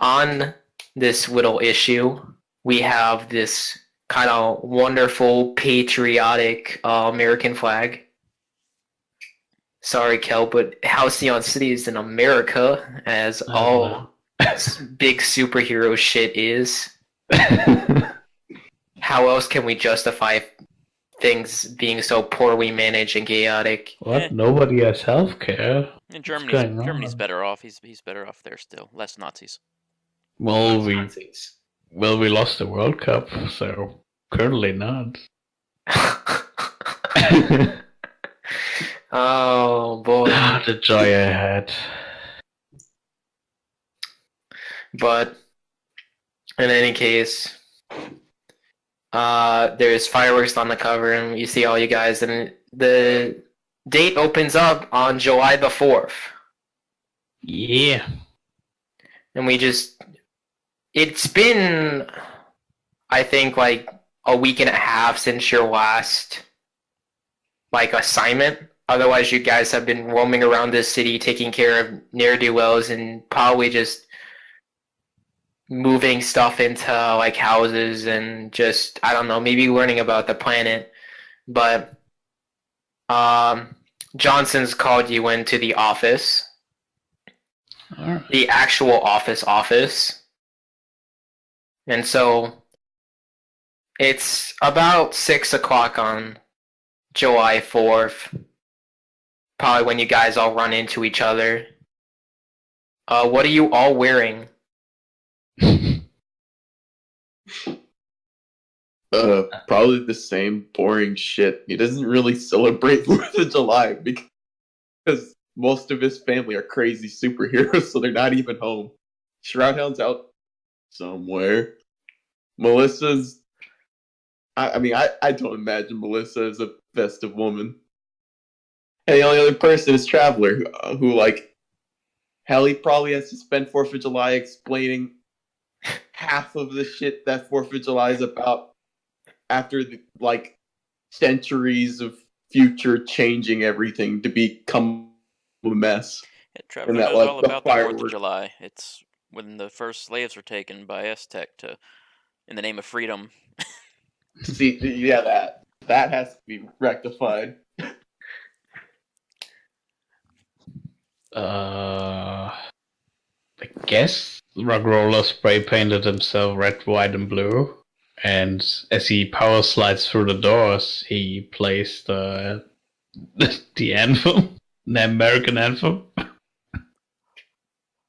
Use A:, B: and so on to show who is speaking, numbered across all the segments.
A: on this little issue, we have this kind of wonderful, patriotic American flag. Sorry, Kel, but Halcyon City is in America, as all big superhero shit is. How else can we justify things being so poorly managed and chaotic?
B: What? Nobody has healthcare.
C: And Germany's better off. He's better off there still. Less Nazis.
B: Well, we lost the World Cup, so currently not.
A: Oh boy.
B: The joy I had.
A: But in any case, there's fireworks on the cover, and you see all you guys, and the date opens up on July the 4th.
B: Yeah.
A: And it's been, I think, like a week and a half since your last, like, assignment. Otherwise, you guys have been roaming around this city, taking care of ne'er-do-wells, and probably just moving stuff into, like, houses and just, I don't know, maybe learning about the planet. But Johnson's called you into the office.
B: Right.
A: The actual office. And so it's about 6 o'clock on July 4th. Probably when you guys all run into each other. What are you all wearing?
D: Probably the same boring shit. He doesn't really celebrate 4th of July because most of his family are crazy superheroes, so they're not even home. Shroudhound's out somewhere. Melissa's... I don't imagine Melissa as a festive woman. And the only other person is Traveler, who, like, hell, he probably has to spend 4th of July explaining half of the shit that 4th of July is about after, centuries of future changing everything to become a mess.
C: Yeah, Traveler knows all about the 4th of July. It's when the first slaves were taken by Aztec in the name of freedom.
D: See, yeah, that has to be rectified.
B: I guess Rockroller spray painted himself red, white, and blue, and as he power slides through the doors, he plays the anthem, the American anthem.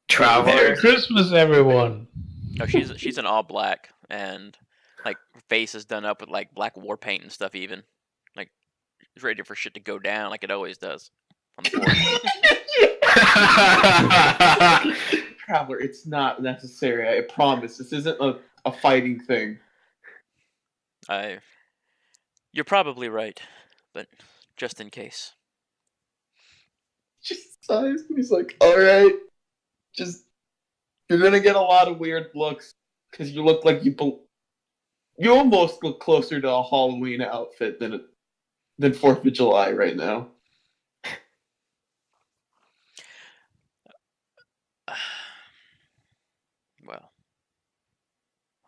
A: Traveler.
B: Merry Christmas, everyone.
C: No, she's in all black, and like her face is done up with like black war paint and stuff. Even like it's ready for shit to go down, like it always does on the 4th.
D: Traveler, it's not necessary. I promise. This isn't a fighting thing.
C: You're probably right, but just in case.
D: Just sighs. He's like, all right, you're gonna get a lot of weird looks because you look like you almost look closer to a Halloween outfit than 4th of July right now.
C: Well,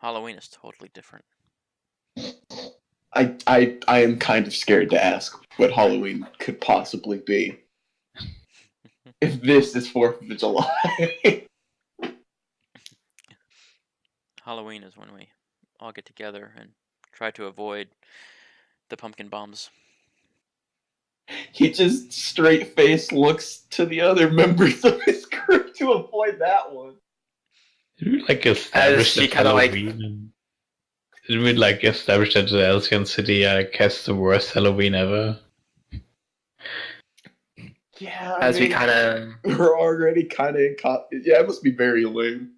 C: Halloween is totally different.
D: I am kind of scared to ask what Halloween could possibly be. If this is 4th of July.
C: Halloween is when we all get together and try to avoid the pumpkin bombs.
D: He just straight-faced looks to the other members of his group to avoid that one.
B: Did we establish that Halloween? Did we establish that the Halcyon City has the worst Halloween ever?
D: Yeah,
A: we kind of...
D: We're already kind of in... Yeah, it must be very lame.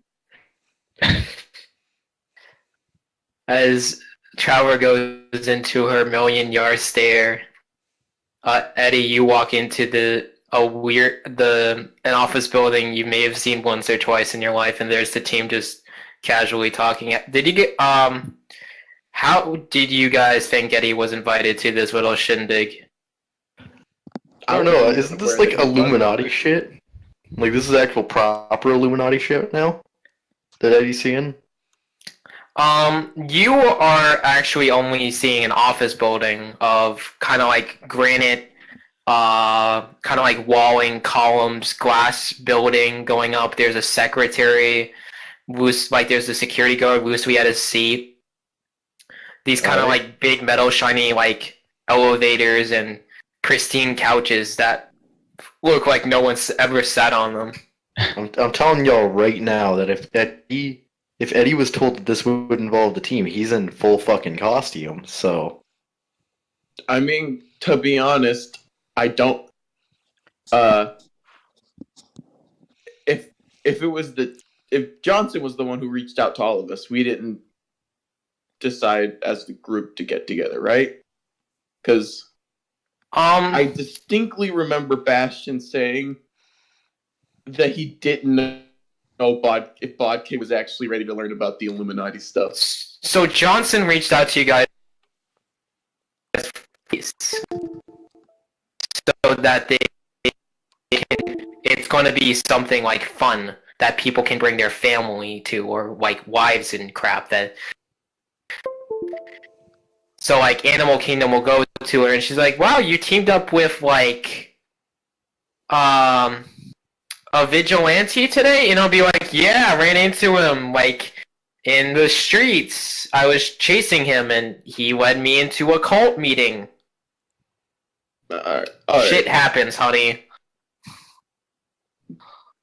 A: As Traveler goes into her million-yard stare, Eddie, you walk into an office building you may have seen once or twice in your life, and there's the team just casually talking. How did you guys think Eddie was invited to this little shindig?
E: I don't know, isn't this like Illuminati shit? Like, this is actual proper Illuminati shit now? that Eddie's seeing?
A: You are actually only seeing an office building of kind of like granite, kind of like walling columns, glass building going up. There's a secretary, loose like there's a security guard loosely at his seat. These kind of like big metal shiny like elevators and pristine couches that look like no one's ever sat on them.
E: I'm telling y'all right now that if Eddie was told that this would involve the team, he's in full fucking costume. So
D: I mean, to be honest, I don't. If Johnson was the one who reached out to all of us, we didn't decide as the group to get together, right? Because I distinctly remember Bastion saying that he didn't know if Bodkid was actually ready to learn about the Illuminati stuff.
A: So Johnson reached out to you guys so that it's going to be something like fun that people can bring their family to, or like wives and crap. That so like Animal Kingdom will go to her and she's like, "Wow, you teamed up with like a vigilante today?" And I'll be like, "Yeah, I ran into him like in the streets. I was chasing him and he led me into a cult meeting."
D: All
A: Shit happens, honey.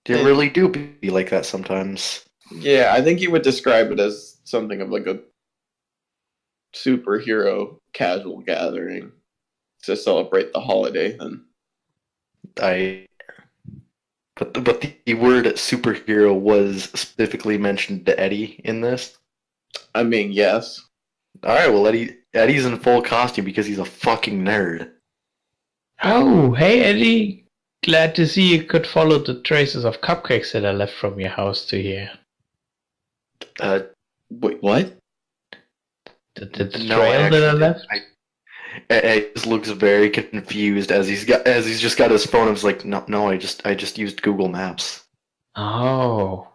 E: they really do be like that sometimes.
D: Yeah, I think he would describe it as something of like a superhero casual gathering to celebrate the holiday. Then
E: But the word superhero was specifically mentioned to Eddie in this.
D: I mean, yes.
E: All right, well Eddie's in full costume because he's a fucking nerd.
B: Oh, hey Eddie. Glad to see you could follow the traces of cupcakes that I left from your house to here.
D: Wait, what?
B: The trail that I left?
E: Eddie just looks very confused as he's just got his phone. I was like, no, I just used Google Maps.
B: Oh.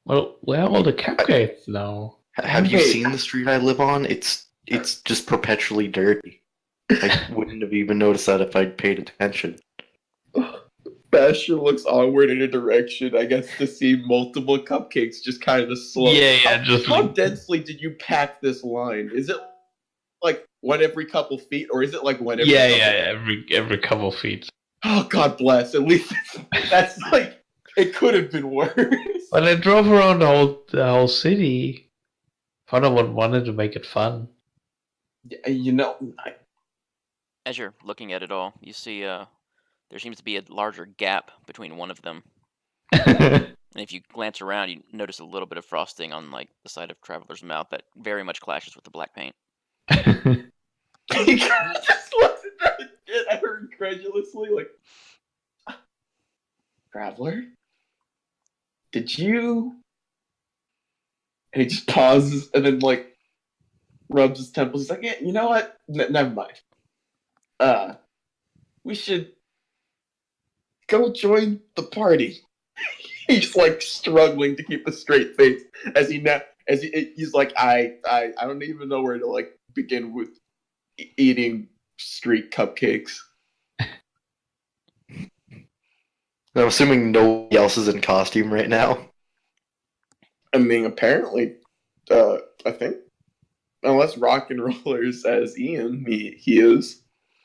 B: Well, where are all the cupcakes now?
E: Have you seen the street I live on? It's just perpetually dirty. I wouldn't have even noticed that if I'd paid attention.
D: Bastion looks onward in a direction, I guess, to see multiple cupcakes just kind of slow.
B: Yeah,
D: How densely did you pack this line? Is it like one every couple feet, or is it like one every
B: every couple feet.
D: Oh, God bless. At least that's like, it could have been worse.
B: Well, I drove around the whole city. Thought wanted to make it fun.
D: You know,
C: As you're looking at it all, you see there seems to be a larger gap between one of them. And if you glance around, you notice a little bit of frosting on like the side of Traveler's mouth that very much clashes with the black paint.
D: he just looks at her incredulously, like, Traveler? Did you? And he just pauses and then, like, rubs his temples. He's like, yeah, you know what? Never mind. We should go join the party. He's, like, struggling to keep a straight face as he's like, I don't even know where to, like, begin with eating street cupcakes.
E: I'm assuming nobody else is in costume right now.
D: I mean, apparently, I think, unless Rock and Roller is as Ian, he is.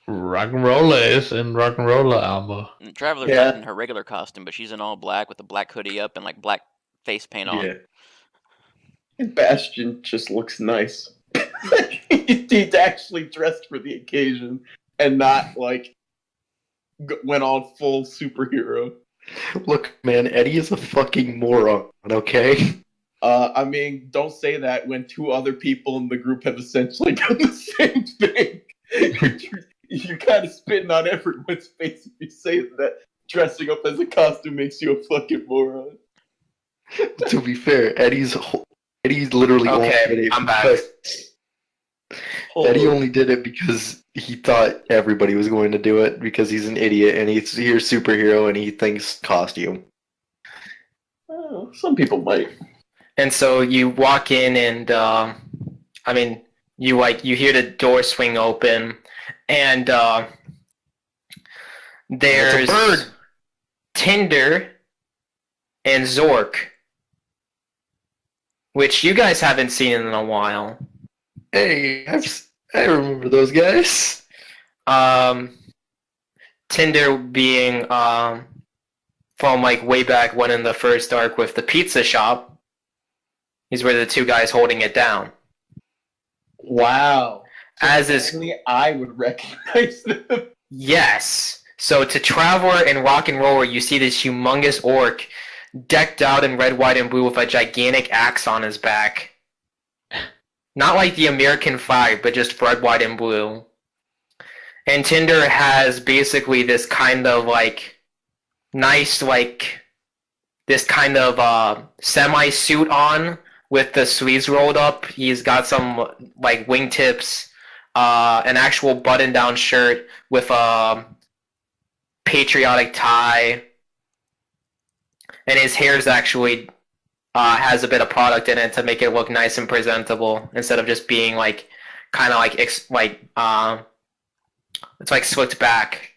B: Rock and Roller is in Rock and Roller armor.
C: And Traveler's not in her regular costume, but she's in all black with a black hoodie up and like black face paint on.
E: Yeah.
D: And Bastion just looks nice. He's actually dressed for the occasion and not like went on full superhero.
E: Look, man, Eddie is a fucking moron, okay?
D: I mean, don't say that when two other people in the group have essentially done the same thing. You're kind of spitting on everyone's face if you say that dressing up as a costume makes you a fucking moron.
E: To be fair, Eddie's literally only did it
A: I'm back.
E: Eddie only did it because he thought everybody was going to do it because he's an idiot and he's a superhero and he thinks costume.
D: Oh, some people might.
A: And so you walk in, and I mean, you hear the door swing open, and there's
E: It's a bird.
A: Tinder and Zork, which you guys haven't seen in a while.
E: Hey, I remember those guys.
A: Tinder being from like way back when in the first arc with the pizza shop. These were the two guys holding it down.
D: Wow.
A: As is
D: I would recognize them.
A: yes. So to Traveler and Rock and Roller, you see this humongous orc decked out in red, white, and blue with a gigantic axe on his back. Not like the American flag, but just red, white, and blue. And Tinder has basically this kind of like nice this kind of semi-suit on with the sleeves rolled up. He's got some like wingtips, an actual button-down shirt with a patriotic tie, and his hair's actually has a bit of product in it to make it look nice and presentable instead of just being like kind of like it's like slicked back.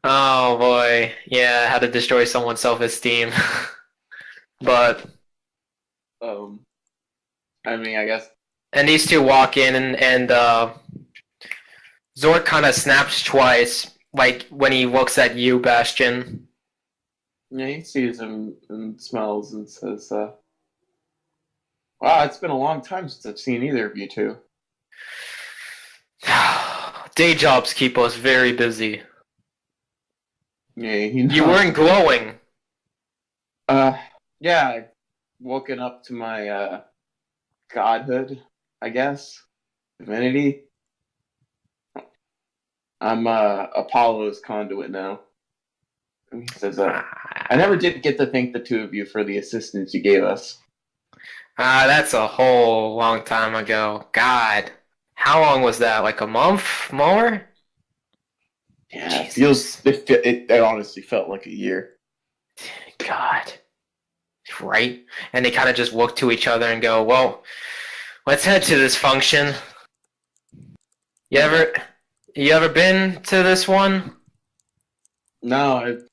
A: Oh boy, yeah, how to destroy someone's self-esteem. But
D: I mean, I guess.
A: and these two walk in, and Zork kind of snaps twice, like when he looks at you, Bastion.
D: Yeah, he sees him and smells and says, "Wow, it's been a long time since I've seen either of you two."
A: Day jobs keep us very busy.
D: Yeah,
A: You weren't glowing.
D: Yeah, I've woken up to my godhood, I guess, divinity. I'm Apollo's conduit now. And he says, "I never did get to thank the two of you for the assistance you gave us."
A: That's a whole long time ago. God. How long was that? Like a month more?
D: Yeah,
A: Jesus.
D: it honestly felt like a year.
A: God. Right? And they kind of just look to each other and go, well, let's head to this function. You ever been to this one?
D: No, it's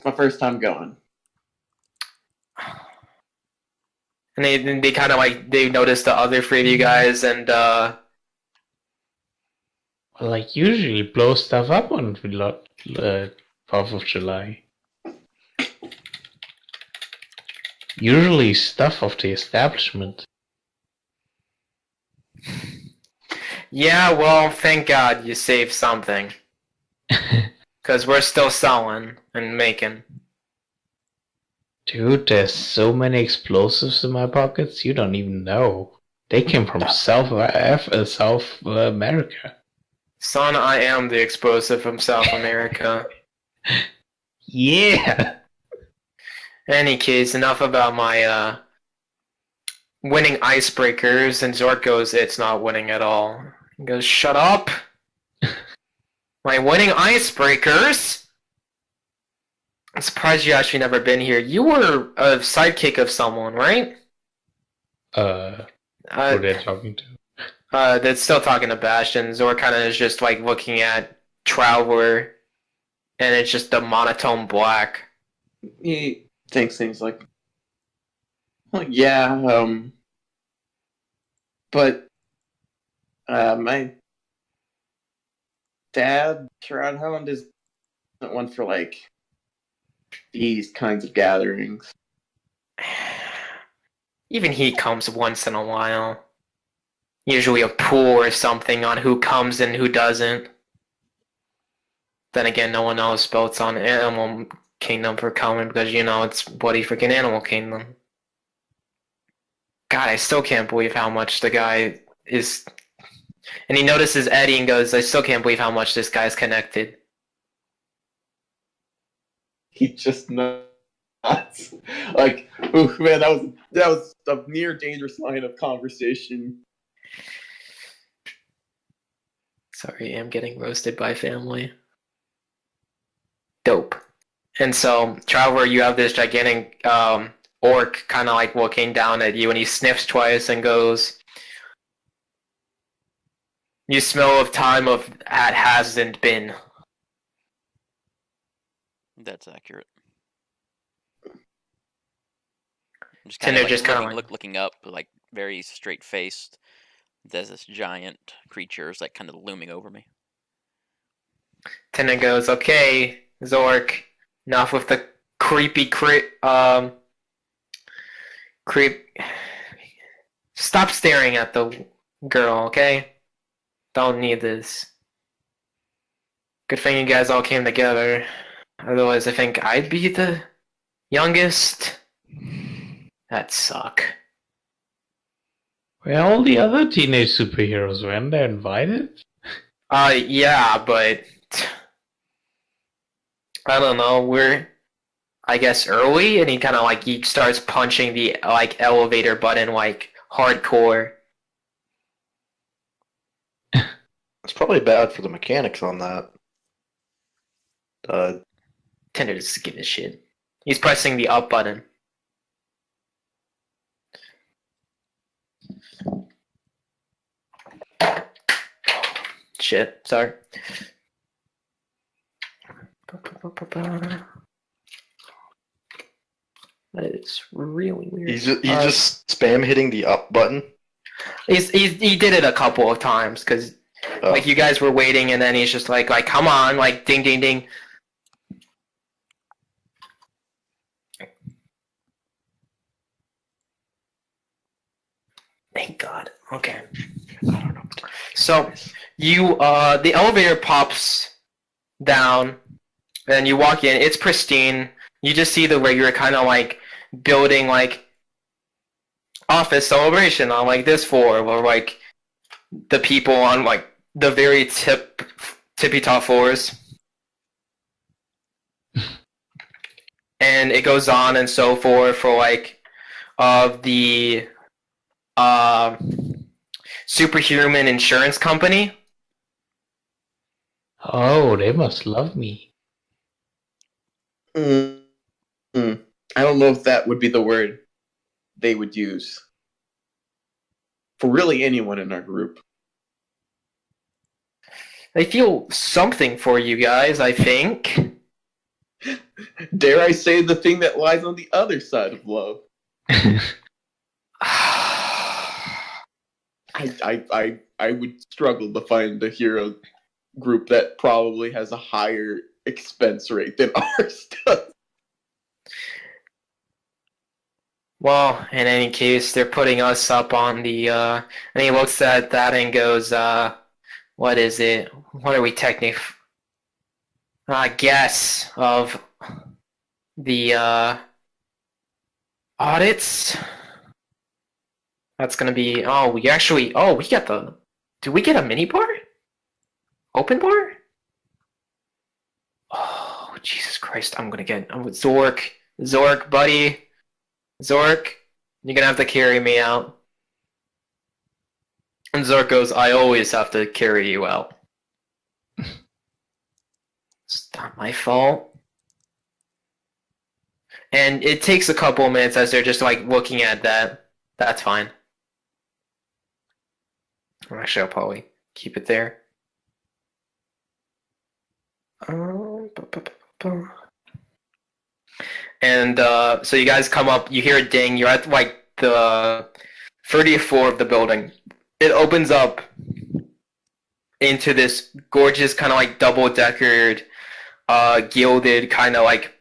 D: my first time going.
A: And they kind of like, they notice the other three of you guys, and
B: Like, usually blow stuff up on the 4th of July. Usually stuff of the establishment.
A: yeah, well, thank God you saved something. Because we're still selling and making.
B: Dude, there's so many explosives in my pockets, you don't even know. They came from South America.
A: Son, I am the explosive from South America.
B: Yeah!
A: Any case, enough about my winning icebreakers, and Zork goes, it's not winning at all. He goes, shut up! My winning icebreakers? I'm surprised you actually never been here. You were a sidekick of someone, right?
B: Who are they talking to?
A: That's still talking to Bastion. Zork kind of is just like looking at Traveler, and it's just a monotone black.
D: He thinks things like, well, yeah, but my dad, Shroudhound, isn't one for like these kinds of gatherings.
A: Even he comes once in a while. Usually a pool or something on who comes and who doesn't. Then again, no one else votes on Animal Kingdom for coming because, you know, it's bloody freaking Animal Kingdom. God, I still can't believe how much the guy is... And he notices Eddie and goes, I still can't believe how much this guy's connected.
D: He just nuts. Like, oof, man, that was a near dangerous line of conversation.
A: Sorry, I'm getting roasted by family. Dope. And so, Traveler, you have this gigantic orc kind of like looking down at you, and he sniffs twice and goes, "You smell of time of that hasn't been."
C: That's accurate. I'm just
A: Tinder
C: kind of
A: just kinda
C: looking up, like very straight faced. There's this giant creature is like kind of looming over me.
A: Tinder goes, "Okay, Zork, enough with the creep. Stop staring at the girl, okay? Don't need this. Good thing you guys all came together. Otherwise, I think I'd be the youngest. That'd suck."
B: Where all the other teenage superheroes when they're invited?
A: Yeah, but I don't know. We're, I guess, early, and he starts punching the like elevator button like hardcore.
E: It's probably bad for the mechanics on that.
A: Tinder doesn't give a shit. He's pressing the up button. Shit, sorry. That is really weird.
E: He's just spam hitting the up button.
A: He did it a couple of times because like you guys were waiting, and then he's just like come on, like ding ding ding. Thank God. Okay. So you the elevator pops down, and you walk in. It's pristine. You just see the regular kind of like building like office celebration on like this floor, or like the people on like the very tippy top floors. And it goes on and so forth for like the superhuman insurance company.
B: Oh, they must love me.
D: I don't know if that would be the word they would use for really anyone in our group.
A: They feel something for you guys, I think.
D: Dare I say the thing that lies on the other side of love? I would struggle to find a hero group that probably has a higher expense rate than ours does.
A: Well, in any case, they're putting us up on the, and he looks at that and goes, what is it? What are we technically, guess of the, audits? That's gonna be, we got do we get a mini bar? Open bar? Oh, Jesus Christ, I'm with Zork, buddy. Zork, you're gonna have to carry me out. And Zork goes, "I always have to carry you out." It's not my fault. And it takes a couple of minutes as they're just like looking at that. That's fine. Actually, I'll probably keep it there. And so you guys come up, you hear a ding, you're at like the 30th floor of the building. It opens up into this gorgeous kind of like double-deckered, gilded kind of like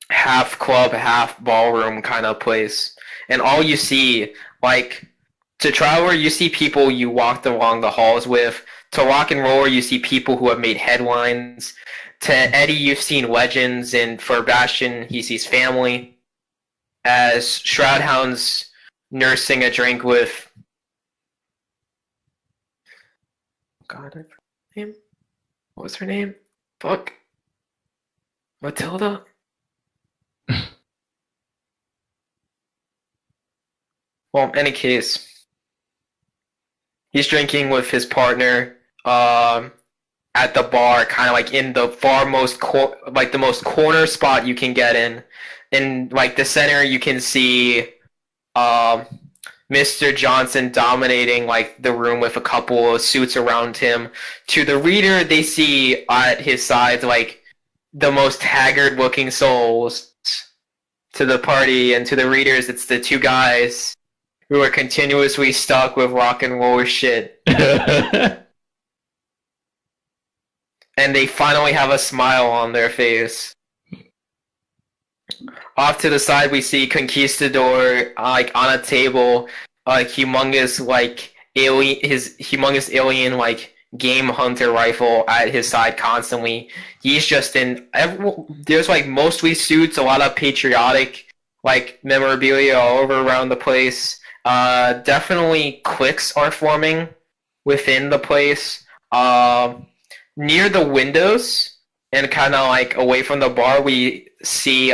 A: half club, half ballroom kind of place. And all you see, like, to Traveler, you see people you walked along the halls with. To Rock and Roller, you see people who have made headlines. To Eddie, you've seen legends, and for Bastion, he sees family. As Shroudhound's nursing a drink with... God, I forgot her name. What was her name? Fuck. Matilda? Well, in any case, he's drinking with his partner, at the bar, kind of like in the far most the most corner spot you can get in. In like the center, you can see Mr. Johnson dominating like the room with a couple of suits around him. To the reader, they see at his side like the most haggard looking souls. To the party and to the readers, it's the two guys who are continuously stuck with rock and roll shit. And they finally have a smile on their face. Off to the side, we see Conquistador like on a table, humongous like alien, his humongous alien like game hunter rifle at his side constantly. He's just in. There's like mostly suits, a lot of patriotic like memorabilia all over around the place. Definitely cliques are forming within the place. Near the windows and kind of like away from the bar, we see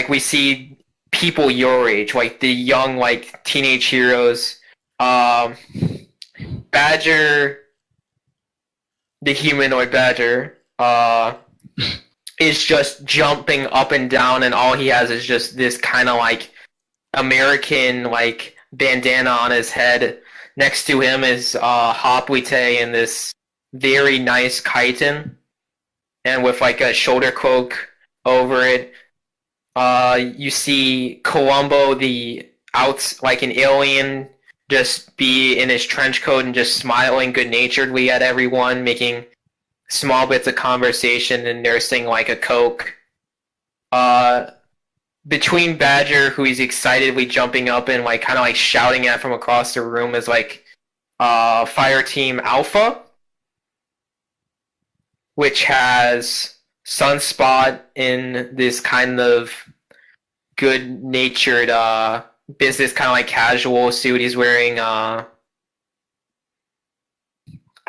A: we see people your age, like the young like teenage heroes. Badger, the humanoid badger, is just jumping up and down, and all he has is just this kind of like American like bandana on his head. Next to him is Hoplite in this very nice chitin, and with like a shoulder cloak over it. You see Columbo, like an alien, just be in his trench coat and just smiling good-naturedly at everyone, making small bits of conversation and nursing like a Coke. Between Badger, who he's excitedly jumping up and like kind of like shouting at from across the room, is like Fire Team Alpha, which has Sunspot in this kind of good-natured business, kind of like casual suit. He's wearing I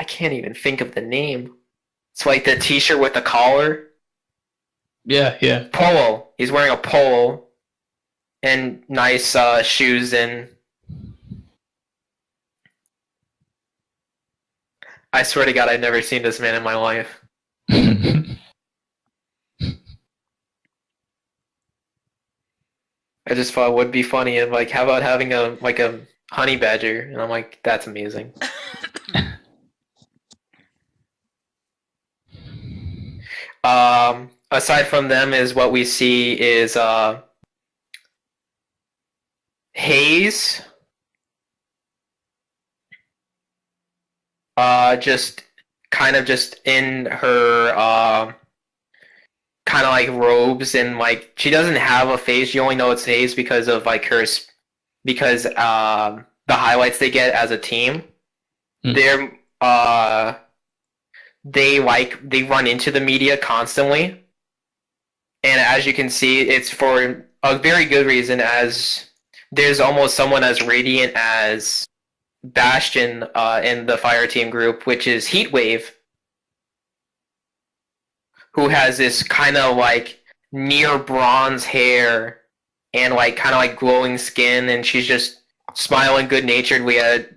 A: can't even think of the name. It's like the t-shirt with the collar.
B: Yeah.
A: Polo. He's wearing a polo and nice shoes, and I swear to God, I've never seen this man in my life. I just thought it would be funny, and like, how about having a honey badger? And I'm like, that's amazing. Aside from them, is what we see is Hayes. Just kind of just in her kind of like robes, and like she doesn't have a face. You only know it's Hayes because of like because the highlights they get as a team. They're they run into the media constantly, and as you can see, it's for a very good reason, as there's almost someone as radiant as Bastion in the Fire Team group, which is Heatwave, who has this kind of like near bronze hair and like kind of like glowing skin, and she's just smiling good-naturedly at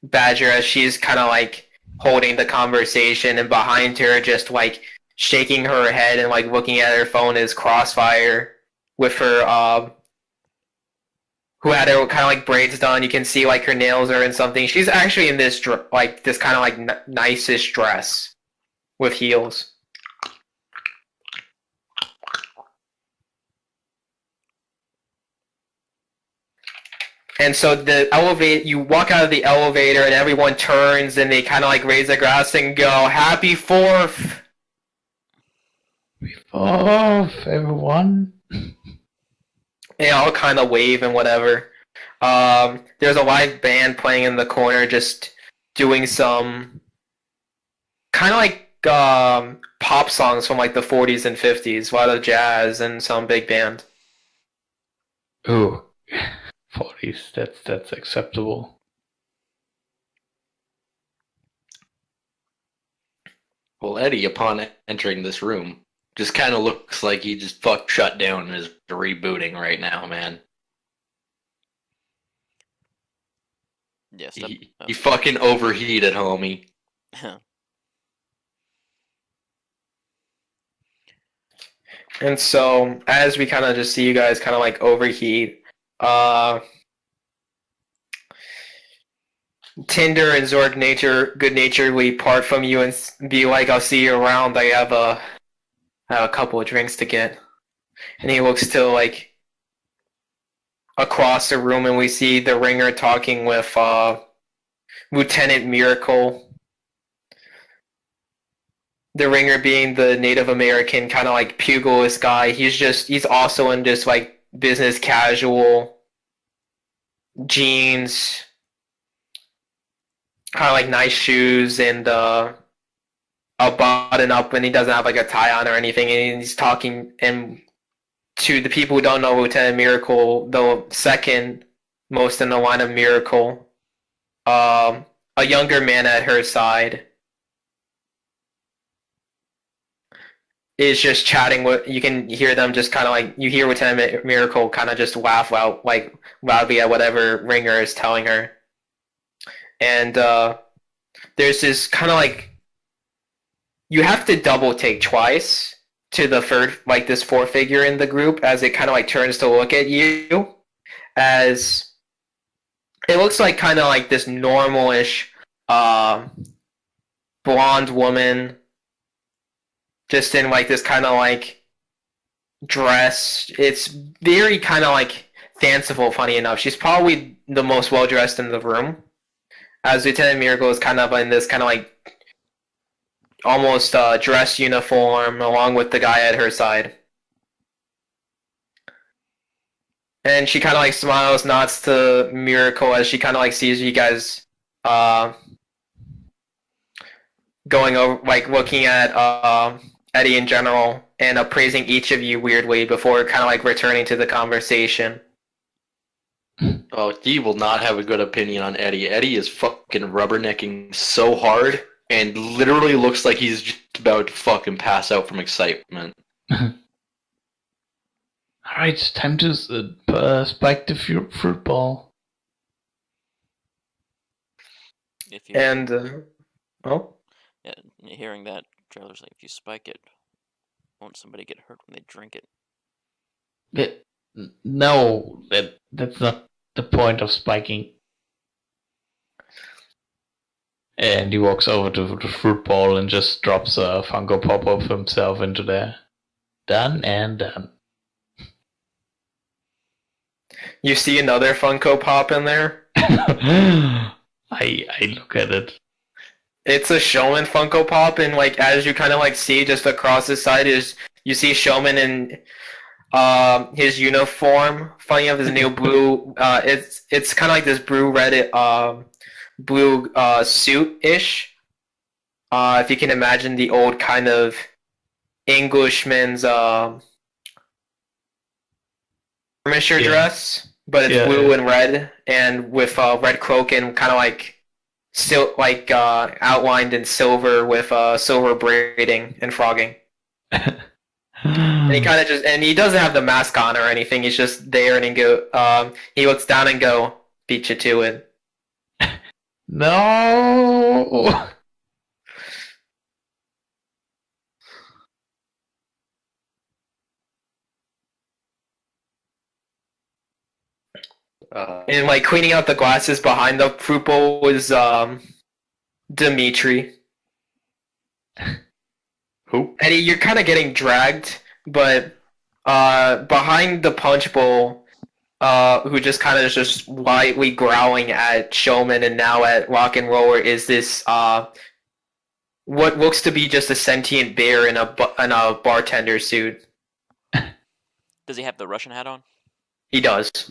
A: Badger as she's kind of like holding the conversation, and behind her, just like shaking her head and like looking at her phone, is Crossfire with her who had her kind of like braids done. You can see like her nails are in something. She's actually in this this kind of like nicest dress with heels. And so you walk out of the elevator and everyone turns and they kind of like raise their glass and go, "Happy 4th!"
B: Happy 4th, everyone.
A: They all kind of wave and whatever. There's a live band playing in the corner, just doing some kind of like pop songs from like the 40s and 50s, a lot of jazz and some big band.
B: Ooh, 40s. That's acceptable.
E: Well, Eddie, upon entering this room, just kind of looks like he just shut down and is rebooting right now, man.
C: Yes.
E: He fucking overheated, homie.
A: And so, as we kind of just see you guys kind of like overheat, Tinder and Zorg good naturedly part from you and be like, "I'll see you around. I have a couple of drinks to get." And he looks to like across the room, and we see the Ringer talking with Lieutenant Miracle. The Ringer being the Native American kind of like pugilist guy. He's also in just like business casual jeans, kind of like nice shoes and a button up, and he doesn't have like a tie on or anything. And he's talking and to the people who don't know Lieutenant Miracle, the second most in the line of Miracle, a younger man at her side is just chatting with. You can hear them just kind of like you hear Lieutenant Miracle kind of just laugh out like loudly at whatever Ringer is telling her, and there's this kind of like you have to double take twice to the third, like this fourth figure in the group as it kind of like turns to look at you, as it looks like kind of like this normal-ish blonde woman just in like this kind of like dress. It's very kind of like fanciful, funny enough. She's probably the most well-dressed in the room, as Lieutenant Miracle is kind of in this kind of like almost dress uniform along with the guy at her side. And she kind of like smiles, nods to Miracle as she kind of like sees you guys going over, like looking at Eddie in general and appraising each of you weirdly before kind of like returning to the conversation.
E: Oh, he will not have a good opinion on Eddie. Eddie is fucking rubbernecking so hard and literally looks like he's just about to fucking pass out from excitement.
B: Alright, it's time to spike the fruit ball.
C: If you
A: And
C: yeah, hearing that, Trailer's like, if you spike it, won't somebody get hurt when they drink it?
B: No, that's not the point of spiking. And he walks over to the fruit bowl and just drops a Funko Pop of himself into there. Done and done.
A: you see another Funko Pop in there.
B: I look at it.
A: It's a Showman Funko Pop, and like as you kind of like see just across the side is you see Showman in his uniform, funny of his new blue. It's kind of like this blue suit-ish. If you can imagine the old kind of Englishman's skirmisher dress, but it's blue and red, and with red cloak and kind of like still like outlined in silver with silver braiding and frogging. And he kind of he doesn't have the mask on or anything. He's just there, and he looks down and go, "Beat you to it."
B: No.
A: And like cleaning out the glasses behind the fruit bowl was Dimitri.
E: Who?
A: Eddie, you're kind of getting dragged, but behind the punch bowl, who just kind of just lightly growling at Showman and now at Rock and Roller is this what looks to be just a sentient bear in a bartender suit.
C: Does he have the Russian hat on?
A: He does.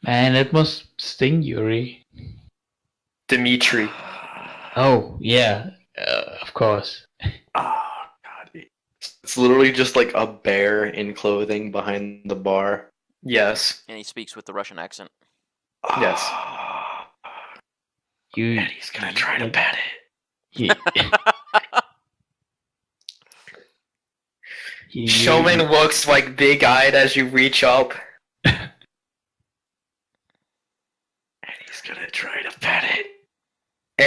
B: Man, it must sting, Yuri.
A: Dimitri.
B: Oh, yeah. Of course.
E: Oh, God. It's literally just like a bear in clothing behind the bar.
A: Yes.
C: And he speaks with the Russian accent.
A: Yes.
E: Eddie's gonna try to bet it.
A: Showman looks like big-eyed as you reach up.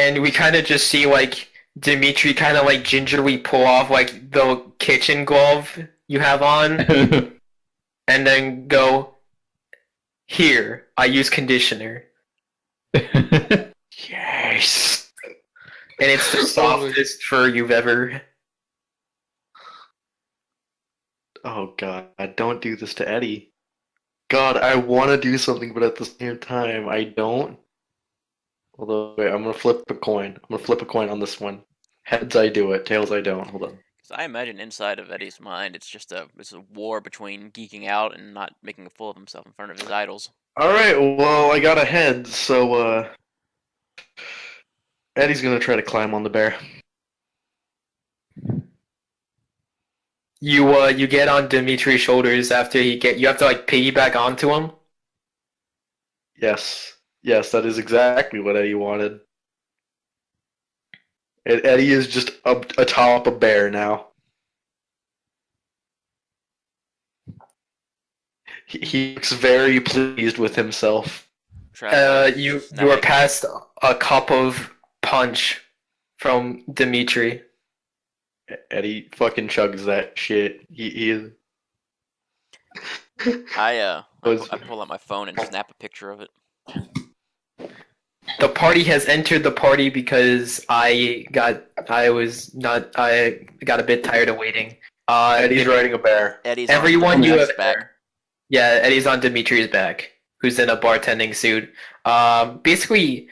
A: and we kind of just see like Dimitri kind of like gingerly pull off like the kitchen glove you have on, and then go, "Here, I use conditioner,"
E: Yes.
A: and it's the softest fur you've ever.
E: Oh god, don't do this to Eddie. God, I want to do something, but at the same time, I don't. Although, wait, I'm gonna flip a coin. I'm gonna flip a coin on this one. Heads, I do it. Tails, I don't. Hold on.
C: Because I imagine inside of Eddie's mind, it's a war between geeking out and not making a fool of himself in front of his idols.
E: All right. Well, I got a head, so Eddie's gonna try to climb on the bear.
A: You get on Dimitri's shoulders after you have to like piggyback onto him.
E: Yes, that is exactly what Eddie wanted. And Eddie is just atop a bear now. He looks very pleased with himself.
A: You are past a cup of punch from Dimitri.
E: Eddie fucking chugs that shit. He is.
C: I pull out my phone and snap a picture of it.
A: The party has entered the party because I got a bit tired of waiting.
E: Eddie's riding a bear.
C: Eddie's
A: Everyone
C: on
A: you
C: Dimitri's
A: have
C: back.
A: Yeah, Eddie's on Dimitri's back, who's in a bartending suit. Basically,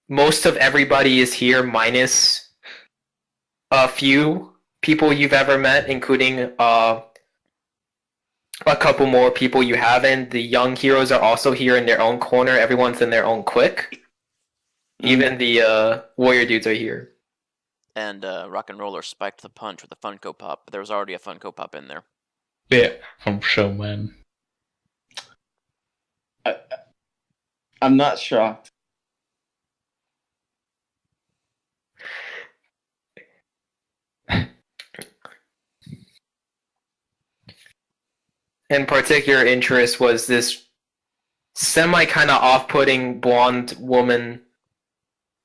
A: most of everybody is here, minus a few people you've ever met, including a couple more people you haven't. The young heroes are also here in their own corner. Everyone's in their own clique. Even the warrior dudes are here.
C: And Rock and Roller spiked the punch with a Funko Pop, but there was already a Funko Pop in there.
B: Yeah, from Showman.
D: I'm not shocked.
A: In particular interest was this semi kind of off-putting blonde woman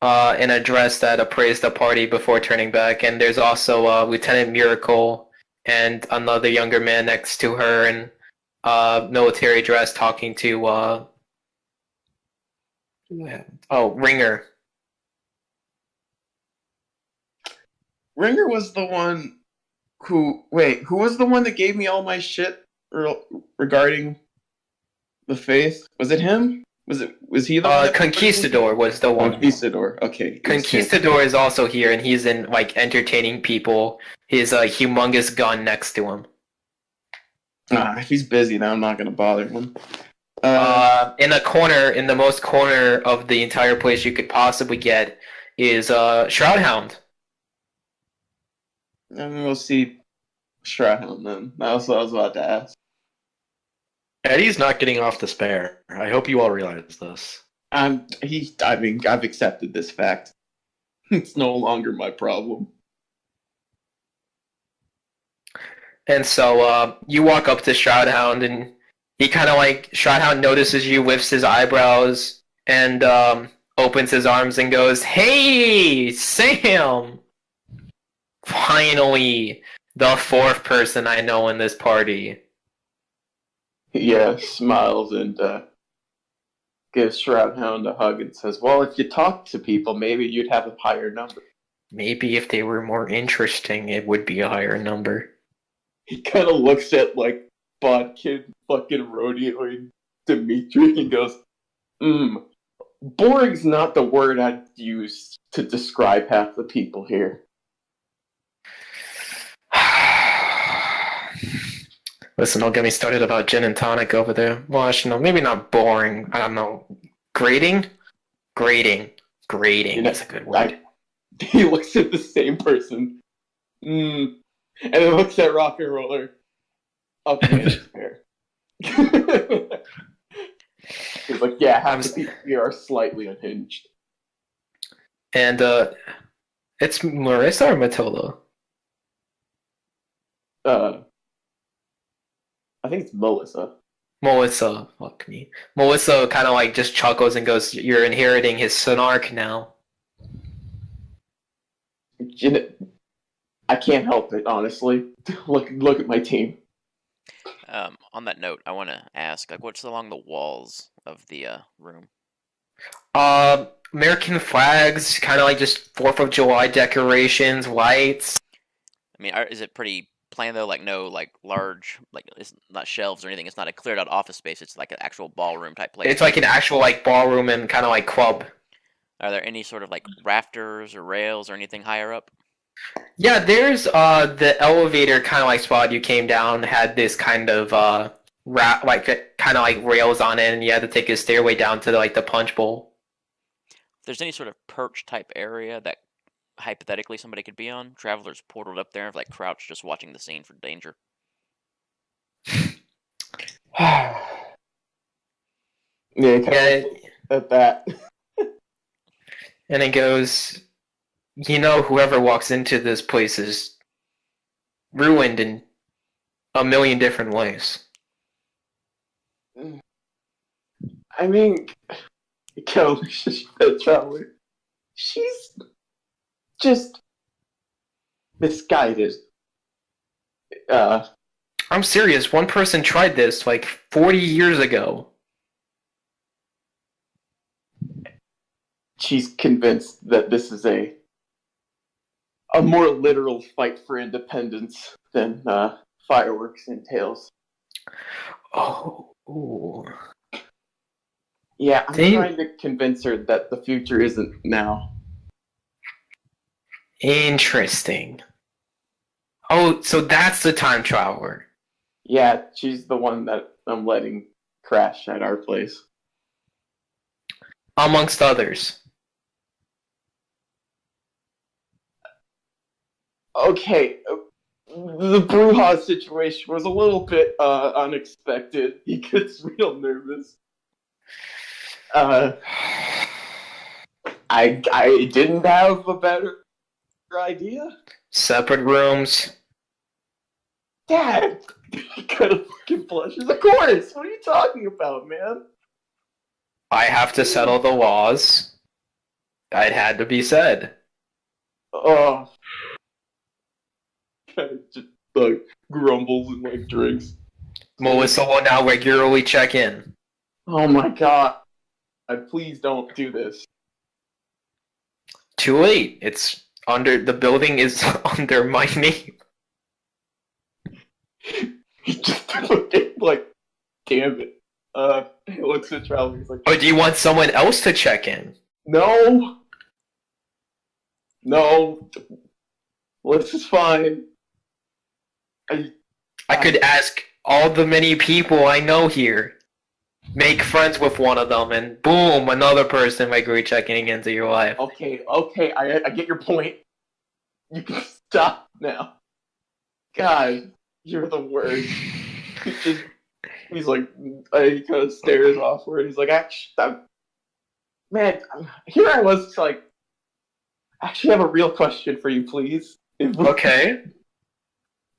A: in a dress that appraised the party before turning back, and there's also Lieutenant Miracle and another younger man next to her in military dress talking to Ringer.
D: Ringer was the one who was the one that gave me all my shit regarding the faith? Was it him? Was he the one?
A: Conquistador was the one.
D: Conquistador, okay.
A: Conquistador is also here, and he's in like entertaining people. His humongous gun next to him.
D: If he's busy, now I'm not gonna bother him.
A: In the most corner of the entire place you could possibly get is Shroudhound.
D: And we'll see Shroudhound then. That's what I was about to ask.
E: Eddie's not getting off the spare. I hope you all realize this.
D: I've accepted this fact. It's no longer my problem.
A: And so you walk up to Shroudhound, and he kind of Shroudhound notices you, lifts his eyebrows, and opens his arms and goes, "Hey, Sam! Finally, the fourth person I know in this party."
D: Yeah, smiles and gives Shroudhound a hug and says, "Well, if you talk to people, maybe you'd have a higher number."
A: Maybe if they were more interesting, it would be a higher number.
D: He kind of looks at Bodkid fucking rodeoing Dimitri and goes, boring's not the word I'd use to describe half the people here.
A: Listen, don't get me started about gin and tonic over there. Well, actually, no, maybe not boring. I don't know. Grating? Grating. That's a good word.
D: He looks at the same person. And then looks at Rock and Roller. Up in his hair. He's like, yeah, half the people here are slightly unhinged.
A: And it's Marissa or Matilda?
D: I think it's Melissa.
A: Melissa, fuck me. Melissa kind of just chuckles and goes, "You're inheriting his snark now."
D: You know, I can't help it, honestly. Look at my team.
C: On that note, I want to ask, like, what's along the walls of the room?
A: American flags, kind of like just 4th of July decorations, lights.
C: I mean, is it pretty plain though? Like, no, like large, like it's not shelves or anything. It's not a cleared out office space. It's like an actual ballroom type place.
A: It's like an actual like ballroom and kind of like club.
C: Are there any sort of like rafters or rails or anything higher up?
A: Yeah, there's the elevator kind of like spot you came down had this kind of like kind of like rails on it, and you had to take a stairway down to like the punch bowl.
C: If there's any sort of perch type area that hypothetically somebody could be on, travelers portaled up there, like crouched, just watching the scene for danger.
D: Yeah, at that.
A: And it goes, whoever walks into this place is ruined in a million different ways.
D: I mean, traveler. She's just misguided.
A: I'm serious. One person tried this like 40 years ago.
D: She's convinced that this is a more literal fight for independence than fireworks entails.
A: Oh. Ooh.
D: Yeah, I'm trying to convince her that the future isn't now.
A: Interesting. Oh, so that's the time traveler.
D: Yeah, she's the one that I'm letting crash at our place.
A: Amongst others.
D: Okay, the Bruja situation was a little bit unexpected. He gets real nervous. I didn't have a better idea.
A: Separate rooms.
D: Dad, he kind of fucking blushes. Of course. What are you talking about, man?
A: I have to settle the laws. It had to be said.
D: Oh, kind of just like grumbles and like drinks.
A: Melissa will now regularly check in.
D: Oh my god! Please don't do this.
A: Too late. It's under the building is under my name.
D: He just looking like, damn it. He looks at Traveler. He's like,
A: Or do you want someone else to check in?
D: no, this is fine.
A: I could ask all the many people I know here. Make friends with one of them, and boom, another person regularly checking into your life.
D: Okay, I get your point. You can stop now. God, you're the worst. He's like, he kind of stares offward. He's like, actually, man, here I was like, I actually have a real question for you, please.
A: Okay.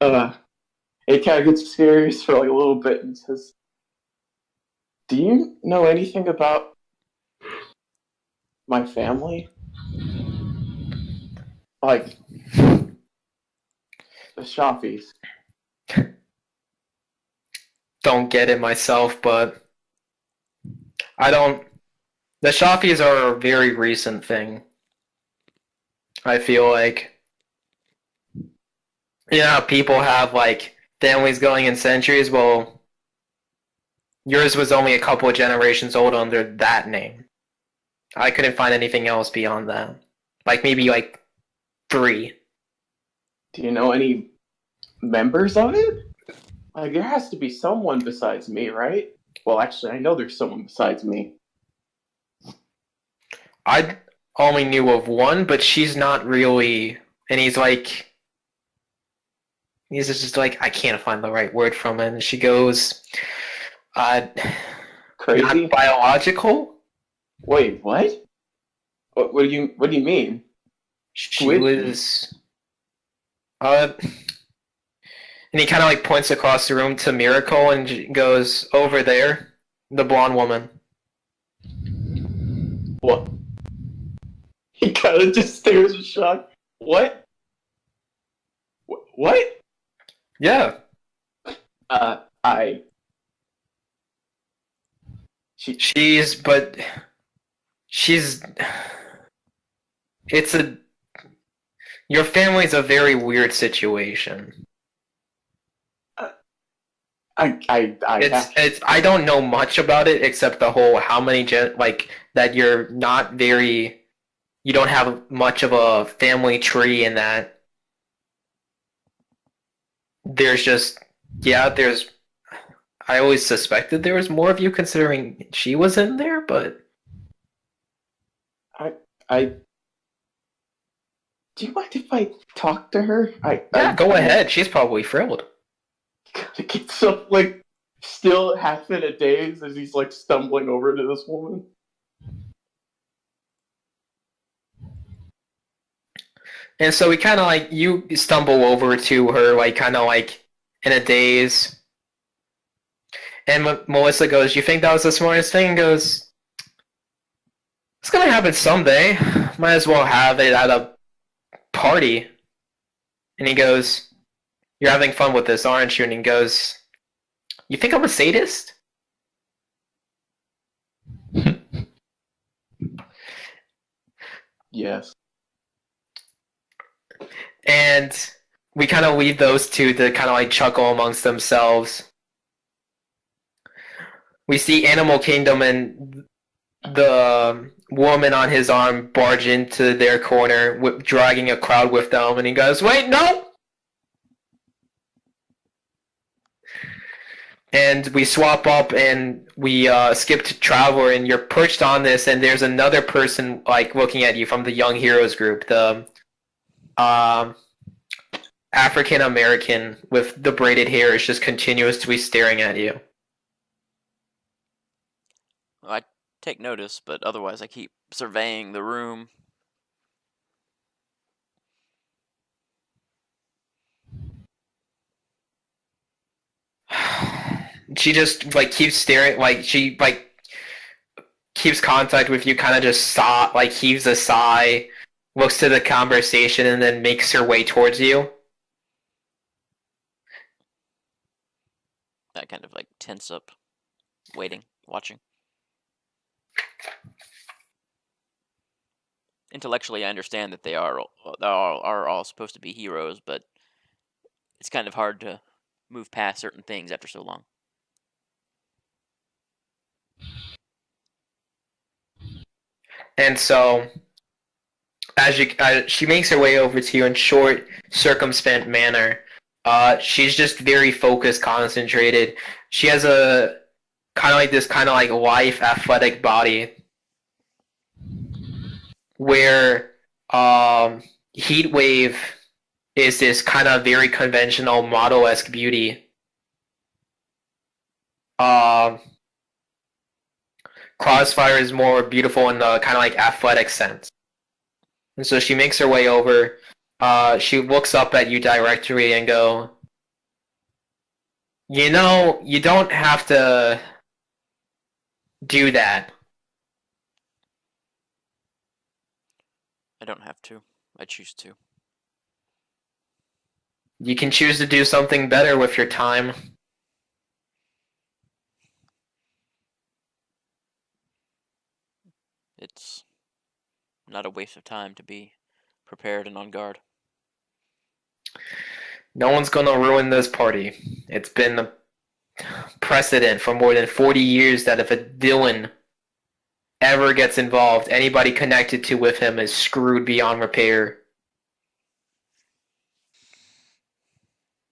D: It kind of gets serious for like a little bit and says, do you know anything about my family? Like, the Shaffies.
A: Don't get it myself, but I don't. The Shaffies are a very recent thing. I feel like. People have like families going in centuries. Well, yours was only a couple of generations old under that name. I couldn't find anything else beyond that. Like maybe like 3.
D: Do you know any members of it? Like, there has to be someone besides me, right? Well, actually, I know there's someone besides me.
A: I only knew of one, but she's not really. And he's just like, I can't find the right word from it. And she goes,
D: Crazy?
A: not biological?
D: Wait, what? What do you mean?
A: She was, and he kind of like points across the room to Miracle and goes, over there, the blonde woman.
D: What? He kind of just stares in shock. What? What?
A: Yeah.
D: I.
A: She's it's a your family's a very weird situation. I don't know much about it except the whole how many that you're not very you don't have much of a family tree in that there's just there's I always suspected there was more of you considering she was in there, but
D: I do you mind if I talk to her?
A: Go ahead. She's probably thrilled.
D: Kind gets up like still half in a daze as he's like stumbling over to this woman.
A: And so we kind of like you stumble over to her like kind of like in a daze. And Melissa goes, "You think that was the smartest thing?" And goes, "It's gonna happen someday. Might as well have it at a party." And he goes, "You're having fun with this, aren't you?" And he goes, "You think I'm a sadist?"
D: Yes.
A: And we kind of leave those two to kind of like chuckle amongst themselves. We see Animal Kingdom and the woman on his arm barge into their corner, dragging a crowd with them, and he goes, "Wait, no!" And we swap up and we skip to Traveler, and you're perched on this, and there's another person like looking at you from the Young Heroes group, the African American with the braided hair is just continuously staring at you.
C: Well, I take notice, but otherwise I keep surveying the room.
A: She just like keeps staring, like she like keeps contact with you, kind of just heaves a sigh, looks to the conversation, and then makes her way towards you.
C: I kind of like tense up, waiting, watching. Intellectually, I understand that they are all supposed to be heroes, but it's kind of hard to move past certain things after so long.
A: And so, as she makes her way over to you in short, circumspect manner. She's just very focused, concentrated. She has a kind of like lithe, athletic body, where Heat Wave is this kind of very conventional model-esque beauty. Crossfire is more beautiful in the kind of like athletic sense. And so she makes her way over. She looks up at you directly and go, "You know, you don't have to do that."
C: I don't have to. I choose to.
A: You can choose to do something better with your time.
C: It's not a waste of time to be prepared and on guard.
A: No one's gonna ruin this party. It's been a precedent for more than 40 years that if a villain ever gets involved, anybody connected to with him is screwed beyond repair.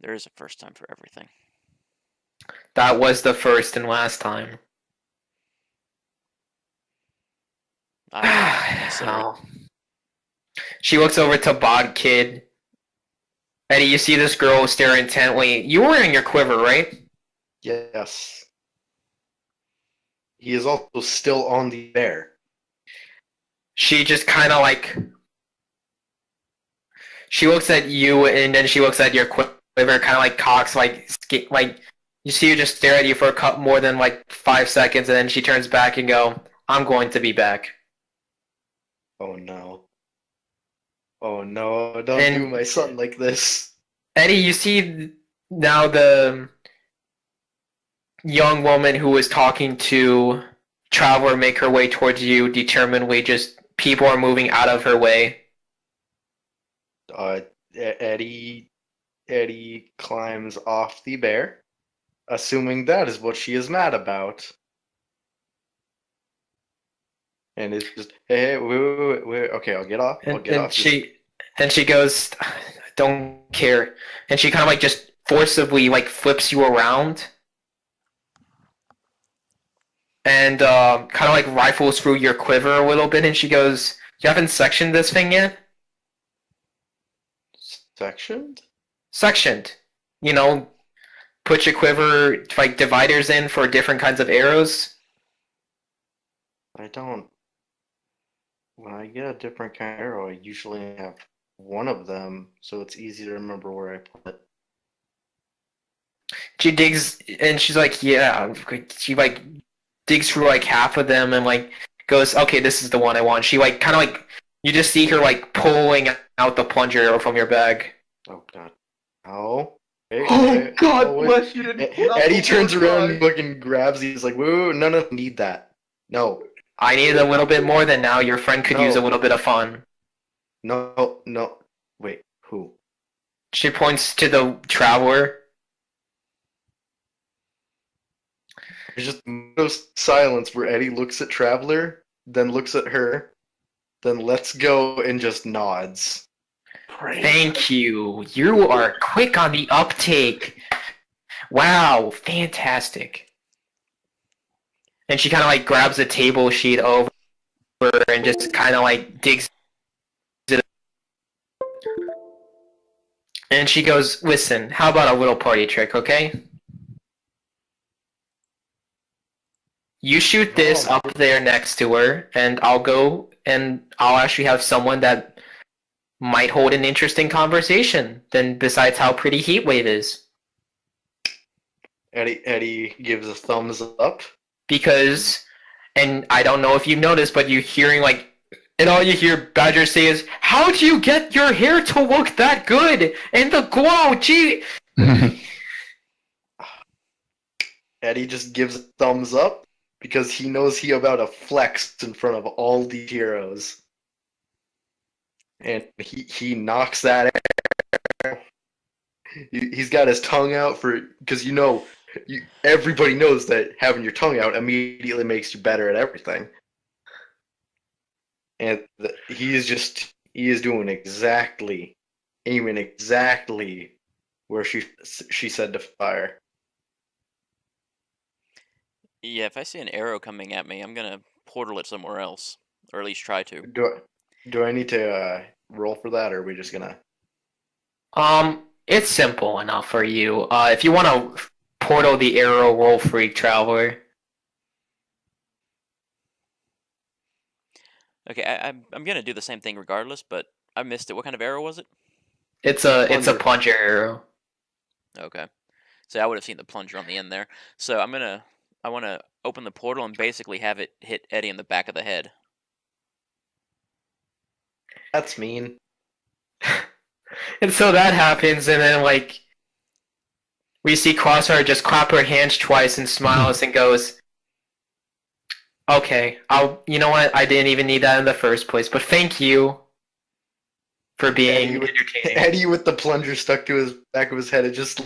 C: There is a first time for everything.
A: That was the first and last time. Oh. She looks over to Bodkid. Eddie, you see this girl stare intently. You were wearing your quiver, right?
E: Yes. He is also still on the bear.
A: She just kind of like... She looks at you, and then she looks at your quiver, kind of like cocks, like you see her just stare at you for a couple more than like 5 seconds, and then she turns back and go, "I'm going to be back."
E: Oh no. Oh no, don't
A: And-
E: do my son like this.
A: Eddie, you see now the young woman who was talking to Traveler make her way towards you determinedly, just people are moving out of her way.
E: Eddie climbs off the bear, assuming that is what she is mad about. And it's just, hey, wait. Okay, I'll get off. I'll
A: And,
E: get
A: and
E: off.
A: she goes, don't care. And she kind of like just forcibly like flips you around and kind of like rifles through your quiver a little bit. And she goes, you haven't sectioned this thing yet?
E: Sectioned?
A: Sectioned. You know, put your quiver like dividers in for different kinds of arrows.
E: I don't. When I get a different kind of arrow, I usually have one of them, so it's easy to remember where I put it.
A: She digs and she's like, yeah. She like digs through like half of them and like goes, okay, this is the one I want. She like kind of like you just see her like pulling out the plunger arrow from your bag.
E: Oh god. Oh. Hey,
D: Oh God
E: oh, wait.
D: bless you! Didn't pull out
E: Eddie
D: the
E: turns
D: whole
E: around
D: time.
E: and fucking grabs. He's like, "Woo, none of them need that. No,
A: I needed a little bit more than now. Your friend could use a
E: No.
A: little bit of fun.
E: no. Wait, who?
A: She points to the Traveler.
E: There's just no silence where Eddie looks at Traveler, then looks at her, then lets go and just nods.
A: Thank you. You are quick on the uptake. Wow, fantastic. And she kind of like grabs a table sheet over and just kind of like digs it. And she goes, listen, how about a little party trick, okay? You shoot this
E: Oh.
A: up there next to her, and I'll go and I'll actually have someone that might hold an interesting conversation than besides how pretty Heatwave is.
E: Eddie gives a thumbs up.
A: Because, and I don't know if you've noticed, but you're hearing like, and all you hear Badger say is, how'd you get your hair to look that good? And the glow, gee.
E: Eddie just gives a thumbs up because he knows he about to flex in front of all these heroes. And he knocks that out. He's got his tongue out for because everybody knows that having your tongue out immediately makes you better at everything. And he is doing exactly, aiming exactly where she said to fire.
C: Yeah, if I see an arrow coming at me, I'm gonna portal it somewhere else, or at least try to.
E: Do I need to roll for that, or are we just gonna?
A: It's simple enough for you. If you want to portal the arrow, roll freak Traveler.
C: Okay, I'm gonna do the same thing regardless, but I missed it. What kind of arrow was it?
A: It's a
E: Plunger.
A: plunger arrow.
C: Okay, so I would have seen the plunger on the end there. So I want to open the portal and basically have it hit Eddie in the back of the head.
E: That's mean.
A: And so that happens, and then like we see Crosshair just clap her hands twice and smiles and goes, "Okay, you know what? I didn't even need that in the first place, but thank you for being entertaining."
E: Eddie with the plunger stuck to his back of his head, it just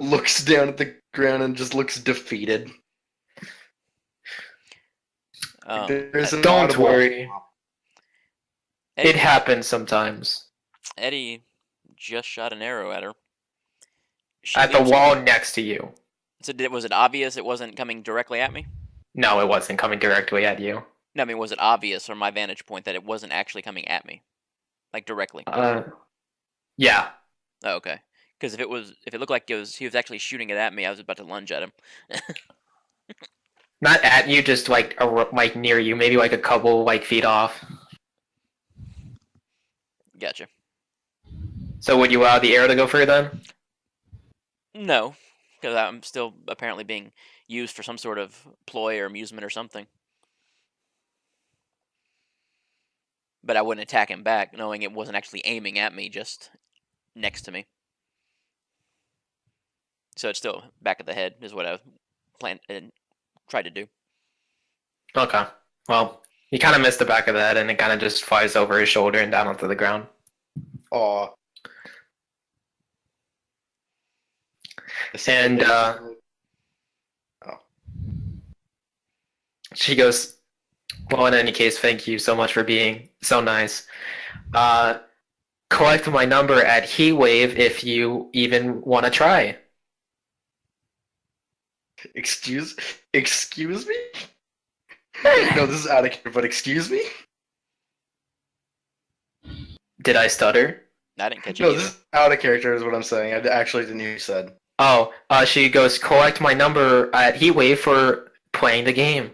E: looks down at the ground and just looks defeated. There's an
A: Don't
E: audible-
A: worry.
C: Eddie,
A: It happens sometimes.
C: Eddie just shot an arrow at her.
A: At the wall next to you.
C: So was it obvious it wasn't coming directly at me?
A: No, it wasn't coming directly at you.
C: No, I mean, was it obvious from my vantage point that it wasn't actually coming at me, like directly?
A: Yeah.
C: Oh, okay. Because if it looked like he was actually shooting it at me, I was about to lunge at him.
A: Not at you, just like near you, maybe like a couple like feet off.
C: Gotcha.
A: So would you allow the arrow to go further then?
C: No, because I'm still apparently being used for some sort of ploy or amusement or something. but I wouldn't attack him back, knowing it wasn't actually aiming at me, just next to me. So it's still back of the head is what I planned and tried to do.
A: Okay. Well, you kind of missed the back of the head, and it kind of just flies over his shoulder and down onto the ground.
E: Aw.
A: And she goes, well, in any case, thank you so much for being so nice. Collect my number at Heatwave if you even want to try.
E: Excuse me? No, this is out of character, but excuse me?
A: Did I stutter?
C: I didn't catch it
E: No,
C: either.
E: this is out of character is what I'm saying. I actually didn't hear what you said.
A: Oh, she goes, collect my number at Heatwave for playing the game.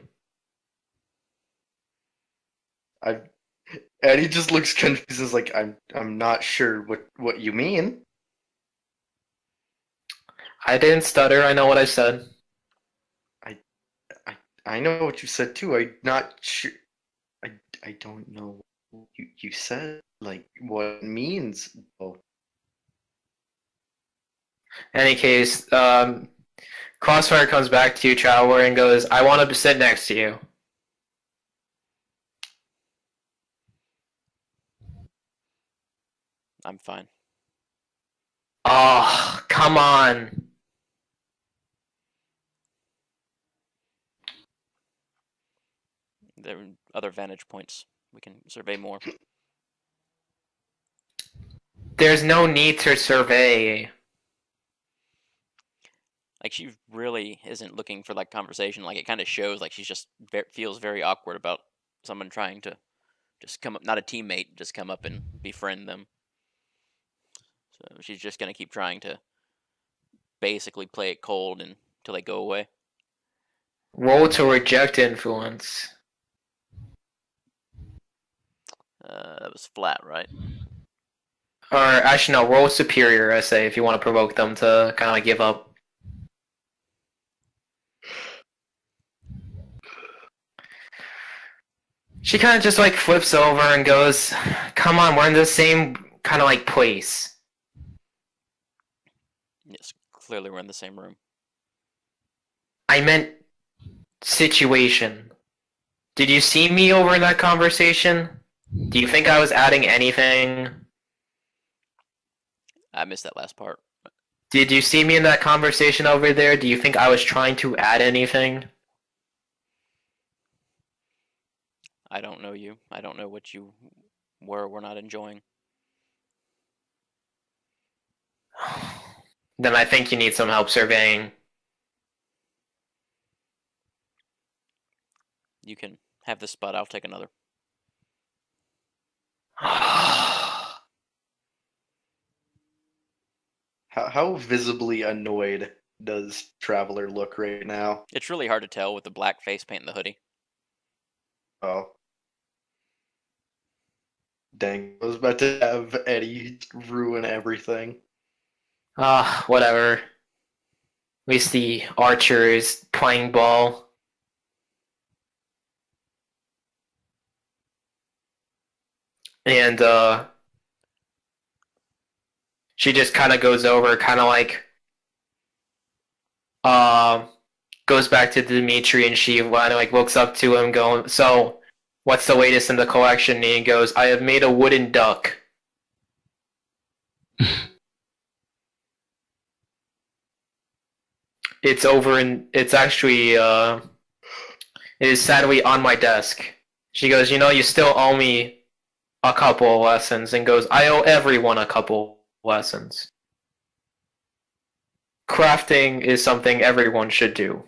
E: Eddie just looks confused. Is like, I'm not sure what you mean.
A: I didn't stutter. I know what I said.
E: I know what you said too. I'm not sure. I don't know what you said. Like what it means. Oh,
A: Any case, Crossfire comes back to you, Traveler, and goes, I want to sit next to you.
C: I'm fine.
A: Oh, come on.
C: There are other vantage points. We can survey more.
A: There's no need to survey.
C: Like, she really isn't looking for like conversation. Like, it kind of shows like she's just feels very awkward about someone trying to just come up, not a teammate, just come up and befriend them. So she's just gonna keep trying to basically play it cold until they go away.
A: Roll to reject influence.
C: That was flat, right?
A: Or actually, no, roll superior, I say, if you want to provoke them to kind of like give up. She kind of just like flips over and goes, come on, we're in the same kind of like place.
C: Yes, clearly we're in the same room.
A: I meant situation. Did you see me over in that conversation? Do you think I was adding anything?
C: I missed that last part.
A: Did you see me in that conversation over there? Do you think I was trying to add anything?
C: I don't know you. I don't know what you were not enjoying.
A: Then I think you need some help surveying.
C: You can have this spot. I'll take another.
E: how visibly annoyed does Traveler look right now?
C: It's really hard to tell with the black face paint and the hoodie.
E: Oh. Dang, I was about to have Eddie ruin everything.
A: Whatever. At least the archer is playing ball. And, she just kind of goes over, kind of like, goes back to Dimitri, and she kind of like looks up to him going, so, what's the latest in the collection? And he goes, I have made a wooden duck. It's actually, it is sadly on my desk. She goes, you know, you still owe me a couple of lessons, and goes, I owe everyone a couple lessons. Crafting is something everyone should do,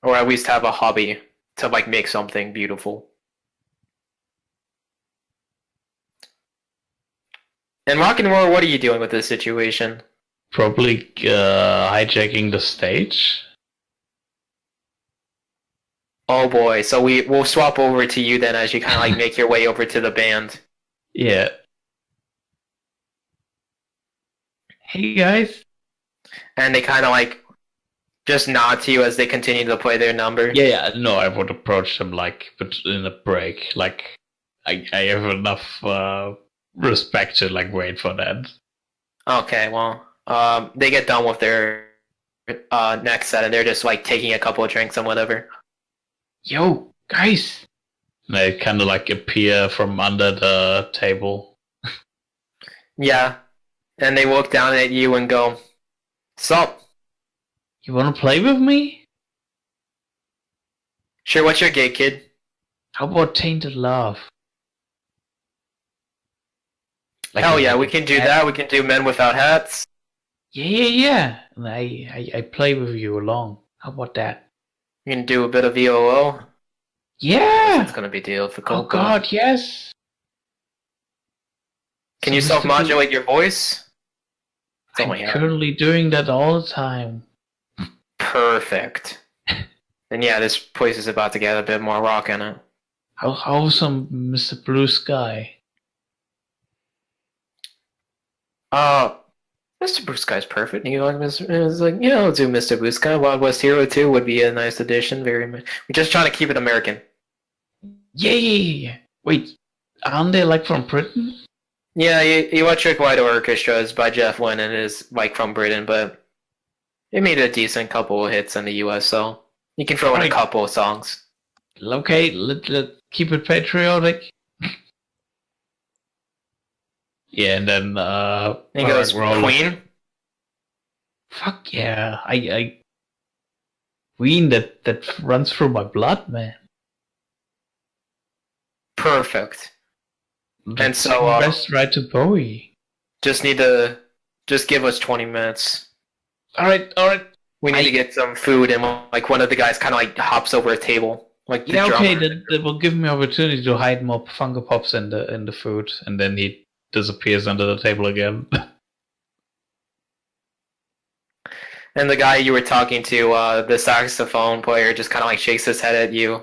A: or at least have a hobby to like make something beautiful. And Rock and Roll, what are you doing with this situation?
B: Probably hijacking the stage.
A: Oh boy, so we'll swap over to you then as you kind of like make your way over to the band.
B: Yeah. Hey guys.
A: And they kind of like just nod to you as they continue to play their number.
B: Yeah, no, I would approach them like, but in a break, like I have enough respect to like wait for that.
A: Okay, well, they get done with their next set, and they're just like taking a couple of drinks and whatever.
B: Yo, guys! And they kind of like appear from under the table.
A: Yeah, and they look down at you and go, "Sup?
B: You want to play with me?
A: Sure, what's your gig, kid?"
B: How about Tainted Love?
A: Hell yeah, we can do that. We can do Men Without Hats.
B: Yeah. And I play with you along. How about that?
A: We can do a bit of VOO.
B: Yeah!
A: It's gonna be difficult.
B: Oh god, yes!
A: Can you self-modulate your voice? It's
B: I'm
A: only half.
B: currently doing that all the time.
A: Perfect. And yeah, this place is about to get a bit more rock in it.
B: How's some Mr. Blue Sky?
A: Mr. Blue Sky's perfect. You know, it's like, yeah, I'll do Mr. Blue Sky. Wild West Hero 2 would be a nice addition. Very much. We're just trying to keep it American.
B: Yeah. Wait, aren't they like from Britain?
A: Yeah, Electric Light Orchestra is by Jeff Lynne and is like from Britain, but it made a decent couple of hits in the US, so you can throw in a couple of songs.
B: Okay, let's keep it patriotic. Yeah, and then
A: He goes, Queen?
B: Fuck yeah. I Queen that runs through my blood, man.
A: Perfect.
B: That's
A: so,
B: best right to Bowie.
A: Just give us 20 minutes.
B: Alright.
A: We need to get some food, and like one of the guys kind of like hops over a table. Like
B: yeah, okay, that will give me opportunity to hide more Funko Pops in the food, and then he disappears under the table again.
A: And the guy you were talking to, the saxophone player, just kind of like shakes his head at you.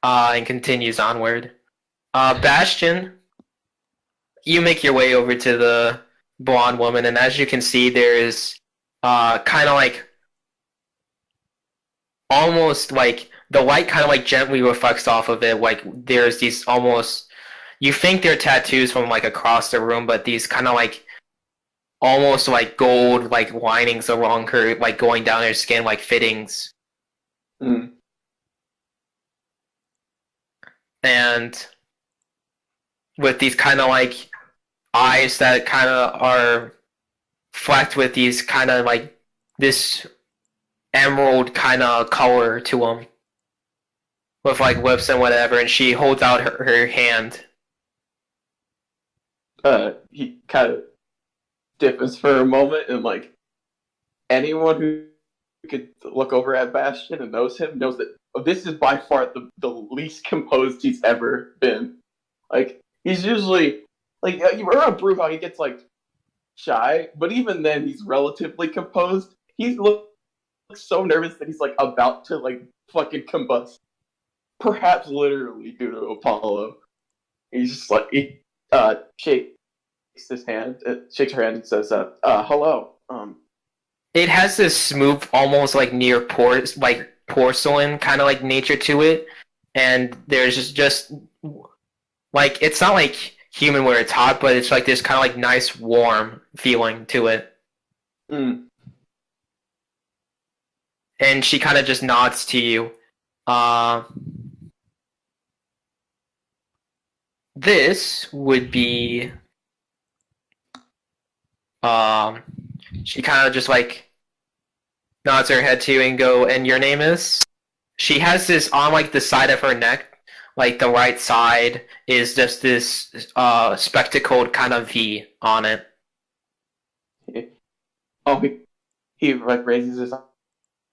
A: And continues onward. Bastion, you make your way over to the blonde woman, and as you can see, there's kind of like almost like the light kind of like gently reflects off of it. Like there's these almost, you think they're tattoos from like across the room, but these kind of like almost like gold like linings along her, like going down her skin, like fittings.
D: Mm.
A: And with these kind of like eyes that kind of are flecked with these kind of like this emerald kind of color to them, with like lips and whatever, and she holds out her hand.
D: He kind of stiffens for a moment, and like anyone who could look over at Bastion and knows him knows that this is by far the least composed he's ever been. Like he's usually like you remember Bruno, he gets like shy, but even then he's relatively composed. He looks so nervous that he's like about to like fucking combust, perhaps literally due to Apollo. He's just like he shakes his hand, shakes her hand, and says, "Hello."
A: It has this smooth, almost like near porcelain kind of like nature to it, and there's just like it's not like human where it's hot, but it's like this kind of like nice warm feeling to it.
D: Mm.
A: And she kind of just nods to you. This would be she kind of just like nods her head to you and go, and your name is? She has this on like the side of her neck, like the right side is just this spectacled kind of V on it.
D: He like raises his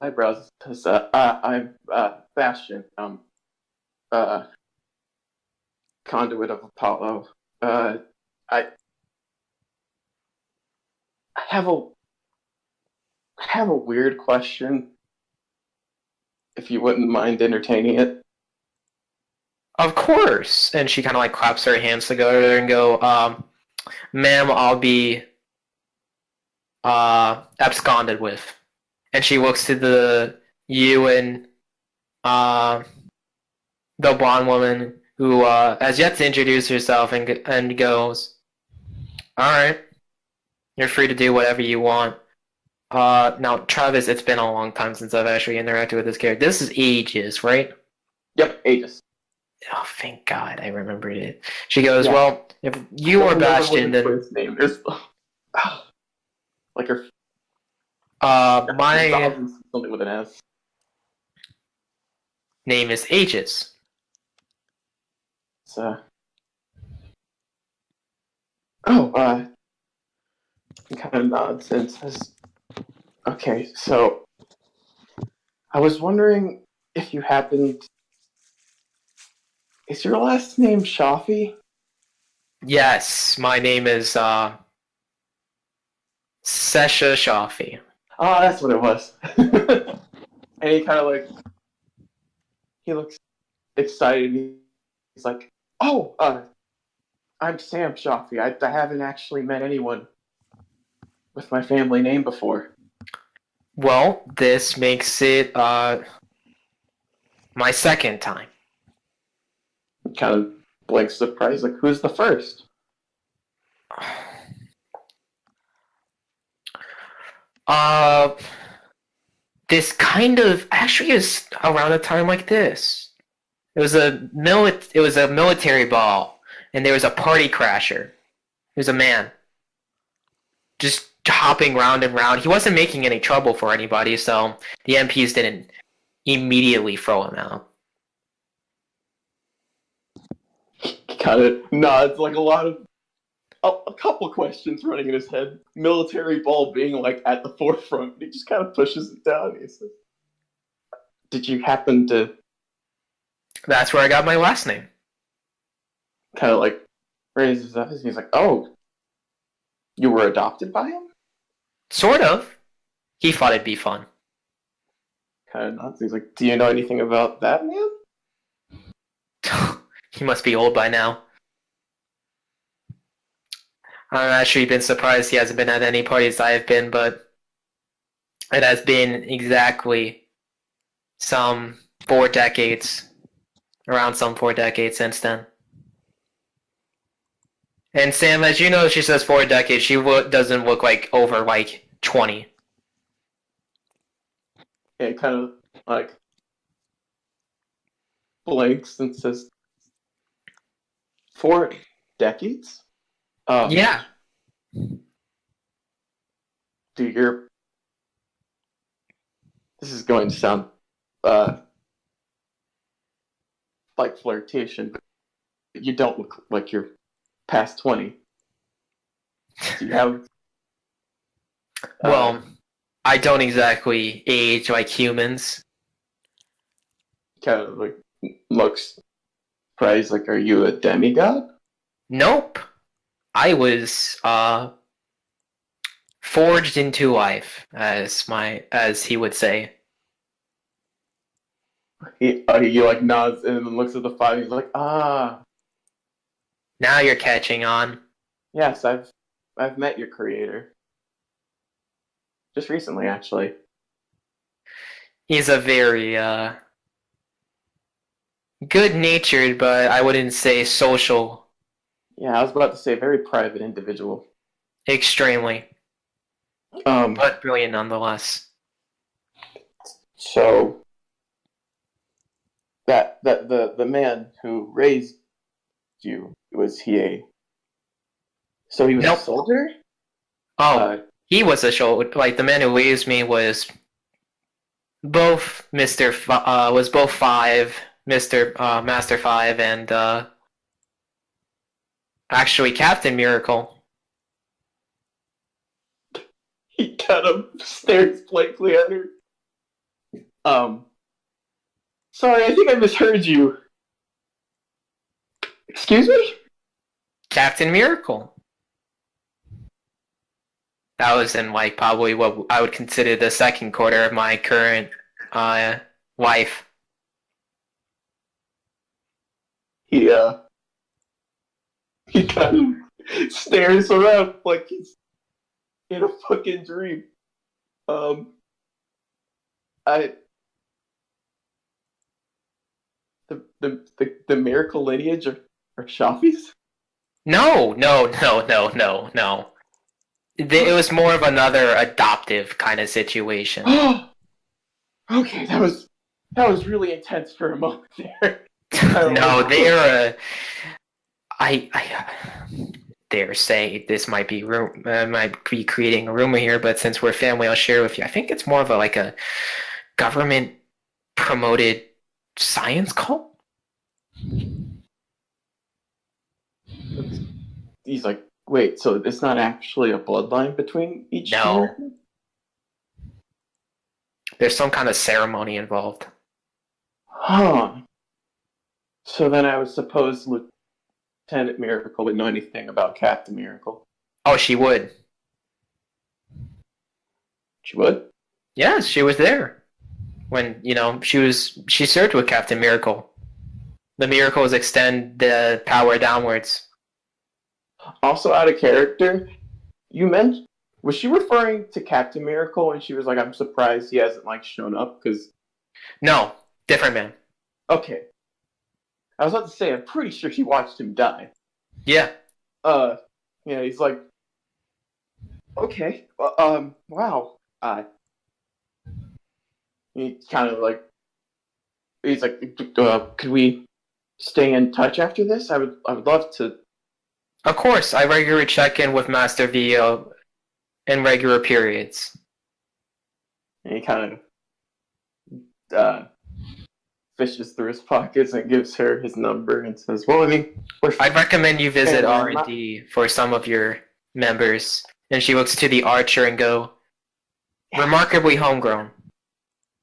D: eyebrows and says, I'm Bastion, conduit of Apollo. I have a weird question, if you wouldn't mind entertaining it.
A: Of course. And she kind of like claps her hands together and go, ma'am, I'll be absconded with. And she looks to you and the blonde woman who has yet to introduce herself and goes, "All right, you're free to do whatever you want." Now, Travis, it's been a long time since I've actually interacted with this character. This is Aegis, right?
D: Yep, Aegis.
A: Oh, thank God, I remembered it. She goes,
D: Yeah.
A: "Well, if you
D: I
A: are
D: don't remember what
A: Bastion,
D: her
A: then
D: first name. There's like her
A: my
D: something with an S.
A: name is Aegis."
D: It's, oh, he kind of nods and says, "Okay, so I was wondering if you happened. Is your last name Shafi?"
A: Yes, my name is Sesha Shafi.
D: Oh, that's what it was. And he kind of like, he looks excited. He's like, "Oh, I'm Sam Shafi. I haven't actually met anyone with my family name before."
A: Well, this makes it my second time.
D: He kind of blinks surprised, like, "Who's the first?"
A: Uh, this kind of actually is around a time like this. It was a military ball, and there was a party crasher. He was a man, just hopping round and round. He wasn't making any trouble for anybody, so the MPs didn't immediately throw him out.
D: He kind of nods, like a couple questions running in his head. Military ball being like at the forefront. He just kind of pushes it down. He says, "Did you happen to
A: That's where I got my last name.
D: kind of like raise his eyes?" He's like, "Oh, you were adopted by him?"
A: Sort of. He thought it'd be fun.
D: Kind of nods. He's like, "Do you know anything about that man?"
A: He must be old by now. I've actually been surprised he hasn't been at any parties I've been, but it has been exactly some 4 decades, around some 4 decades since then. And Sam, as you know, she says 4 decades. She doesn't look like over like 20.
D: And he kind of like blinks and says, "4 decades?
A: Yeah.
D: Do your This is going to sound like flirtation, but you don't look like you're past 20. Do you have
A: Well, I don't exactly age like humans.
D: kind of like looks surprised, like, "Are you a demigod?"
A: Nope. I was forged into life, as he would say.
D: He like nods and then looks at the fire. He's like, "Ah,
A: Now you're catching on.
D: yes, I've met your creator just recently, actually."
A: He's a very good-natured, but I wouldn't say social.
D: Yeah, I was about to say very private individual.
A: Extremely, but brilliant nonetheless.
D: So that the man who raised you, was he a so he was
A: Nope.
D: a soldier?
A: Oh, he was a show. Like the man who raised me was both was both Five, Master Five, and actually Captain Miracle.
D: He kind of stares blankly at her. Sorry, I think I misheard you. Excuse me?
A: Captain Miracle. That was in like probably what I would consider the second quarter of my current life.
D: He kind of stares around like he's in a fucking dream. I the miracle lineage are Shafis?
A: No. It was more of another adoptive kind of situation.
D: Oh, okay, that was really intense for a moment there.
A: No, they're I dare say this might be might be creating a rumor here, but since we're family, I'll share with you. I think it's more of a government promoted science cult.
D: He's like, wait, so it's not actually a bloodline between each?
A: No.
D: American?
A: There's some kind of ceremony involved.
D: Huh. So then I would suppose Lieutenant Miracle would know anything about Captain Miracle.
A: Oh, she would.
D: She would?
A: Yes, she was there when she served with Captain Miracle. The miracles extend the power downwards.
D: Also out of character, you mentioned, was she referring to Captain Miracle when she was like, I'm surprised he hasn't shown up? Because
A: No, different man.
D: okay, I was about to say I'm pretty sure she watched him die.
A: Yeah.
D: Yeah, he's like, okay, wow. He kind of he's like, could we stay in touch after this? I would love to.
A: Of course, I regularly check in with Master VO in regular periods.
D: And he kind of fishes through his pockets and gives her his number and says, well, I mean,
A: I'd recommend you visit
D: family,
A: R&D for some of your members. And she looks to the archer and go, remarkably homegrown.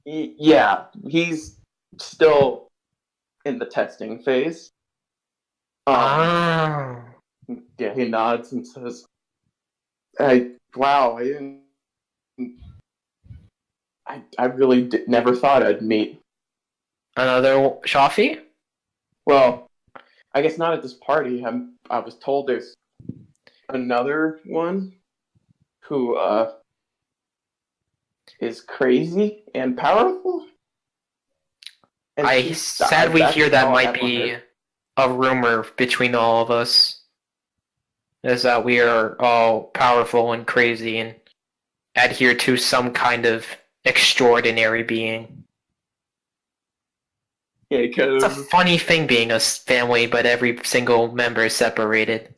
D: Yeah, he's still in the testing phase.
A: Oh.
D: Yeah, he nods and says, wow, I really never thought I'd meet.
A: Another Shafi?
D: Well, I guess not at this party. I was told there's another one who is crazy and powerful. And
A: I sadly hear that might be a rumor between all of us. Is that we are all powerful and crazy and adhere to some kind of extraordinary being.
D: Yeah,
A: It's a funny thing being a family, but every single member is separated.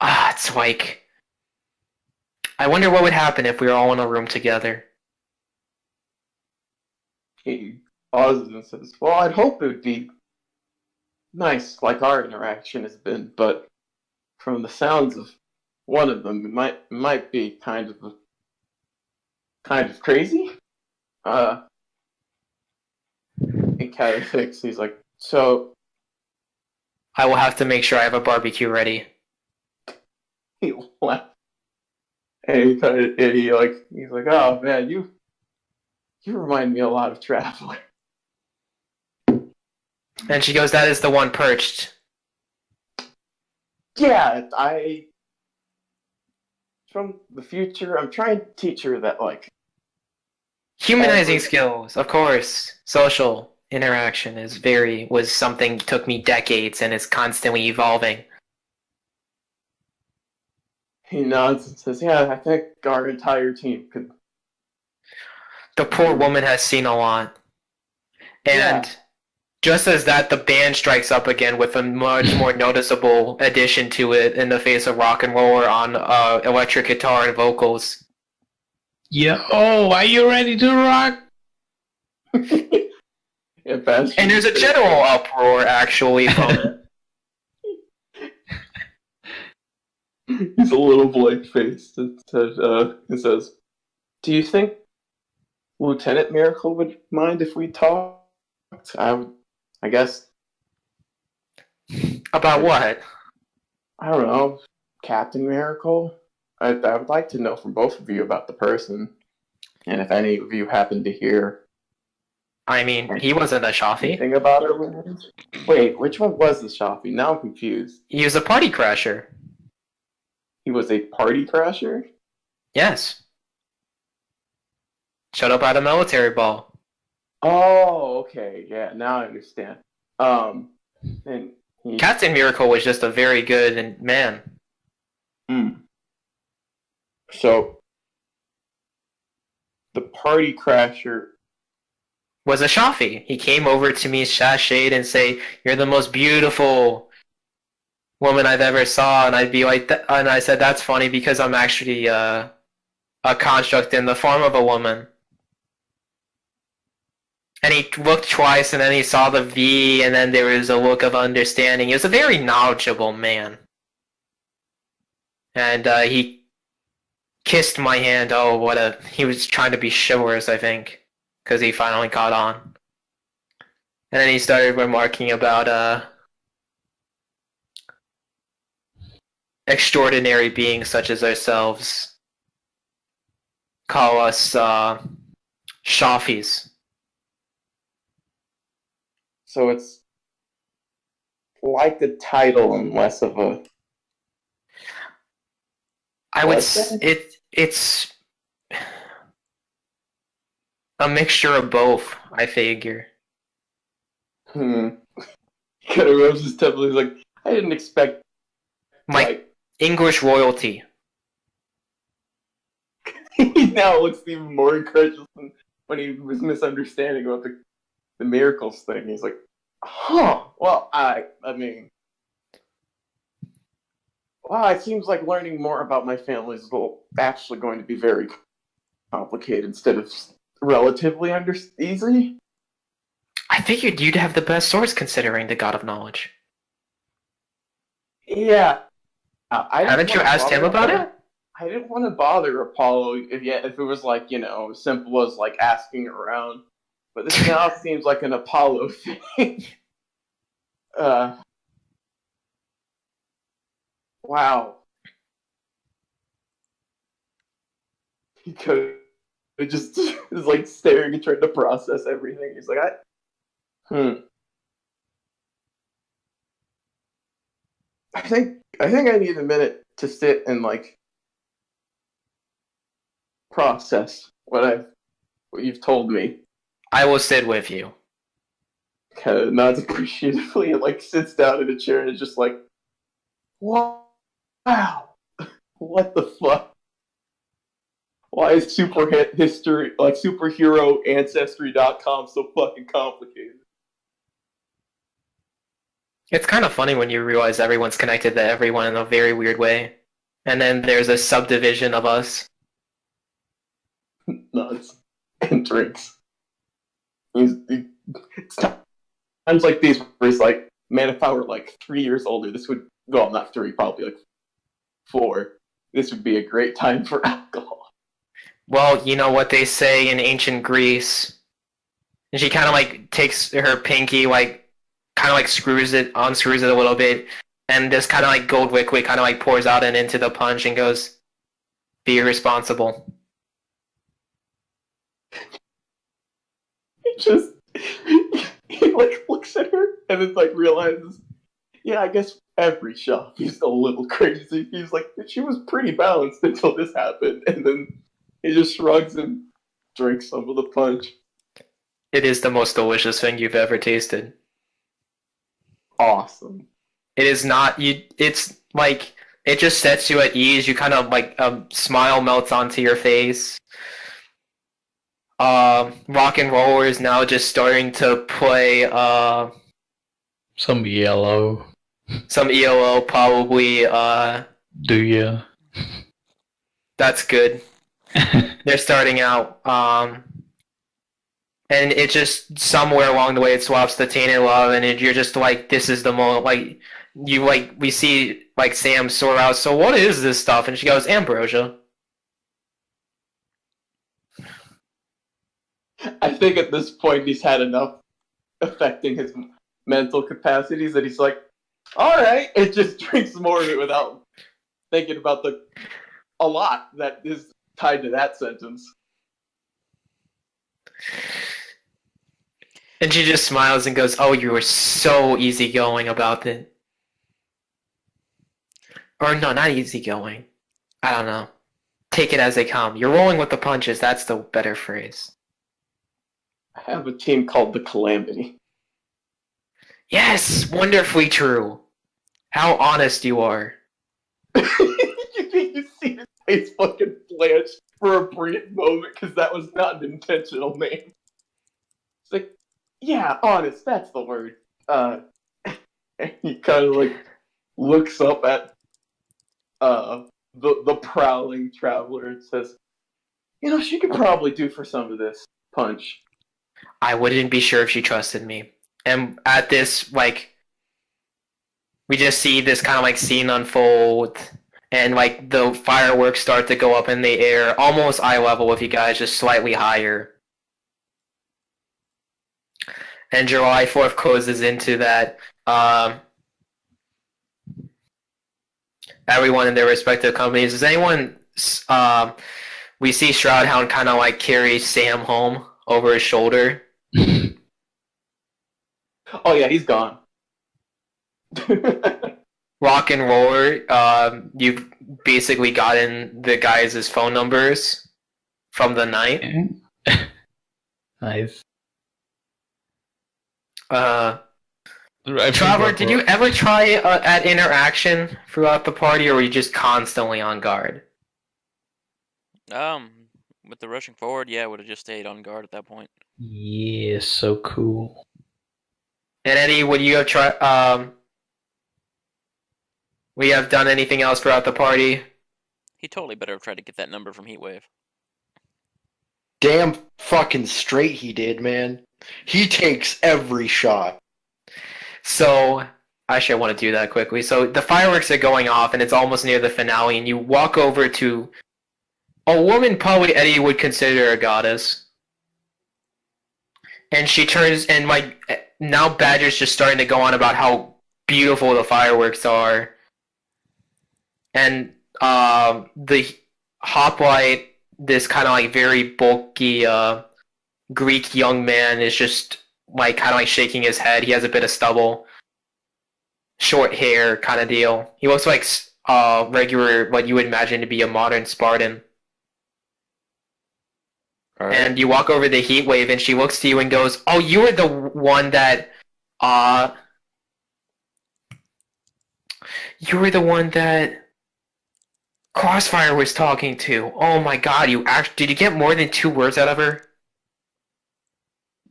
A: It's like... I wonder what would happen if we were all in a room together.
D: He pauses and says, well, I'd hope it would be nice like our interaction has been, but from the sounds of one of them, it might be kind of crazy. He kind of thinks, he's like, so
A: I will have to make sure I have a barbecue ready.
D: he laughs. And he's like, oh man, you remind me a lot of Traveler.
A: And she goes, that is the one perched.
D: Yeah, from the future, I'm trying to teach her that,
A: Humanizing skills, of course. Social interaction was something took me decades and is constantly evolving.
D: he nods and says, yeah, I think our entire team could.
A: The poor woman has seen a lot. And just as that, the band strikes up again with a much more noticeable addition to it in the face of rock and roller on electric guitar and vocals.
B: Yo, are you ready to rock?
D: Yeah, Bastion.
A: And there's a general uproar, actually, from it.
D: He's a little blank-faced and says, do you think Lieutenant Miracle would mind if we talked? I guess.
A: About what?
D: I don't know. Captain Miracle? I would like to know from both of you about the person. And if any of you happen to hear
A: I mean, he wasn't a Shafi.
D: anything about her. Wait, which one was the Shafi? Now I'm confused.
A: He was a party crasher.
D: He was a party crasher?
A: Yes. Showed up at a military ball.
D: Oh, okay. Yeah, now I understand. And he,
A: Captain Miracle was just a very good man.
D: So the party crasher.
A: Was a Shafi. He came over to me, sashayed, and say, "You're the most beautiful woman I've ever saw," and I'd be like, and I said, "That's funny because I'm actually a construct in the form of a woman." And he looked twice, and then he saw the V, and then there was a look of understanding. He was a very knowledgeable man. And he kissed my hand. Oh, what a... He was trying to be chivalrous, I think, because he finally caught on. And then he started remarking about extraordinary beings such as ourselves call us Shafis.
D: So it's like the title and less of a.
A: I would. It's a mixture of both. I figure.
D: Kind of rubs his temple. He's like, I didn't expect.
A: My English royalty.
D: He now looks even more incredulous than when he was misunderstanding about the miracles thing. He's like, huh. Well, I mean, wow, it seems like learning more about my family is actually going to be very complicated instead of relatively easy.
A: I figured you'd have the best source considering the God of Knowledge.
D: Yeah.
A: Haven't you asked him about it?
D: I didn't want to bother Apollo if it was like, as simple as like asking around. But this now seems like an Apollo thing. Wow. He could just is like staring and trying to process everything. He's like, I think I need a minute to sit and like process what you've told me.
A: I will sit with you.
D: Kind of nods appreciatively and like sits down in a chair and is just like, wow, what the fuck? Why is superhero ancestry.com so fucking complicated?
A: It's kind of funny when you realize everyone's connected to everyone in a very weird way. And then there's a subdivision of us.
D: Nuts and drinks. It's times like these where he's like, man, if I were like 3 years older, this would, well, not 3, probably like 4. This would be a great time for alcohol.
A: Well, you know what they say in ancient Greece. And she kind of like takes her pinky, like, kind of like unscrews it a little bit, and just kind of like gold liquid kind of like pours out and into the punch and goes, be responsible.
D: He like looks at her and then like realizes, yeah, I guess every shop is a little crazy. He's like, she was pretty balanced until this happened, and then he just shrugs and drinks some of the punch.
A: It is the most delicious thing you've ever tasted.
D: Awesome.
A: It is not it's like it just sets you at ease. You kind of like a smile melts onto your face. Rock and roller is now just starting to play
B: some ELO.
A: Some ELO probably
B: Do ya?
A: That's good. They're starting out and it just somewhere along the way it swaps to Tainted Love, and you're just like, this is the moment. Like we see like Sam soar out. So what is this stuff? And she goes, ambrosia.
D: I think at this point he's had enough affecting his mental capacities that he's like, all right, and just drinks more of it without thinking about a lot that is tied to that sentence.
A: And she just smiles and goes, oh, you were so easygoing about it. Or no, not easygoing. I don't know. Take it as they come. You're rolling with the punches. That's the better phrase.
D: I have a team called the Calamity.
A: Yes, wonderfully true. How honest you are.
D: You see his face fucking blanch for a brief moment because that was not an intentional name. It's like, yeah, honest, that's the word. And he kind of like looks up at the prowling traveler and says, she could probably do for some of this punch.
A: I wouldn't be sure if she trusted me. And at this, like, we just see this kind of like scene unfold, and like the fireworks start to go up in the air, almost eye level with you guys, just slightly higher. And July 4th closes into that. Everyone in their respective companies. Does anyone? We see Shroudhound kind of like carry Sam home over his shoulder.
D: Oh yeah, he's gone.
A: Rock and Roller, you've basically gotten the guys' phone numbers from the night.
B: Nice.
A: Traveler, did you ever try at interaction throughout the party, or were you just constantly on guard?
C: With the rushing forward, yeah, I would have just stayed on guard at that point.
B: Yeah, so cool.
A: And Eddie, would you have would you have done anything else throughout the party?
C: He totally better have tried to get that number from Heatwave.
E: Damn fucking straight he did, man. He takes every shot.
A: So, actually I want to do that quickly. So, the fireworks are going off, and it's almost near the finale, and you walk over to a woman probably Eddie would consider a goddess. And she turns, and now Badger's just starting to go on about how beautiful the fireworks are. And the hoplite, this kind of like very bulky Greek young man, is just like kind of like shaking his head. He has a bit of stubble, short hair kind of deal. He looks like regular, what you would imagine to be a modern Spartan.
E: All right.
A: And you walk over the heat wave, and she looks to you and goes, "Oh, you were the one that, you were the one that Crossfire was talking to. Oh my god, did you get more than 2 words out of her?"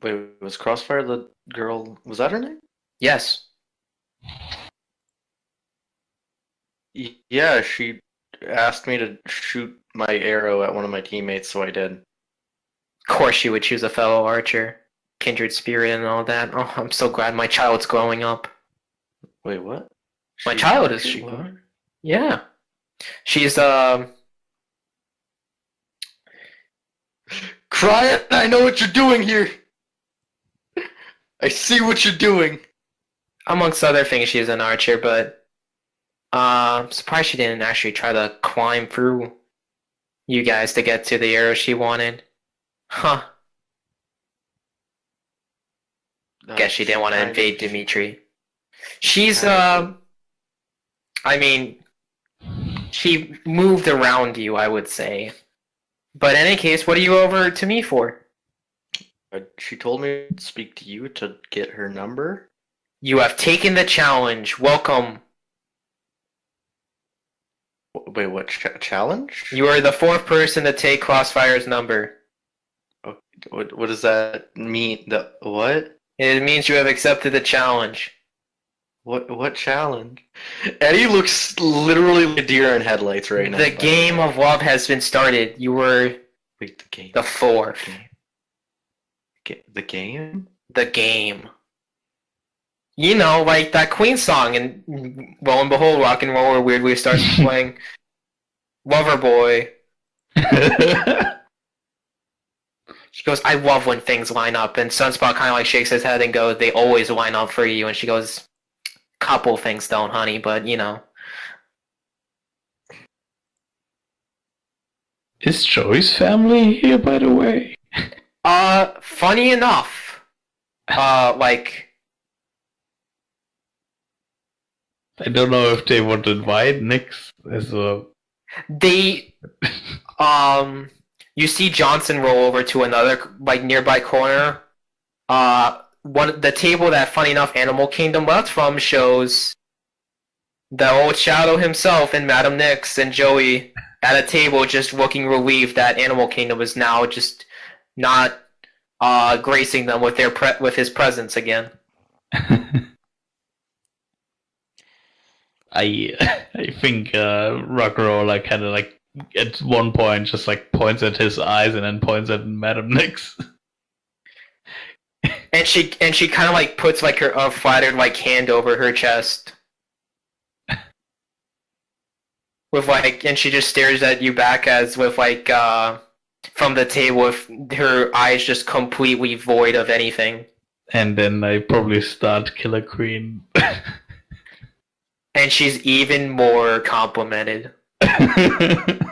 E: Wait, was Crossfire the girl? Was that her name?
A: Yes.
E: Yeah, she asked me to shoot my arrow at one of my teammates, so I did.
A: Of course she would choose a fellow archer. Kindred spirit and all that. Oh, I'm so glad my child's growing up.
E: Wait, what?
A: My child is... Yeah. She's,
E: Cry, I know what you're doing here! I see what you're doing!
A: amongst other things, she's an archer, but I'm surprised she didn't actually try to climb through you guys to get to the arrow she wanted. Huh. Guess she didn't want to invade Dimitri. She's, I mean, she moved around you, I would say. But in any case, what are you over to me for?
E: She told me to speak to you to get her number.
A: You have taken the challenge. Welcome.
E: Wait, what challenge?
A: You are the 4th person to take Crossfire's number.
E: Okay, what does that mean? What?
A: It means you have accepted the challenge.
E: What challenge? Eddie looks literally like a deer in headlights right now.
A: The game of love has been started. You were
E: Wait, the game.
A: the 4th.
E: The game?
A: The game. You know, like that Queen song, and lo and behold, Rock and Roller weirdly starts playing Lover Boy. She goes, I love when things line up, and Sunspot kind of like shakes his head and goes, they always line up for you, and she goes, couple things don't, honey, but you know.
B: Is Joey's family here, by the way?
A: Funny enough, like,
B: I don't know if they want to invite Nix as a...
A: they, you see Johnson roll over to another, like, nearby corner the table that, funny enough, Animal Kingdom left from shows the old Shadow himself and Madam Nix and Joey at a table just looking relieved that Animal Kingdom is now just not gracing them with with his presence again.
B: I think Rockroller kind of like at one point just like points at his eyes and then points at Madam Nix.
A: And she kind of like puts like her flattered like hand over her chest. With like, and she just stares at you back as with like from the table with her eyes just completely void of anything.
B: And then I probably start Killer Queen.
A: And she's even more complimented.
B: I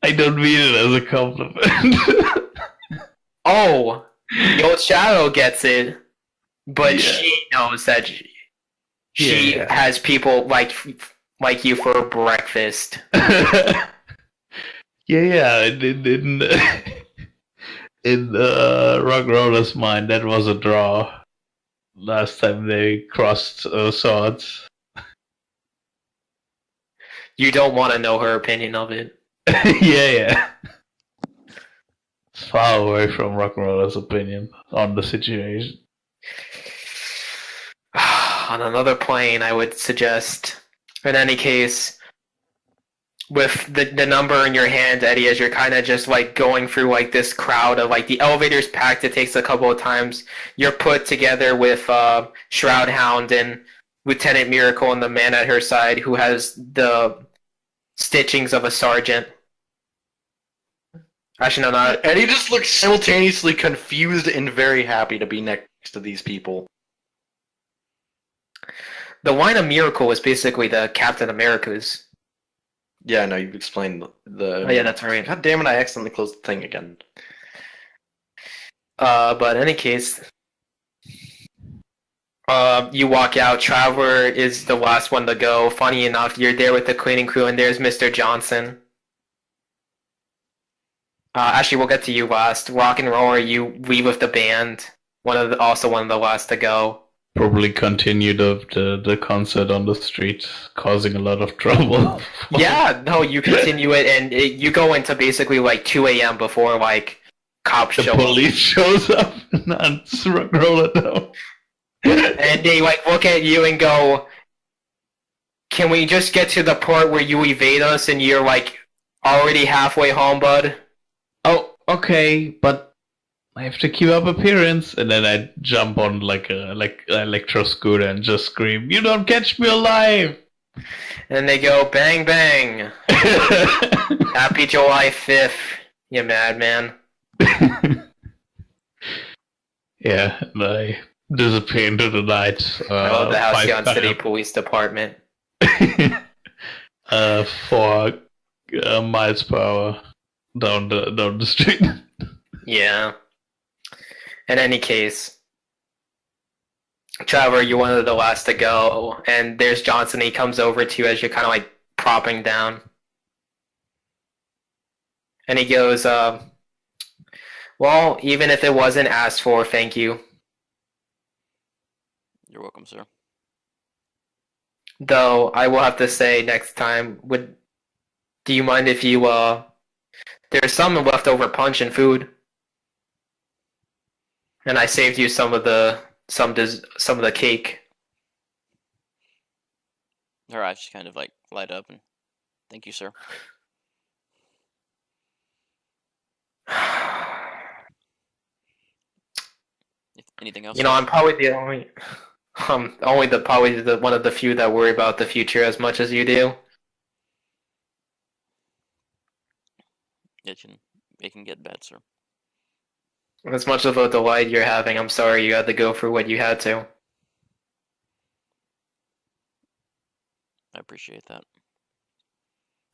B: don't mean it as a compliment.
A: Oh, the old Shadow gets it, but
B: Yeah.
A: she knows that she
B: Yeah.
A: has people like you for breakfast.
B: Yeah. In Rockroller's mind, that was a draw. Last time they crossed swords.
A: You don't want to know her opinion of it.
B: Yeah. It's far away from Rockroller's opinion on the situation.
A: On another plane, I would suggest. In any case, with the number in your hand, Eddie, as you're kind of just like going through like this crowd of like the elevator's packed, it takes a couple of times. You're put together with Shroud Hound and Lieutenant Miracle and the man at her side who has the stitchings of a sergeant. Actually, no, not.
E: Eddie just looks simultaneously confused and very happy to be next to these people.
A: The line of Miracle is basically the Captain America's.
E: Yeah, no, you've explained the.
A: Oh, yeah, that's right.
E: God damn it! I accidentally closed the thing again.
A: But in any case, you walk out. Traveler is the last one to go. Funny enough, you're there with the cleaning crew, and there's Mr. Johnson. Actually, we'll get to you last. Rock and Roller, you leave with the band. Also one of the last to go.
B: Probably continued of the concert on the street, causing a lot of trouble.
A: Yeah, no, you continue it, and you go into basically like 2 a.m. before like cops
B: The
A: show up.
B: police shows up and hunts Rockroller down.
A: And they like look at you and go, "Can we just get to the part where you evade us and you're like already halfway home, bud?"
B: Oh, okay, but I have to keep up appearance. And then I jump on like an electro scooter and just scream, "You don't catch me alive!"
A: And they go, "Bang bang, happy July 5th, you madman."
B: Yeah, and I disappear into the night.
A: I love the Halcyon
B: 5
A: City Police Department.
B: 4 miles per hour down the street.
A: Yeah. In any case, Trevor, you're one of the last to go, and there's Johnson. He comes over to you as you're kind of like propping down. And he goes, well, even if it wasn't asked for, thank you.
C: You're welcome, sir.
A: Though, I will have to say next time, do you mind if you, there's some leftover punch and food. And I saved you some of the cake.
C: Her eyes just kind of like light up and thank you, sir. Anything else?
A: You know, I'm probably the only, probably the one of the few that worry about the future as much as you do.
C: It can get bad, sir.
A: As much of a delight you're having, I'm sorry you had to go through what you had to.
C: I appreciate that.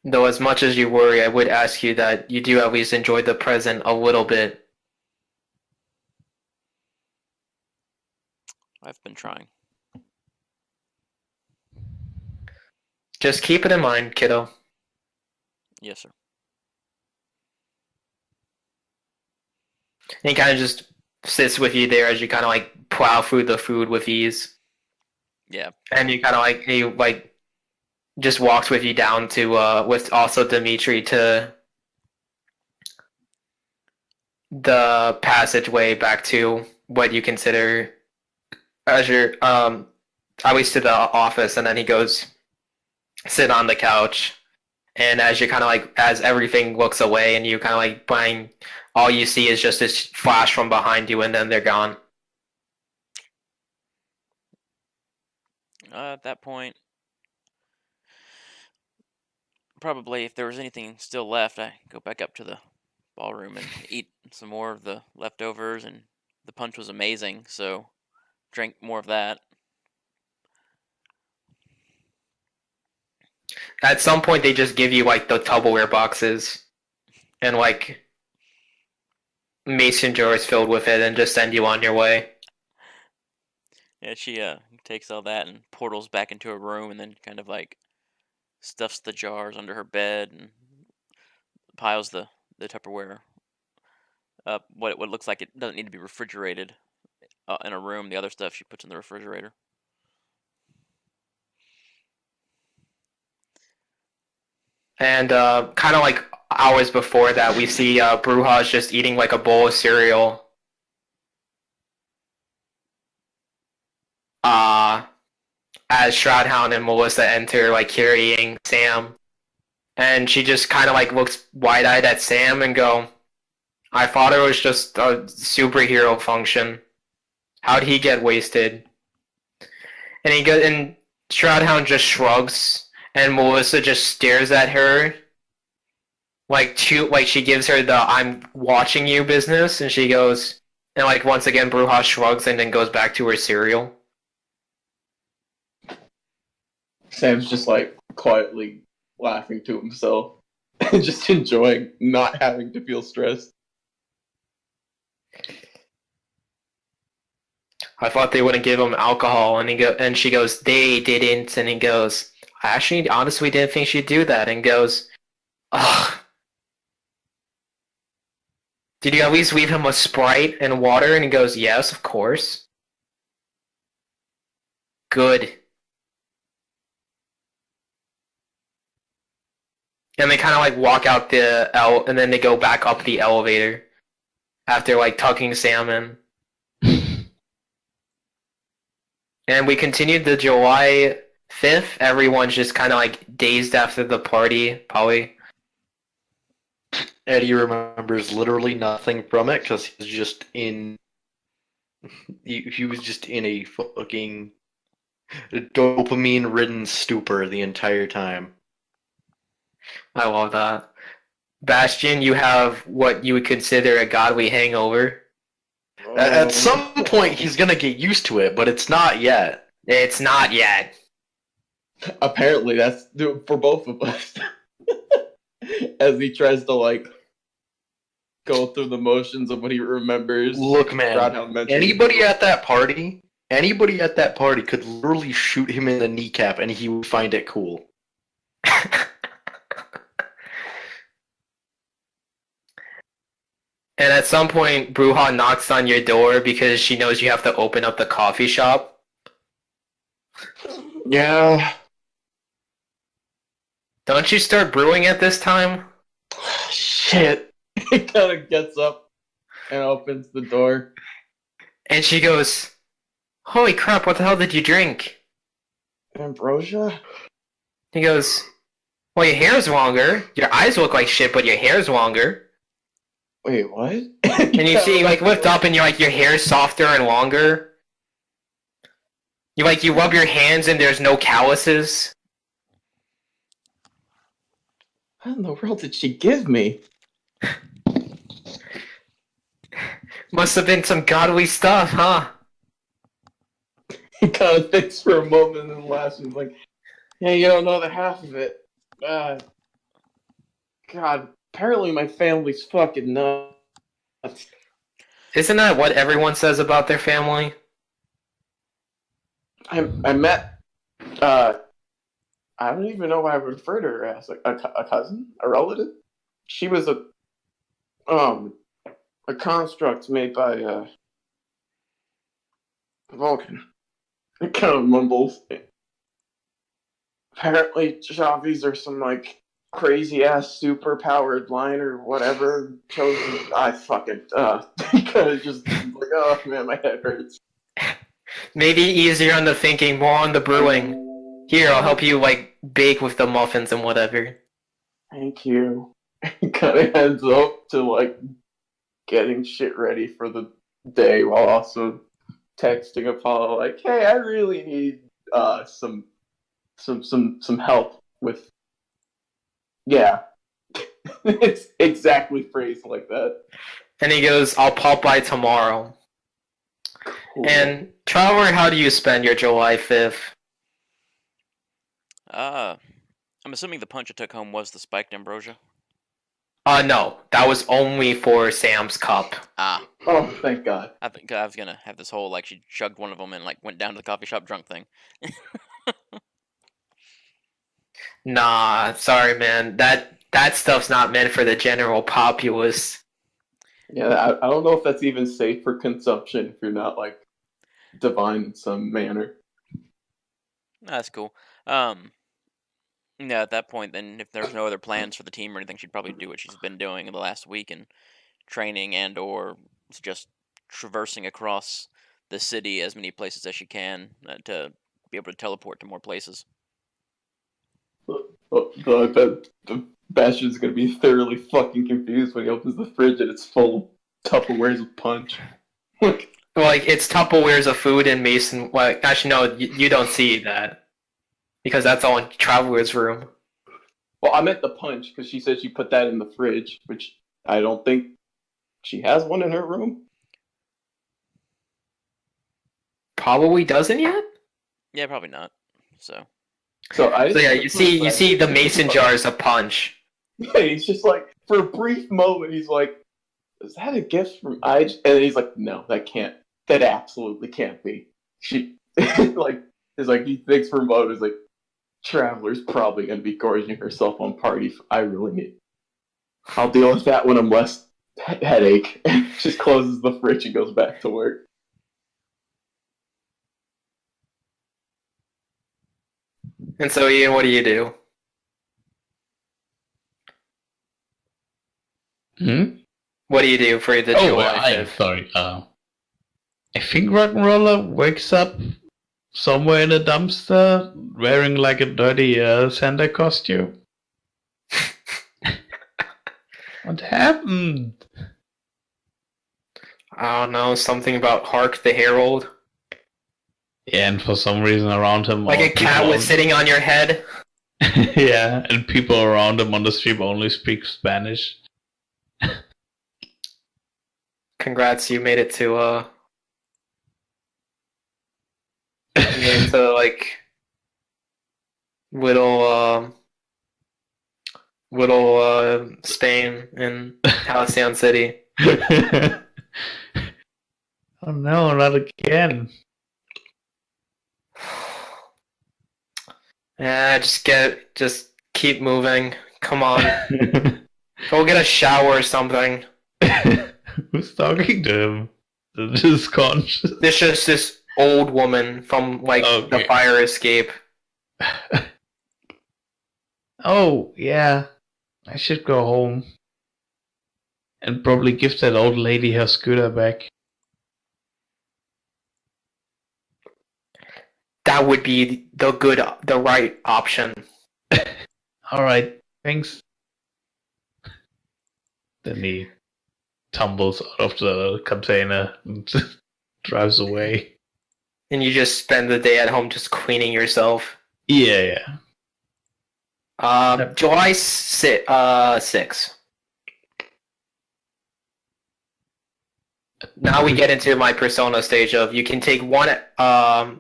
A: Though as much as you worry, I would ask you that you do at least enjoy the present a little bit.
C: I've been trying.
A: Just keep it in mind, kiddo.
C: Yes, sir.
A: And he kind of just sits with you there as you kind of like plow through the food with ease,
C: Yeah.
A: and you kind of like he like just walks with you down to with also Dimitri to the passageway back to what you consider as your at least to the office, and then he goes sit on the couch. And as you kind of like, as everything looks away, and you kind of like bang, all you see is just this flash from behind you, and then they're gone.
C: At that point, probably if there was anything still left, I go back up to the ballroom and eat some more of the leftovers. And the punch was amazing, so drank more of that.
A: At some point, they just give you like the Tupperware boxes and like mason jars filled with it, and just send you on your way.
C: Yeah, she takes all that and portals back into her room, and then kind of like stuffs the jars under her bed and piles the Tupperware up. What looks like it doesn't need to be refrigerated in a room. The other stuff she puts in the refrigerator.
A: And kind of like hours before that, we see Brujas just eating like a bowl of cereal. As Shroudhound and Melissa enter, like carrying Sam. And she just kind of like looks wide-eyed at Sam and go, I thought it was just a superhero function. How'd he get wasted? And and Shroudhound just shrugs, and Melissa just stares at her, like she gives her the "I'm watching you" business, and she goes, and like once again, Bruja shrugs and then goes back to her cereal.
D: Sam's just like quietly laughing to himself and just enjoying not having to feel stressed.
A: I thought they wouldn't give him alcohol, and she goes, they didn't, and he goes, I actually honestly didn't think she'd do that, and goes, ugh. Did you at least leave him a Sprite and water? And he goes, yes, of course. Good. And they kind of like walk out and then they go back up the elevator after like tucking Sam in. And we continued the July 5th. Everyone's just kind of like dazed after the party, probably.
E: Eddie remembers literally nothing from it because he was just in. He was just in a fucking dopamine-ridden stupor the entire time.
A: I love that. Bastion, you have what you would consider a godly hangover.
E: At some point, he's gonna get used to it, but it's not yet.
A: It's not yet.
D: Apparently, that's for both of us. As he tries to like go through the motions of what he remembers.
E: Look, man, anybody at that party could literally shoot him in the kneecap and he would find it cool.
A: And at some point, Bruja knocks on your door because she knows you have to open up the coffee shop.
D: Yeah.
A: Don't you start brewing at this time?
D: Shit. He kind of gets up and opens the door.
A: And she goes, holy crap, what the hell did you drink?
D: Ambrosia?
A: He goes, well, your hair's longer. Your eyes look like shit, but your hair's longer.
D: Wait, what?
A: And you see, like, lift up and you're like, your hair's softer and longer. You rub your hands and there's no calluses.
D: What in the world did she give me?
A: Must have been some godly stuff, huh?
D: He kind of thinks for a moment and laughs and is like, yeah, you don't know the half of it. God, apparently my family's fucking nuts.
A: Isn't that what everyone says about their family?
D: I met, I don't even know why I would refer to her as a cousin, a relative. She was a construct made by Vulcan. It kind of mumbles. Apparently, Javis are some, like, crazy-ass super-powered line or whatever. Chosen. I fucking, he kind of just, like, oh, man, my head hurts.
A: Maybe easier on the thinking, more on the brewing. Here, I'll help you, like, bake with the muffins and whatever.
D: Thank you. He kind of heads up to, like, getting shit ready for the day while also texting Apollo, like, hey, I really need, some help with, yeah. It's exactly phrased like that.
A: And he goes, I'll pop by tomorrow.
D: Cool.
A: And Traveler, how do you spend your July 5th?
C: I'm assuming the punch I took home was the spiked ambrosia.
A: No, that was only for Sam's cup.
C: Ah,
D: Oh, thank God.
C: I think I was gonna have this whole like she chugged one of them and like went down to the coffee shop drunk thing.
A: Nah, sorry, man. That stuff's not meant for the general populace.
D: Yeah, I don't know if that's even safe for consumption if you're not, like, divine in some manner.
C: That's cool. Yeah, at that point, then if there's no other plans for the team or anything, she'd probably do what she's been doing in the last week and training and or just traversing across the city as many places as she can to be able to teleport to more places.
D: I bet the Bastion's gonna be thoroughly fucking confused when he opens the fridge and it's full of Tupperwares with punch.
A: Like, it's Tupperwares of food and Mason. Like, actually, no, you don't see that. Because that's all in Traveler's room.
D: Well, I meant the punch, because she said she put that in the fridge, which I don't think she has one in her room.
A: Probably doesn't yet?
C: Yeah, probably not. So
D: So
A: yeah, you see the mason jars of punch.
D: Yeah, he's just like, for a brief moment, he's like, is that a gift from I? And he's like, no, that absolutely can't be. She, like, is like, he thinks for a moment, he's like, Traveler's probably going to be gorging herself on party. I really need. I'll deal with that when I'm less headache. Just closes the fridge and goes back to work.
A: And so, Ian, what do you do? What do you do for the July 5th?
B: Sorry. I think Rock'n'Roller wakes up somewhere in a dumpster wearing like a dirty Santa costume. What happened?
A: I don't know, something about Hark the Herald.
B: Yeah, and for some reason around him,
A: Like a cat was sitting on your head.
B: Yeah, and people around him on the street only speak Spanish.
A: Congrats, you made it to like little Spain in Halcyon City.
B: Oh no, not again.
A: Yeah, just keep moving. Come on. Go get a shower or something.
B: Who's talking to him? This conscious.
A: There's just this old woman from like the fire escape.
B: Oh, yeah. I should go home. And probably give that old lady her scooter back.
A: That would be the right option.
B: Alright, thanks. Then he tumbles out of the container and drives away.
A: And you just spend the day at home just cleaning yourself.
B: Yeah.
A: July 6th. Now we get into my persona stage of you can take one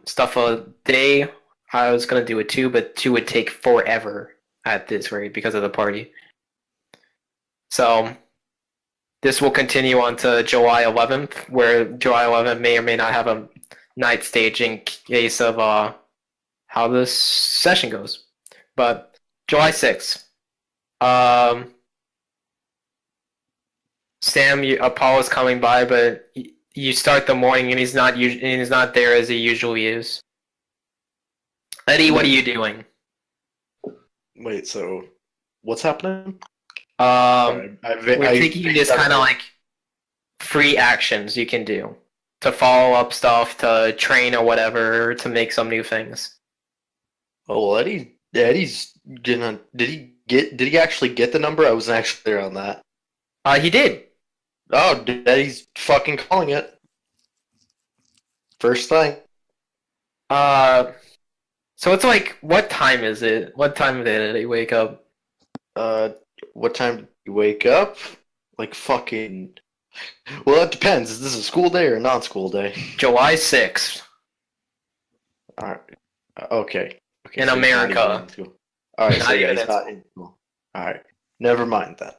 A: stuff a day. I was gonna do it 2, but 2 would take forever at this rate because of the party. So this will continue on to July 11th, where July 11th may or may not have a night stage in case of how this session goes. But July 6th. Sam, Apollo's coming by, but you start the morning and he's not there as he usually is. Eddie, what are you doing?
E: Wait, so what's happening?
A: We're taking this kind of like free actions you can do to follow up stuff, to train or whatever, to make some new things.
E: Oh, well, Eddie's gonna. Did he actually get the number? I wasn't actually there on that.
A: He did.
E: Oh, Eddie's fucking calling it. First thing.
A: So it's like, what time is it? What time did he wake up?
E: What time did you wake up? Like fucking. Well, it depends. Is this a school day or a non-school day?
A: July 6th.
E: Alright. Okay.
A: In
E: so he's not
A: America.
E: even in school. Alright,
A: Not
E: so yeah,
A: even
E: he's
A: in
E: not in school. Alright. Never mind that.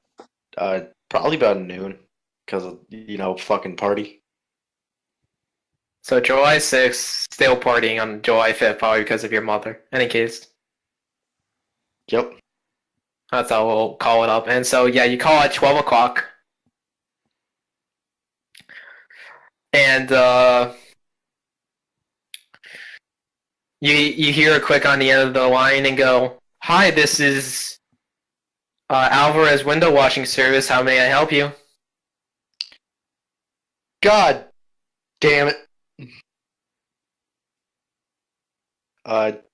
E: Probably about noon. Because of, fucking party.
A: So July 6th, still partying on July 5th, probably because of your mother. Any case,
E: Yep.
A: that's how we'll call it up. And so, yeah, you call at 12 o'clock. And, you hear a click on the end of the line and go, "Hi, this is Alvarez Window Washing Service. How may I help you?"
E: God damn it. That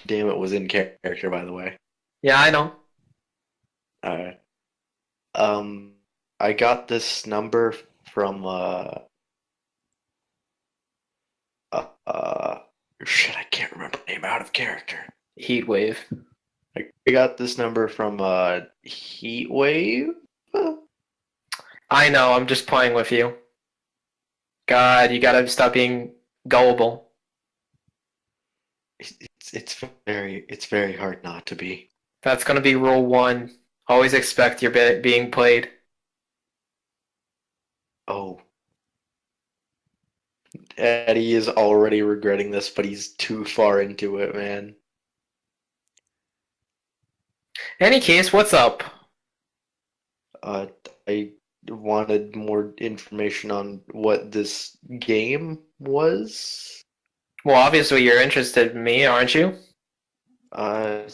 E: damn it was in character, by the way.
A: Yeah, I know.
E: I got this number from shit, I can't remember the name out of character.
A: Heatwave.
E: I got this number from Heatwave.
A: I know, I'm just playing with you. God, you gotta stop being gullible.
E: It's very hard not to be.
A: That's gonna be rule 1. Always expect you're being played.
E: Oh. Eddie is already regretting this, but he's too far into it, man.
A: Any case, what's up?
E: I wanted more information on what this game was.
A: Well, obviously you're interested in me, aren't you?
E: I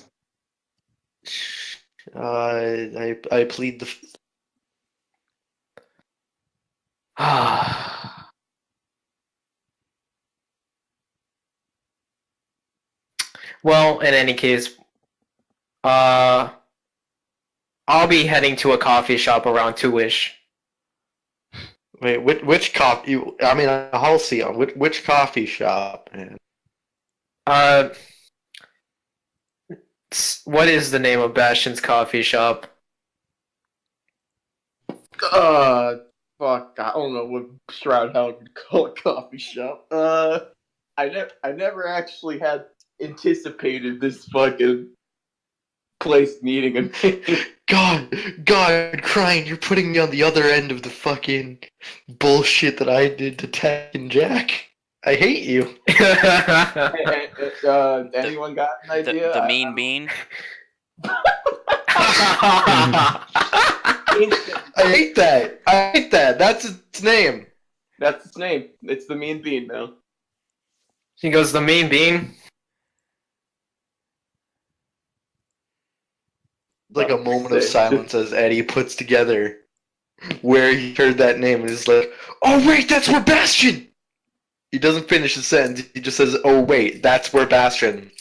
E: plead the.
A: Well, in any case, I'll be heading to a coffee shop around 2-ish.
E: Wait, which coffee? I mean, I'll see. Which coffee shop? Man?
A: What is the name of Bastion's coffee shop?
D: Fuck, I don't know what Shroud Hound would call a coffee shop. I never actually had anticipated this fucking place needing a
E: God, crying! You're putting me on the other end of the fucking bullshit that I did to Tech and Jack. I hate you.
D: Anyone got an idea?
C: The mean bean.
E: I hate that. That's its name.
D: That's its name. It's the Mean Bean now.
A: He goes, the mean bean.
E: Like a moment of silence as Eddie puts together where he heard that name and is like, "Oh wait, that's where Bastion." He doesn't finish the sentence. He just says, "Oh wait, that's where Bastion."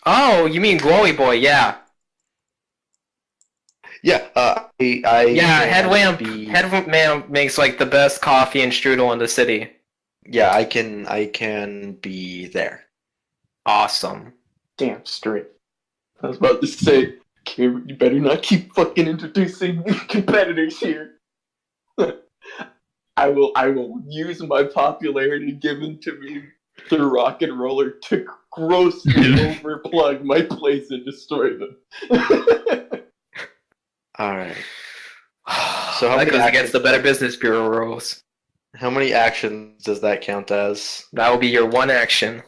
A: Oh, you mean Glowy Boy? Yeah.
E: Yeah.
A: Headlamp makes like the best coffee and strudel in the city.
E: Yeah, I can be there.
A: Awesome.
D: Damn straight. I was about to say, Cameron, you better not keep fucking introducing competitors here. I will use my popularity given to me through Rock and Roller to grossly overplug my place and destroy them.
E: Alright. So how
A: that
E: many
A: goes against
E: actions-
A: the Better Business Bureau rules.
E: How many actions does that count as?
A: That will be your one action.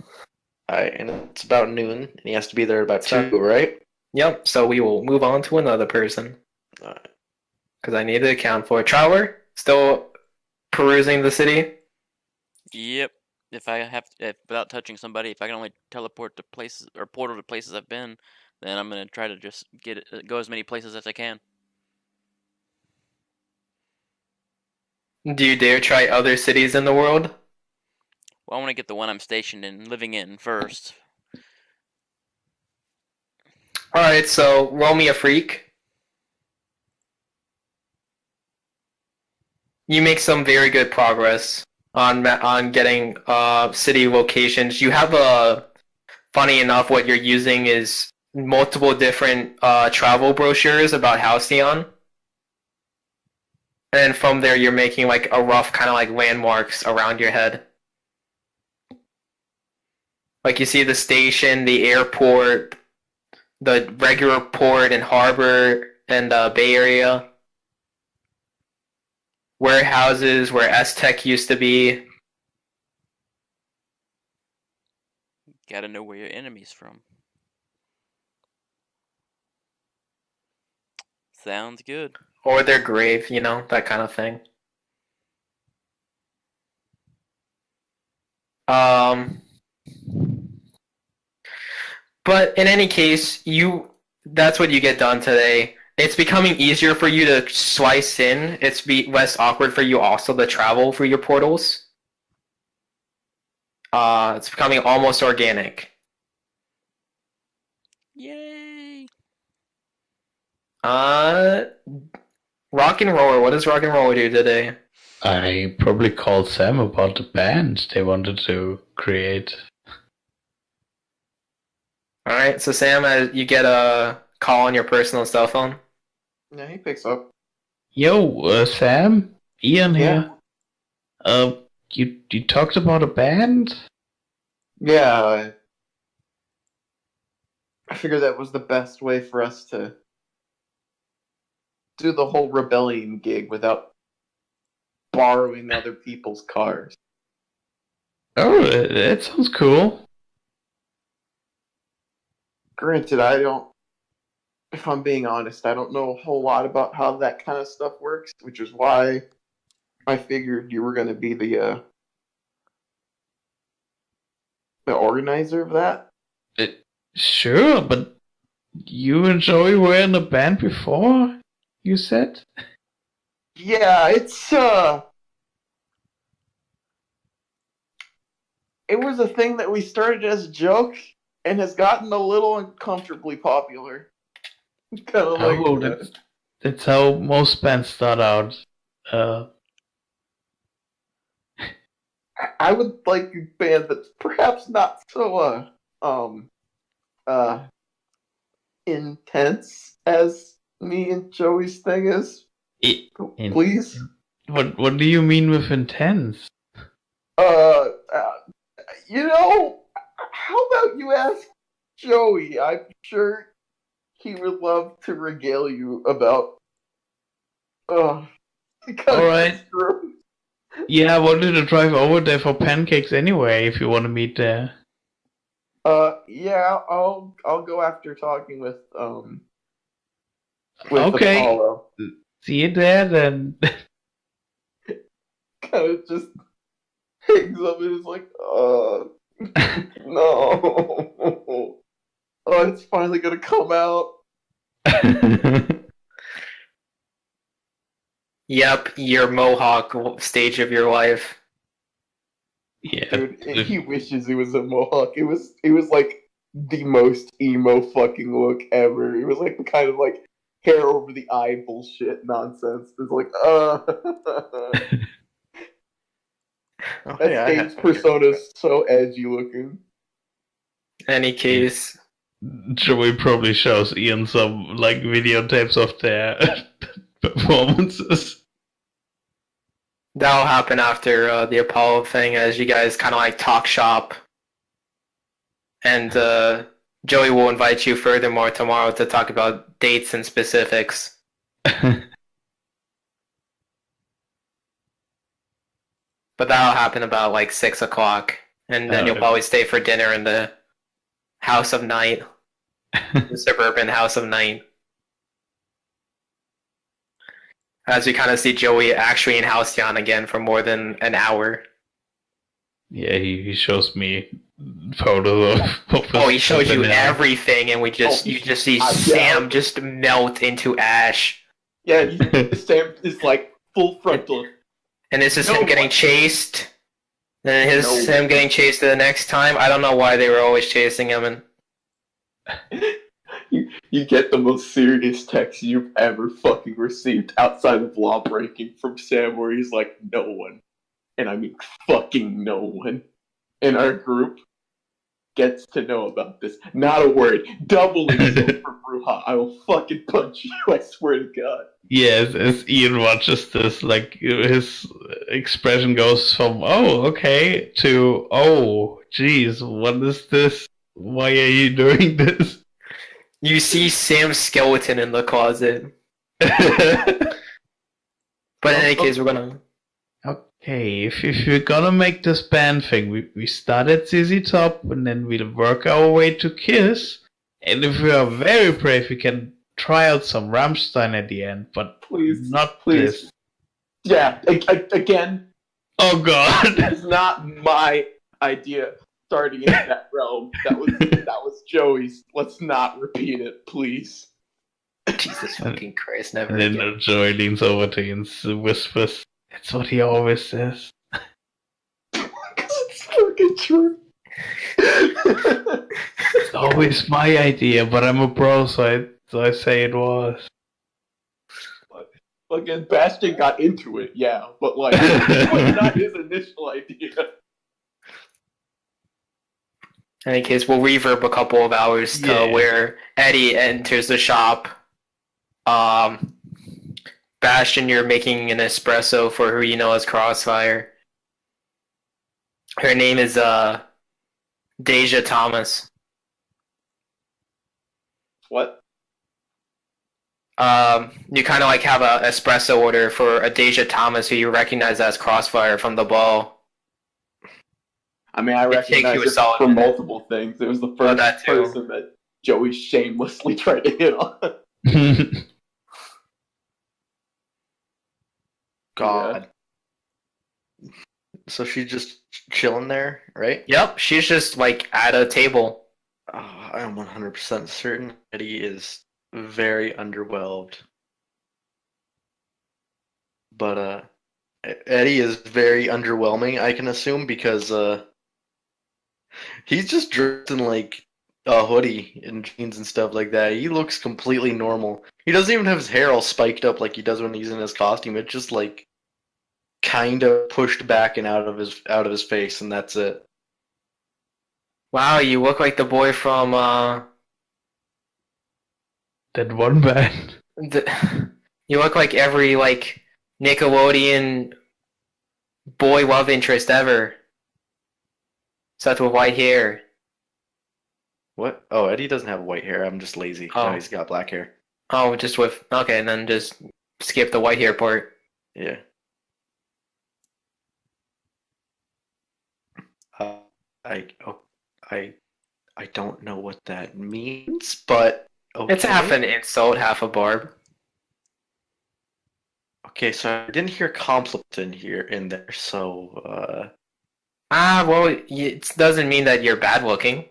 E: Alright, and it's about noon, and he has to be there about
A: So-
E: 2, right?
A: Yep, so we will move on to another person.
E: Alright.
A: Because I need to account for it. Trower, Still perusing the city?
C: Yep. If I have, without touching somebody, if I can only teleport to places or portal to places I've been, then I'm gonna try to just go as many places as I can.
A: Do you dare try other cities in the world?
C: Well, I want to get the one I'm stationed in, living in first.
A: Alright, so roll me a freak. You make some very good progress on getting city locations. You have funny enough, what you're using is multiple different travel brochures about Halcyon. And from there, you're making like a rough kind of like landmarks around your head. Like you see the station, the airport, the regular port and harbor and Bay Area. Warehouses where S-Tech used to be.
C: Gotta know where your enemy's from. Sounds good.
A: Or their grave, you know, that kind of thing. But in any case, that's what you get done today. It's becoming easier for you to slice in. It's less awkward for you also to travel through your portals. It's becoming almost organic.
C: Yay!
A: Rock and Roller, what does Rock and Roller do today?
B: I probably called Sam about the band they wanted to create.
A: Alright, so Sam, you get a call on your personal cell phone.
D: Yeah, he picks up.
B: Yo, Sam? Ian
D: Yeah.
B: here. You talked about a band?
D: Yeah, I figured that was the best way for us to do the whole rebellion gig without borrowing other people's cars.
B: Oh, that sounds cool.
D: Granted, if I'm being honest, I don't know a whole lot about how that kind of stuff works, which is why I figured you were going to be the organizer of that.
B: Sure, but you and Joey were in a band before, you said?
D: Yeah, it was a thing that we started as a joke and has gotten a little uncomfortably popular. Kind of like
B: That's how most bands start out.
D: I would like a band that's perhaps not so intense as me and Joey's thing is. Please.
B: What do you mean with intense?
D: You know, how about you ask Joey? I'm sure he would love to regale you about.
B: Alright. Yeah, I wanted to drive over there for pancakes anyway, if you want to meet there.
D: Yeah, I'll go after talking with
B: Okay.
D: Apollo.
B: See you there then.
D: Kind of just hangs up and is like, no. Oh, it's finally gonna come out.
A: Yep, your Mohawk stage of your life.
B: Yeah.
D: Dude, he wishes it was a mohawk. It was like the most emo fucking look ever. It was like the kind of like hair over the eye bullshit nonsense. It's like, that stage persona is so edgy looking.
A: Any case,
B: Joey probably shows Ian some like videotapes of their performances.
A: that'll happen after the Apollo thing, as you guys kind of like talk shop. And Joey will invite you furthermore tomorrow to talk about dates and specifics. But that'll happen about like 6 o'clock. And then you'll probably stay for dinner in the House of Night. The suburban House of Night. As we kind of see Joey actually in Halcyon again for more than an hour.
B: Yeah, he shows me photos of
A: Oh, he shows you
B: vanilla.
A: everything, and you just see Sam just melt into ash.
D: Yeah, Sam is like full frontal.
A: And this is
D: No
A: him getting
D: one.
A: chased. And his
D: No
A: him getting chased the next time. I don't know why they were always chasing him. And
D: You get the most serious text you've ever fucking received outside of law breaking from Sam, where he's like, no one, and I mean fucking no one, in our group gets to know about this. Not a word. Doubling so for Bruja. I will fucking punch you, I swear to God.
B: Yes, as Ian watches this, like his expression goes from "oh, okay" to "oh, geez, what is this? Why are you doing this?"
A: you see Sam's skeleton in the closet. But in any case, we're gonna.
B: Okay, if we're gonna make this band thing, we start at ZZ Top and then we'll work our way to Kiss. And if we are very brave, we can try out some Rammstein at the end, but
D: Please,
B: not
D: please.
B: this.
D: Yeah, again,
B: Oh god!
D: it's not my idea starting in that realm. That was Joey's. Let's not repeat it, please.
A: Jesus fucking Christ, never
B: And then
A: again.
B: Joey leans over to you and whispers, "That's what he always says."
D: It's fucking true.
B: It's always my idea, but I'm a bro, so I say it was.
D: Fucking Bastion got into it, yeah, but like, it was not his initial idea.
A: In any case, we'll reverb a couple of hours to
B: Yeah.
A: where Eddie enters the shop. Bastion, you're making an espresso for who you know as Crossfire. Her name is Deja Thomas.
D: What?
A: You kind of like have a espresso order for a Deja Thomas who you recognize as Crossfire from the ball.
D: I mean, I
A: It takes
D: recognize
A: you a
D: it
A: solid
D: for
A: minute.
D: multiple things. It was the
A: Oh,
D: first
A: that too.
D: person that Joey shamelessly tried to hit on.
E: God. So she's just chilling there, right?
A: Yep, she's just like at a table.
E: Oh, I am 100% certain Eddie is very underwhelmed. But Eddie is very underwhelming, I can assume, because he's just dressed in like a hoodie and jeans and stuff like that. He looks completely normal. He doesn't even have his hair all spiked up like he does when he's in his costume. It's just like kind of pushed back and out of his face, and that's it.
A: Wow, you look like the boy from
B: That one band.
A: you look like every like Nickelodeon boy love interest ever. Except with white hair.
E: What? Oh, Eddie doesn't have white hair. I'm just lazy.
A: Oh.
E: No, he's got black hair.
A: Oh, just with okay, and then just skip the white hair part.
E: Yeah. I don't know what that means, but okay.
A: It's half an insult, half a barb.
E: Okay, so I didn't hear compliment in there, so
A: Well, it doesn't mean that you're bad looking.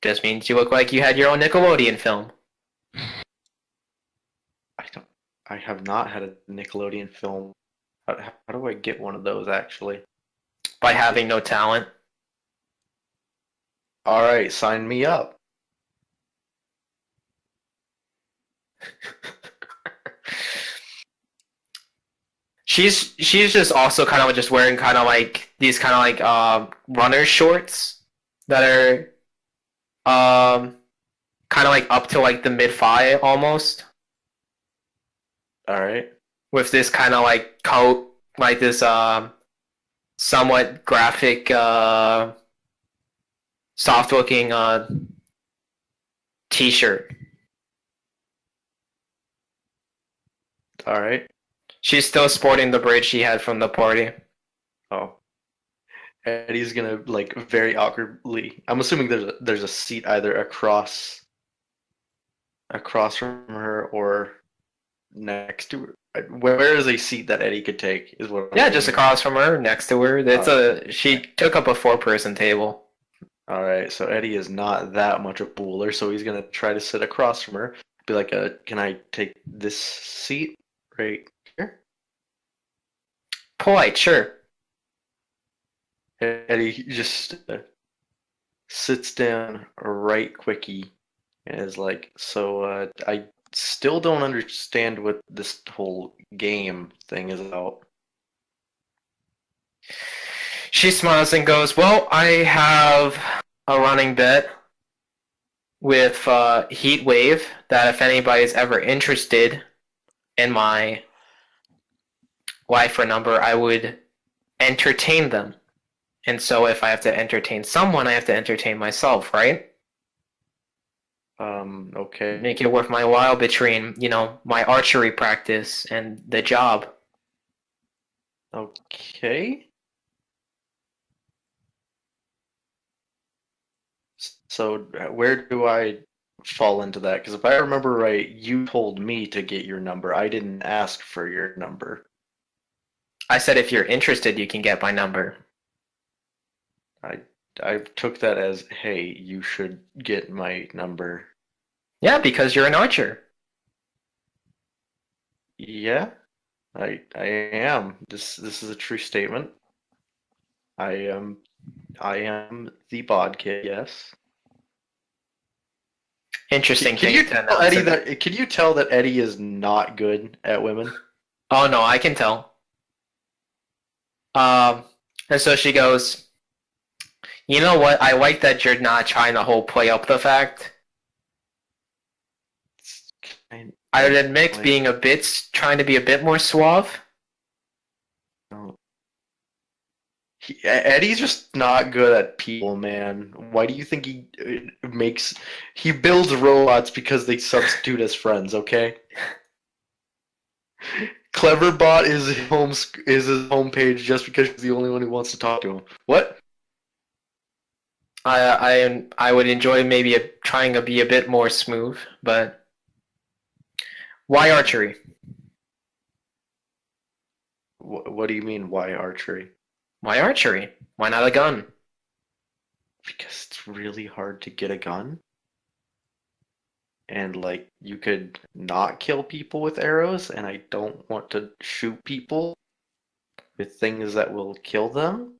A: Just means you look like you had your own Nickelodeon film.
E: I have not had a Nickelodeon film. How do I get one of those actually?
A: By having no talent.
E: All right, sign me up.
A: She's just also kind of just wearing kind of like these kind of like runner shorts that are kind of like up to like the mid-thigh almost,
E: All right.
A: with this kind of like coat, like this somewhat graphic soft looking t-shirt.
E: All right.
A: She's still sporting the braid she had from the party.
E: Oh. Eddie's gonna like very awkwardly. I'm assuming there's a seat either across from her or next to her? Where is a seat that Eddie could take? Is what. I'm
A: Yeah, just
E: thinking.
A: across from her, next to her. She took up a 4-person table.
E: All right, so Eddie is not that much of a fooler, so he's gonna try to sit across from her. Be like, can I take this seat right here?
A: Polite, sure.
E: Eddie just sits down right quickie and is like, so I still don't understand what this whole game thing is about.
A: She smiles and goes, well, I have a running bet with Heat Wave that if anybody's ever interested in my wife or number, I would entertain them. And so if I have to entertain someone, I have to entertain myself, right?
E: Okay.
A: Make it worth my while between, my archery practice and the job.
E: Okay. So where do I fall into that? Because if I remember right, you told me to get your number. I didn't ask for your number.
A: I said if you're interested, you can get my number.
E: I took that as, hey, you should get my number.
A: Yeah, because you're an archer.
E: Yeah, I am. This is a true statement. I am the Bodkid, yes.
A: Interesting
E: Can
A: thing
E: you
A: to
E: tell
A: announce.
E: Eddie that? Can you tell that Eddie is not good at women?
A: Oh no, I can tell. And so she goes, you know what? I like that you're not trying to play up the fact. I would admit trying to be a bit more suave.
E: Eddie's just not good at people, man. Why do you think he builds robots because they substitute as friends? Okay. Cleverbot is his homepage just because she's the only one who wants to talk to him. What?
A: I would enjoy maybe trying to be a bit more smooth, but why archery?
E: What do you mean? Why archery?
A: Why archery? Why not a gun?
E: Because it's really hard to get a gun. And like you could not kill people with arrows, and I don't want to shoot people with things that will kill them.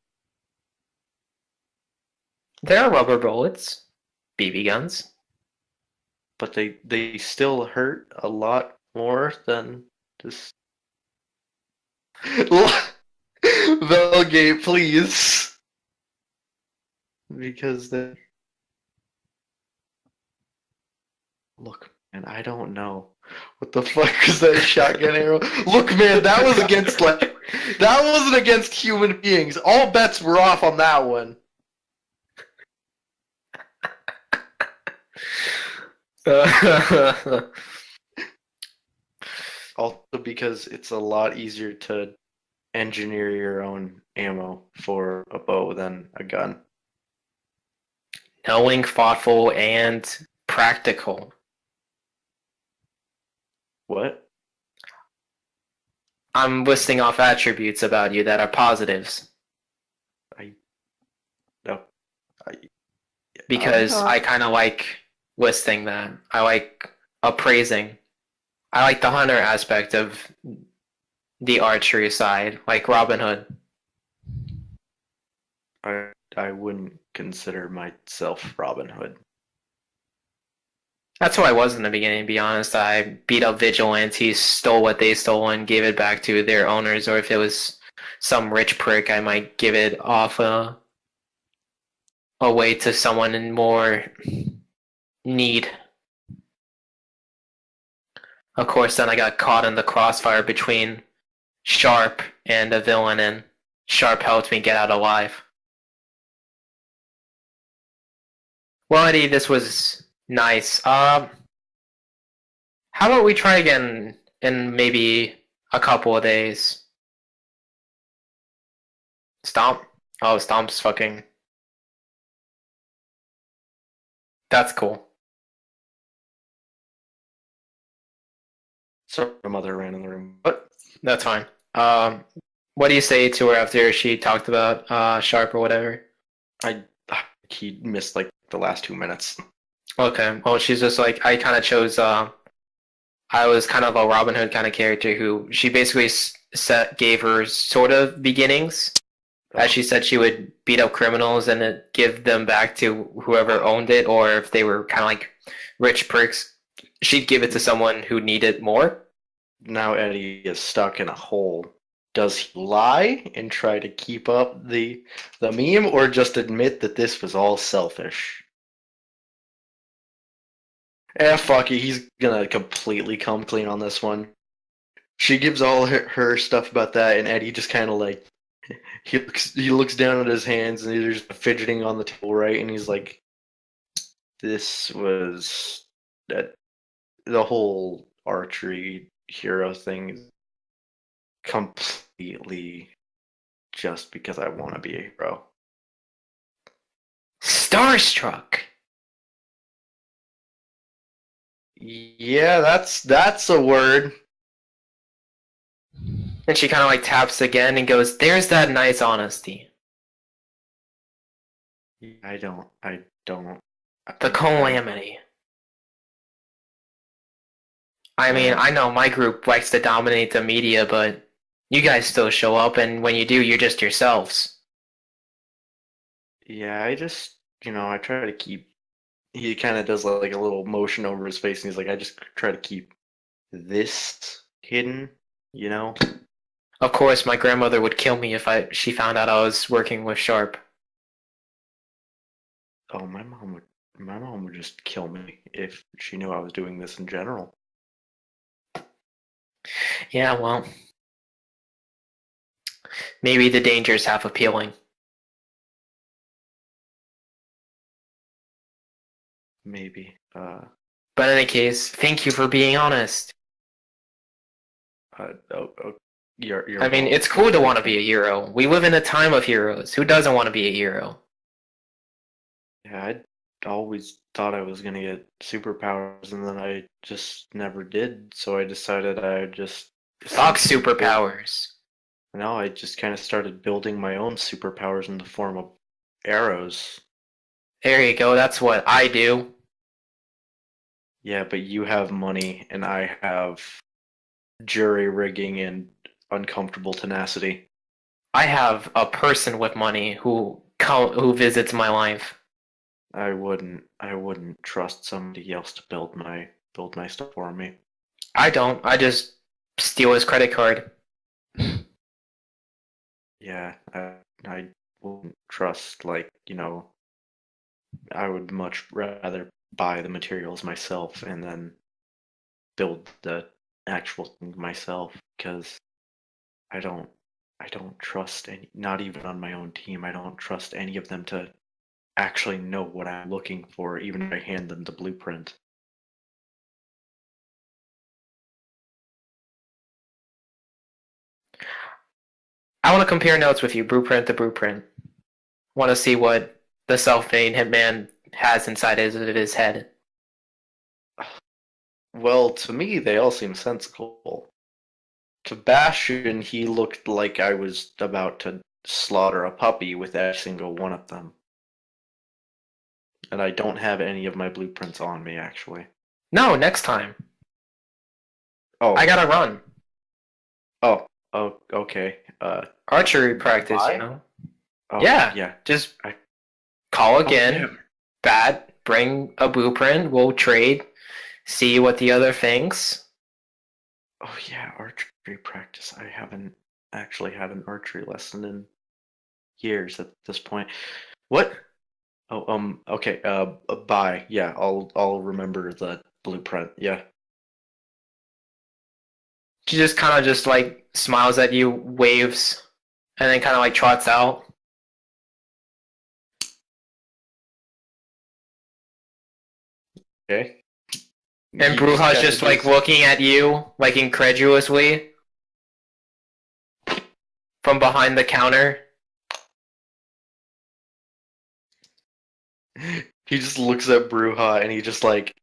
A: There are rubber bullets, BB guns.
E: But they still hurt a lot more than just Velgate, please. Because the look, man, I don't know. What the fuck is that shotgun arrow? Look, man, that was against that wasn't against human beings. All bets were off on that one. Also because it's a lot easier to engineer your own ammo for a bow than a gun.
A: Knowing, thoughtful, and practical.
E: What?
A: I'm listing off attributes about you that are positives. Because I kind of like listing that. I like appraising. I like the hunter aspect of the archery side, like Robin Hood.
E: I wouldn't consider myself Robin Hood.
A: That's who I was in the beginning, to be honest. I beat up vigilantes, stole what they stole, and gave it back to their owners. Or if it was some rich prick, I might give it off away to someone in more need. Of course, then I got caught in the crossfire between Sharp and a villain, and Sharp helped me get out alive. Well, Eddie, this was nice. How about we try again in maybe a couple of days? Stomp? Oh, Stomp's fucking... That's cool.
E: Sorry, my mother ran in the room. But
A: That's fine. What do you say to her after she talked about Sharp or whatever?
E: he missed like the last 2 minutes.
A: Okay, well, she's just like, I kind of chose, I was kind of a Robin Hood kind of character who she basically gave her sort of beginnings. As she said, she would beat up criminals and then give them back to whoever owned it, or if they were kind of like rich pricks, she'd give it to someone who needed more.
E: Now Eddie is stuck in a hole. Does he lie and try to keep up the meme, or just admit that this was all selfish? Fuck it, he's gonna completely come clean on this one. She gives all her stuff about that, and Eddie just kind of like he looks down at his hands, and he's just fidgeting on the table, right? And he's like, "This was that the whole archery hero thing is completely just because I want to be a hero."
A: Starstruck.
E: Yeah, that's a word.
A: And she kind of like taps again and goes, "There's that nice honesty."
E: I don't.
A: The calamity. I mean, I know my group likes to dominate the media, but you guys still show up, and when you do, you're just yourselves.
E: Yeah, I just, I try to keep. He kind of does like a little motion over his face, and he's like, I just try to keep this hidden,
A: Of course, my grandmother would kill me if she found out I was working with Sharp.
E: Oh, my mom would just kill me if she knew I was doing this in general.
A: Yeah, well, maybe the danger's half appealing.
E: Maybe.
A: But in any case, thank you for being honest.
E: You're
A: I mean, it's cool to want to be a hero. We live in a time of heroes. Who doesn't want to be a hero?
E: Yeah, I always thought I was gonna get superpowers, and then I just never did. So I decided I would just
A: Fuck superpowers.
E: No, I just kind of started building my own superpowers in the form of arrows.
A: There you go. That's what I do.
E: Yeah, but you have money, and I have jury rigging and uncomfortable tenacity.
A: I have a person with money who visits my life.
E: I wouldn't trust somebody else to build my stuff for me.
A: I don't. I just steal his credit card.
E: Yeah, I wouldn't trust, I would much rather buy the materials myself and then build the actual thing myself, because I don't trust any, not even on my own team. I don't trust any of them to actually know what I'm looking for, even if I hand them the blueprint.
A: I want to compare notes with you, blueprint to blueprint. Want to see what the self-made hitman has inside his head.
E: Well, to me, they all seem sensible. To Bastion, he looked like I was about to slaughter a puppy with every single one of them. And I don't have any of my blueprints on me, actually.
A: No, next time.
E: Oh,
A: I gotta run.
E: oh, okay.
A: Archery practice,
E: Why?
A: you know?
E: Oh,
A: Yeah.
E: yeah.
A: Just call again.
E: yeah.
A: Bat, bring a blueprint. We'll trade. See what the other thinks.
E: Oh yeah, archery practice. I haven't actually had an archery lesson in years at this point. What? Oh, okay. Bye. Yeah, I'll remember the blueprint. Yeah.
A: She just kind of just like smiles at you, waves, and then kind of like trots out.
E: Okay.
A: And
E: You
A: Bruja's
E: kinda
A: just like looking at you, like incredulously, from behind the counter.
E: He just looks at Bruja and he just like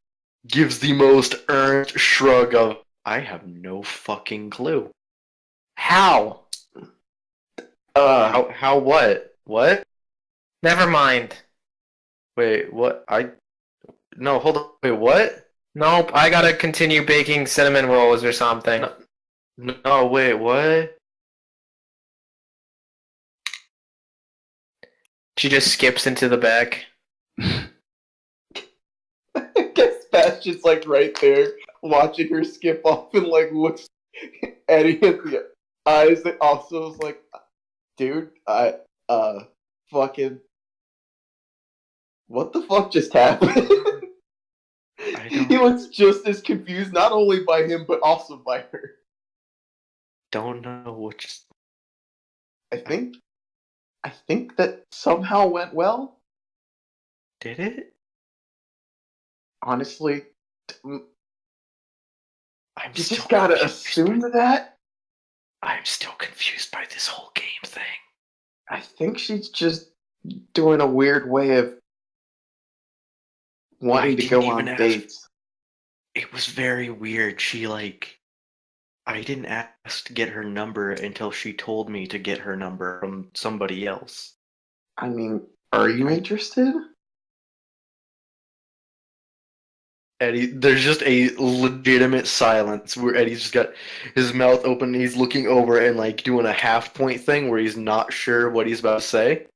E: gives the most earned shrug of I have no fucking clue.
A: How?
E: How what? What?
A: Never mind.
E: Wait, what? No, hold on. Wait, what?
A: Nope, I gotta continue baking cinnamon rolls or something.
E: No, wait, what?
A: She just skips into the back.
D: I guess Bastion's like right there, watching her skip off and like looks Eddie in the eyes. That also is like, dude, fucking, what the fuck just happened? He looks just as confused, not only by him but also by her.
E: Don't know which.
D: I think that somehow went well.
E: Did it?
D: Honestly,
E: I'm
D: you
E: still
D: just gotta
E: confused
D: assume
E: by-
D: that.
E: I'm still confused by this whole game thing.
D: I think she's just doing a weird way of wanting to
E: didn't
D: go on
E: even ask-
D: dates.
E: It was very weird. I didn't ask to get her number until she told me to get her number from somebody else.
D: I mean, are you interested?
E: Eddie, there's just a legitimate silence where Eddie's just got his mouth open and he's looking over and like doing a half point thing where he's not sure what he's about to say.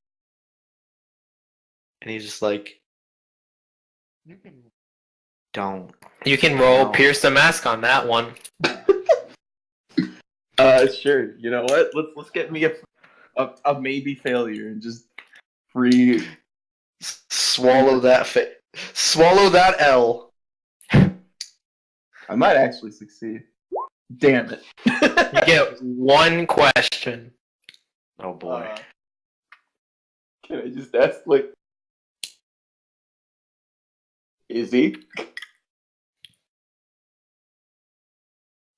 E: And he's just like, don't.
A: You can roll
E: No.
A: Pierce the Mask on that one.
D: Sure. You know what? Let's get me a maybe failure and just free.
E: Swallow that swallow that L.
D: I might actually succeed. Damn it.
A: You get one question.
E: Oh boy.
D: Can I just ask, like, is he?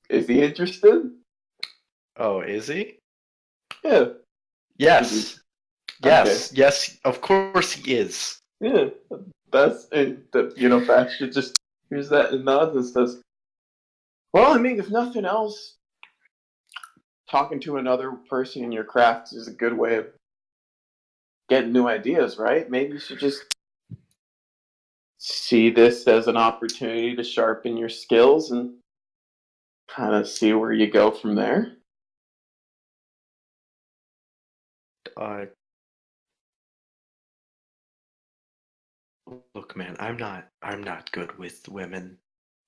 D: Is he interested?
E: Oh, is he?
D: Yeah.
E: Yes.
D: Okay.
E: Yes, of course he is.
D: Yeah. That's, and Bastion just hears that and nods and says, well, I mean, if nothing else, talking to another person in your craft is a good way of getting new ideas, right? Maybe you should just see this as an opportunity to sharpen your skills and kind of see where you go from there.
E: Look, man, I'm not good with women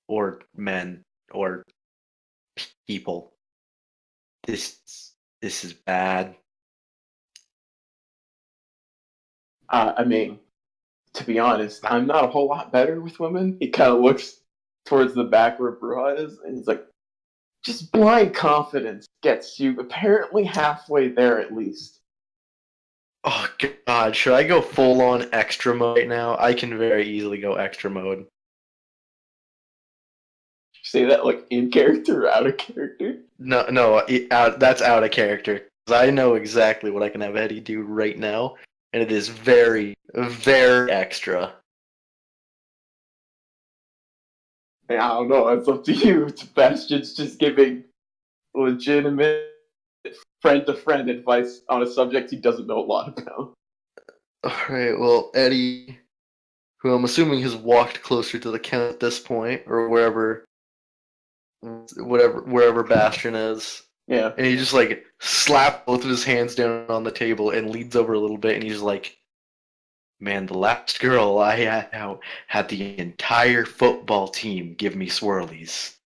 E: or men or people. This is bad.
D: I mean, to be honest, I'm not a whole lot better with women. He kind of looks towards the back where Bruja is, and he's like, just blind confidence gets you apparently halfway there at least.
E: Oh god, should I go full on extra mode right now? I can very easily go extra mode.
D: You say that like in character or out of character?
E: No, that's out of character. 'Cause I know exactly what I can have Eddie do right now, and it is very, very extra.
D: I don't know. It's up to you. Bastion's just giving legitimate friend-to-friend advice on a subject he doesn't know a lot about.
E: Alright, well, Eddie, who I'm assuming has walked closer to the count at this point, or wherever Bastion is,
D: Yeah.
E: and he just like slaps both of his hands down on the table and leans over a little bit, and he's like, man, the last girl I had out had the entire football team give me swirlies.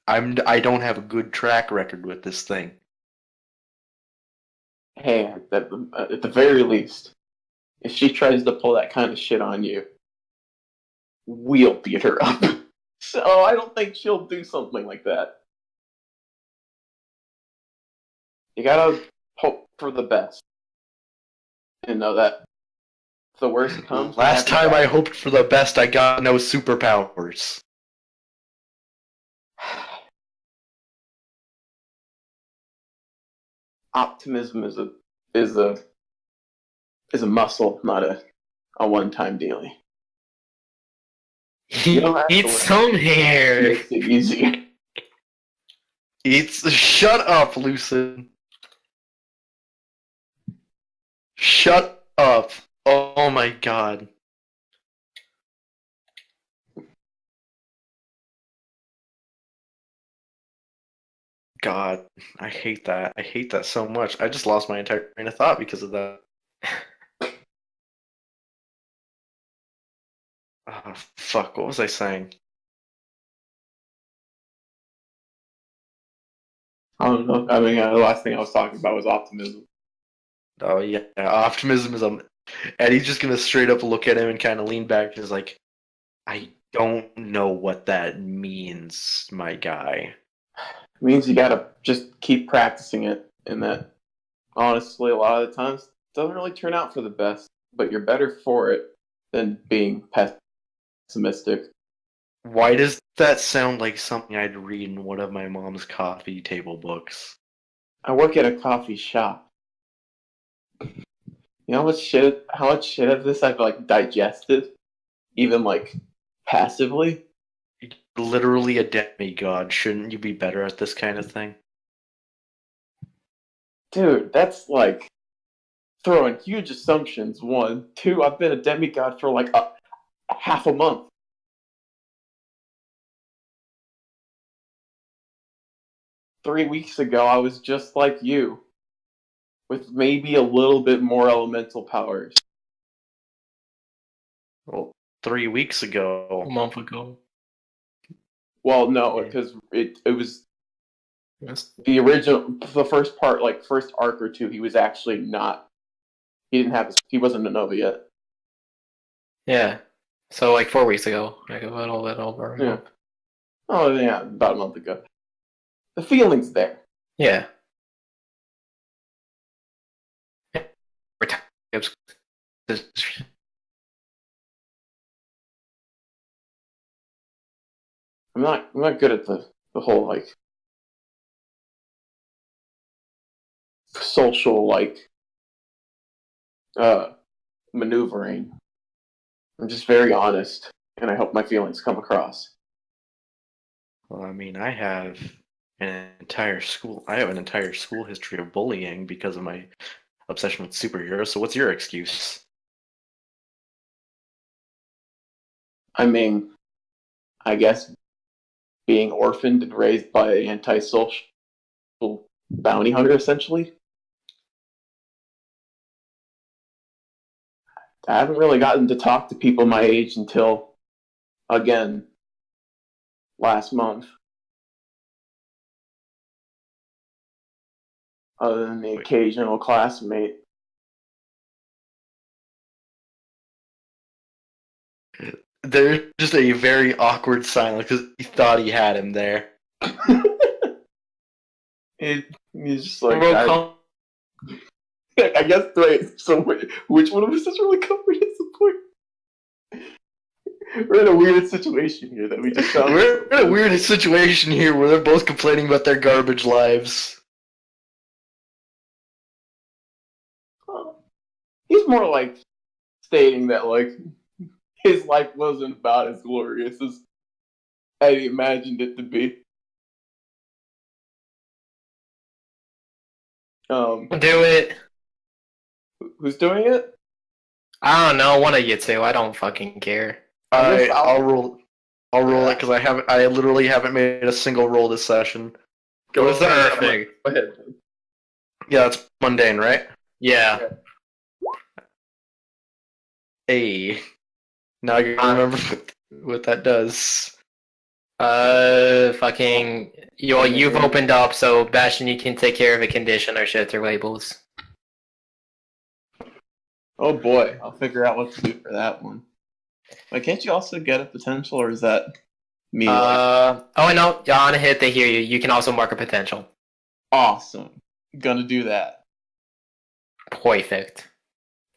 E: I don't have a good track record with this thing.
D: Hey, at the very least, if she tries to pull that kind of shit on you, we'll beat her up. So I don't think she'll do something like that. You gotta hope for the best. And know that if the worst comes.
E: Last time I hoped for the best, I got no superpowers.
D: Optimism is a muscle, not a one-time dealing. You don't have to
A: Eat
D: worry.
A: some hair.
D: Makes it easier.
E: Shut up, Lucid. Shut up. Oh my god. God, I hate that. I hate that so much. I just lost my entire train of thought because of that. Oh, fuck, what was I saying?
D: I don't know. I mean, the last thing I was talking about was optimism.
E: Oh yeah, optimism is Eddie's just gonna straight up look at him and kind of lean back and is like, I don't know what that means, my guy.
D: It means you gotta just keep practicing it, and that honestly, a lot of the times it doesn't really turn out for the best, but you're better for it than being pessimistic.
E: Why does that sound like something I'd read in one of my mom's coffee table books?
D: I work at a coffee shop. You know how much shit of this I've like digested, even like passively.
E: You're literally a demigod. Shouldn't you be better at this kind of thing?
D: Dude, that's like throwing huge assumptions. 1, 2. I've been a demigod for like half a month. Three weeks ago, I was just like you, with maybe a little bit more elemental powers.
E: Well, 3 weeks
A: A
E: ago.
A: month ago.
D: Well, no,
E: Yeah.
D: because it was
A: Yes.
D: the original, the first part, like first arc or two. He was actually not. He wasn't a Nova yet.
A: Yeah. So like 4 weeks ago, like a little over a
D: Yeah.
A: month.
D: Oh yeah, about a month ago. The feeling's there.
A: Yeah.
D: I'm not good at the whole like social like maneuvering. I'm just very honest, and I hope my feelings come across.
E: Well, I mean, I have an entire school history of bullying because of my obsession with superheroes. So what's your excuse?
D: I mean, I guess being orphaned and raised by an antisocial bounty hunter, essentially. I haven't really gotten to talk to people my age until, again, last month. Other than the occasional classmate.
E: There's just a very awkward silence because he thought he had him there.
D: He's just like,
A: Roll call.
D: I guess, right, so which one of us is really covered at the point? We're in a weird situation here that we just found.
E: We're in a weird situation here where they're both complaining about their garbage lives.
D: He's more like stating that like his life wasn't about as glorious as Eddie imagined it to be.
A: Do it.
D: Who's doing it?
A: I don't know. One of you two. I don't fucking care.
E: I'll roll. I'll roll it because I literally haven't made a single roll this session.
A: What is that? Perfect.
D: Go ahead.
E: Yeah, that's mundane, right?
A: Yeah.
E: Hey, now I remember what that does.
A: Fucking. You've opened up, so Bastion, you can take care of a condition or shit through labels.
D: Oh boy, I'll figure out what to do for that one. But can't you also get a potential, or is that me?
A: Oh no, on a hit they hear you. You can also mark a potential.
D: Awesome. Gonna do that.
A: Perfect.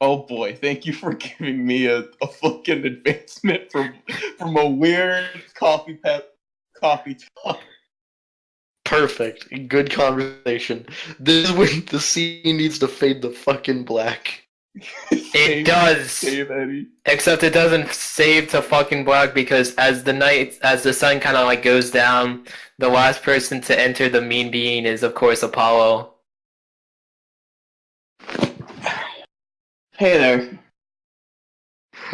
D: Oh boy, thank you for giving me a fucking advancement from a weird coffee talk.
E: Perfect. Good conversation. This is when the scene needs to fade the fucking black.
A: It does.
D: Save Eddie.
A: Except it doesn't save to fucking black because as the sun kind of like goes down, the last person to enter the mean being is of course Apollo.
D: Hey there.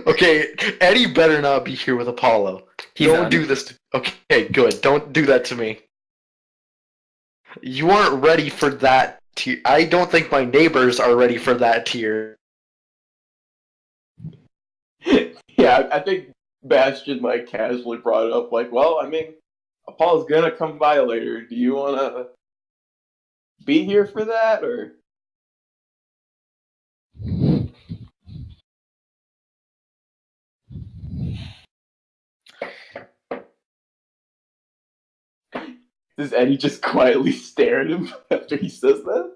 E: Okay, Eddie better not be here with Apollo.
A: He's
E: Don't
A: not.
E: do this. Okay, good. Don't do that to me. You aren't ready for that tier. I don't think my neighbors are ready for that tier.
D: Yeah, I think Bastion like casually brought it up, like, well, I mean, Apollo's gonna come by later. Do you wanna be here for that, or? Does Eddie just quietly stare at him after he says that?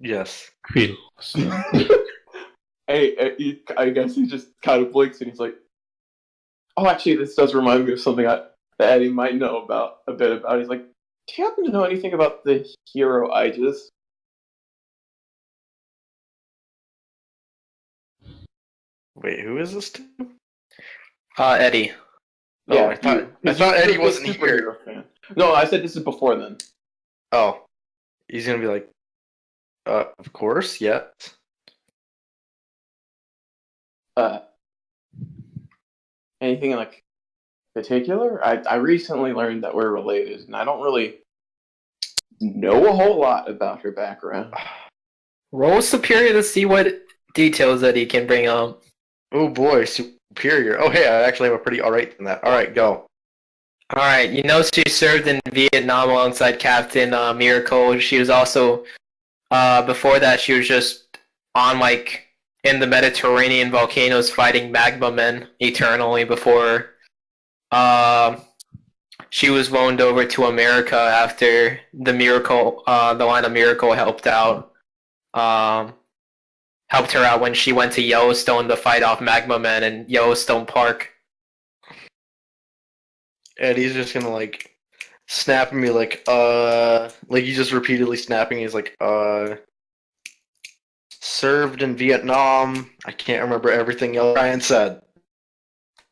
E: Yes.
B: Feel.
D: I guess he just kind of blinks and he's like, "Oh, actually, this does remind me of something that Eddie might know about a bit about." He's like, "Do you happen to know anything about the hero Aegis?"
E: Wait, who is this to?
A: Eddie.
E: Oh, I thought Eddie wasn't here.
D: Superhero fan. No, I said this is before then.
E: Oh, he's gonna be like, of course, yes.
D: Anything in like particular? I recently learned that we're related, and I don't really know a whole lot about her background.
A: Roll superior to see what details that he can bring up.
E: Oh boy, superior. Oh hey, I actually have a pretty alright in that. Alright, go.
A: Alright, you know she served in Vietnam alongside Captain Miracle. She was also, before that she was just on like, in the Mediterranean volcanoes fighting magma men eternally before she was loaned over to America after the line of Miracle helped her out when she went to Yellowstone to fight off magma men in Yellowstone Park.
E: Eddie's just gonna like snap at me like he's just repeatedly snapping. He's like, served in Vietnam. I can't remember everything else Ryan said.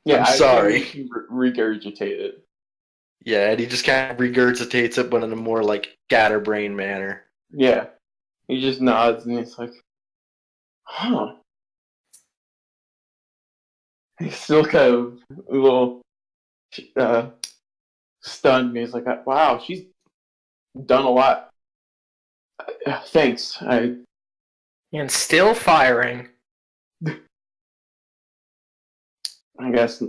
D: Yeah,
E: I'm sorry.
D: Regurgitate it.
E: Yeah, Eddie just kind of regurgitates it, but in a more like scatterbrain manner.
D: Yeah, he just nods and he's like, "Huh." He's still kind of a little stunned. He's like, "Wow, she's done a lot. Thanks."
A: And still firing.
D: I guess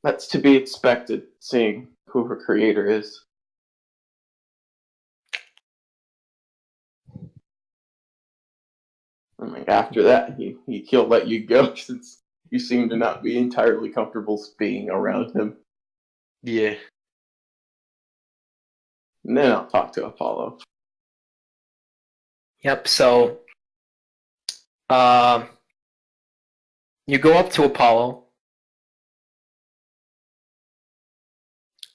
D: that's to be expected, seeing who her creator is. I mean, after that, he'll let you go since you seem to not be entirely comfortable being around him.
E: Yeah.
D: And then I'll talk to Apollo.
A: Yep, so you go up to Apollo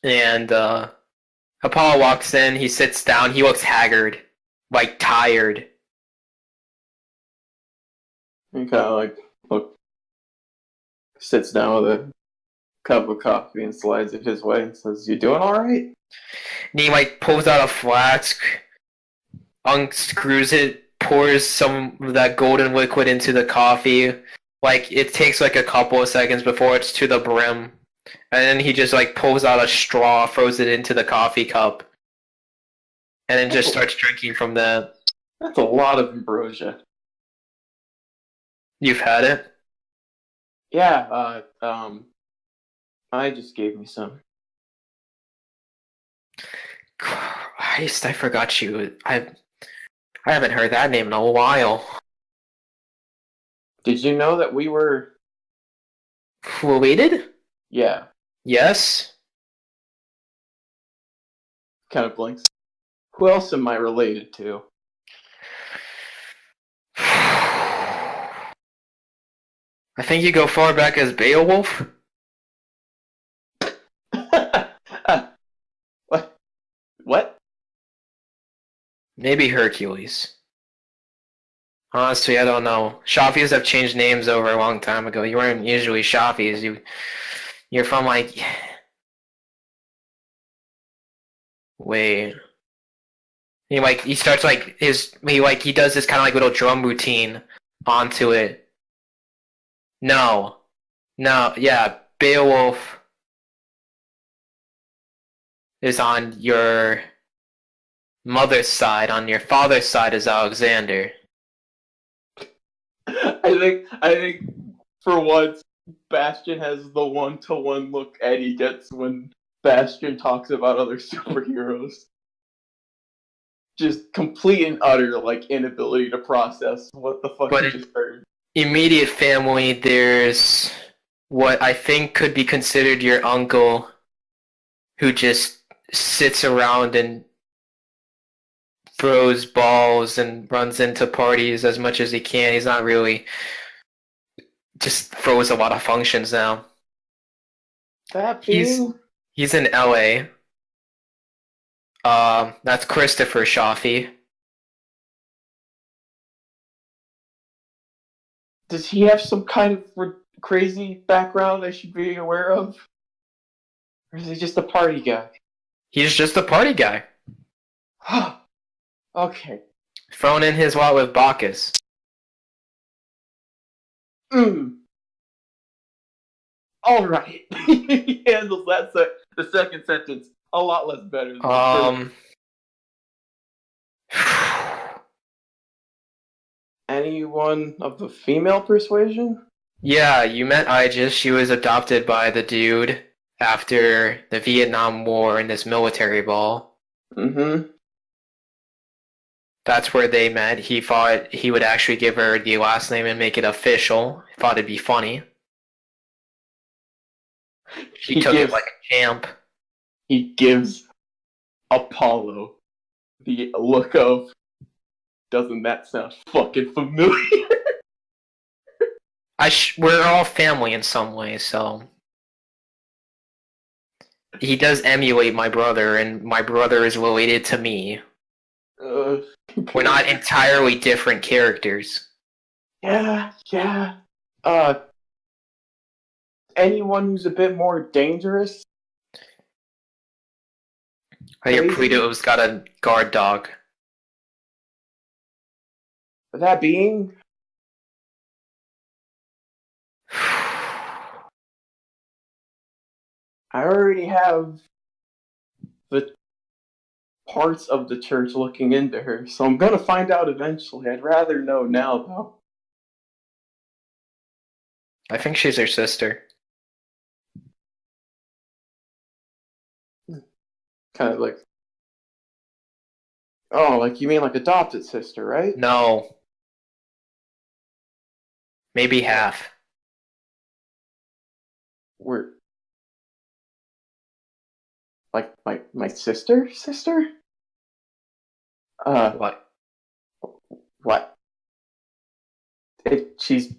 A: and Apollo walks in, he sits down, he looks haggard, like tired.
D: He kind of sits down with a cup of coffee and slides it his way and says, "You doing all right?"
A: And he like pulls out a flask, unscrews it, pours some of that golden liquid into the coffee. Like it takes like a couple of seconds before it's to the brim. And then he just like pulls out a straw, throws it into the coffee cup, and then just starts drinking from that.
D: That's a lot of ambrosia.
A: You've had it?
D: Yeah, I just gave me some.
A: Christ, I forgot you. I haven't heard that name in a while.
D: Did you know that we were...
A: Related?
D: Yeah,
A: Yes?
D: kind of blinks. Who else am I related to?
A: I think you go far back as Beowulf.
D: What?
A: Maybe Hercules. Honestly, I don't know. Shafis have changed names over a long time ago. You weren't usually Shafis. You're from like. Wait. He starts like he does this kind of like little drum routine onto it. No, no, yeah, Beowulf is on your mother's side. On your father's side is Alexander.
D: I think for once, Bastion has the one-to-one look Eddie gets when Bastion talks about other superheroes. Just complete and utter like inability to process what the fuck
A: But
D: he just heard.
A: Immediate family, there's what I think could be considered your uncle, who just sits around and throws balls and runs into parties as much as he can. He's not really just throws a lot of functions now.
D: That
A: He's
D: being,
A: he's in LA. That's Christopher Shafi.
D: does he have some kind of crazy background I should be aware of? Or is he just a party guy?
A: He's just a party guy.
D: Okay.
A: Thrown in his lot with Bacchus.
D: Alright. He handles the second sentence a lot less better than the first. Anyone of the female persuasion?
A: Yeah, you met Aegis. She was adopted by the dude after the Vietnam War in this military ball.
D: Mm-hmm.
A: That's where they met. He thought he would actually give her the last name and make it official. He thought it'd be funny. She took it like a champ.
D: He gives Apollo the look of, doesn't that sound fucking familiar?
A: We're all family in some way, so he does emulate my brother, and my brother is related to me. We're not entirely different characters.
D: Yeah. Anyone who's a bit more dangerous?
A: I hear
D: Crazy.
A: Polito's got a guard dog.
D: That being, I already have the parts of the church looking into her, so I'm gonna find out eventually. I'd rather know now, though.
A: I think she's her sister.
D: Kind of like, oh, like you mean like adopted sister, right?
A: No. Maybe half.
D: We're like my sister?
A: What?
D: What? She's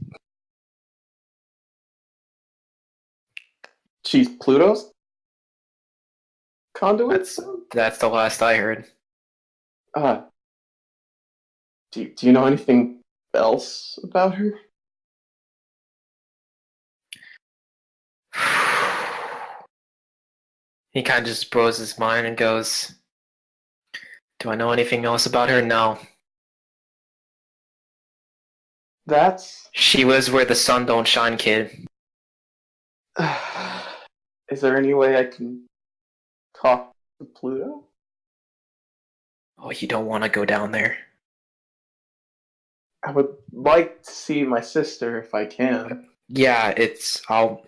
D: Pluto's conduit?
A: That's the last I heard.
D: Do you know anything else about her?
A: He kind of just blows his mind and goes, "Do I know anything else about her? No. She was where the sun don't shine, kid."
D: Is there any way I can talk to Pluto?
A: Oh, you don't want to go down there.
D: I would like to see my sister if I can.
A: Yeah, I'll...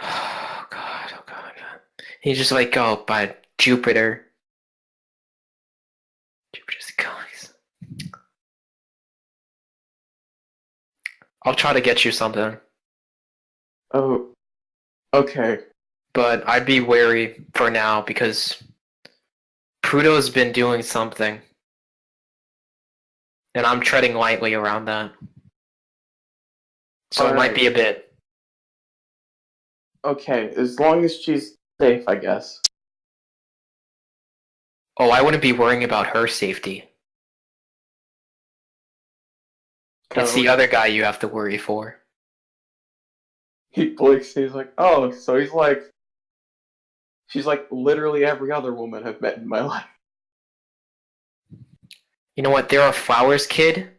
A: Oh god. He's just like, oh, by Jupiter. Jupiter's guys. I'll try to get you something.
D: Oh, okay.
A: But I'd be wary for now because Pluto's been doing something. And I'm treading lightly around that. So it might be a bit.
D: Okay, as long as she's safe, I guess.
A: Oh, I wouldn't be worrying about her safety. It's the other guy you have to worry for.
D: He blinks. He's like, oh, so he's like, she's like literally every other woman I've met in my life.
A: You know what? There are flowers, kid.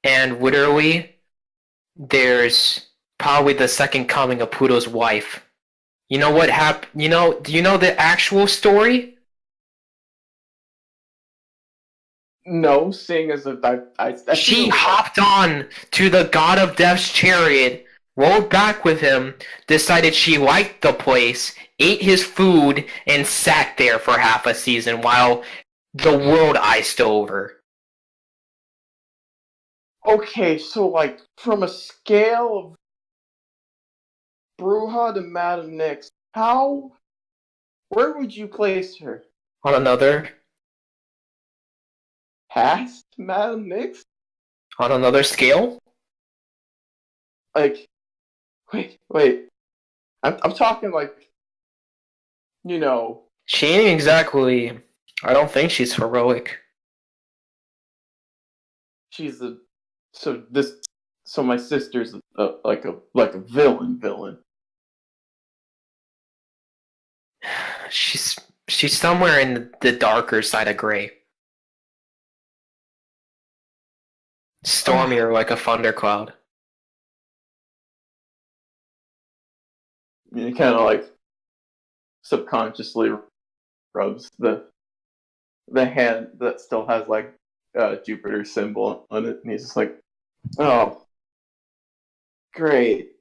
A: And literally, there's probably the second coming of Pluto's wife. You know what happened? Do you know the actual story?
D: No, seeing as if I
A: She
D: feel-
A: hopped on to the God of Death's chariot, rolled back with him, decided she liked the place, ate his food, and sat there for half a season while the world iced over.
D: Okay, so like from a scale of Bruja to Madam Nyx, where would you place her?
A: On another
D: Past Madam Nyx?
A: scale?
D: Like, wait. I'm talking like,
A: She ain't exactly. I don't think she's heroic.
D: she's a so my sister's like a villain.
A: She's somewhere in the darker side of gray. Stormier like a thundercloud.
D: He kind of like subconsciously rubs the hand that still has like Jupiter symbol on it, and he's just like, oh, great.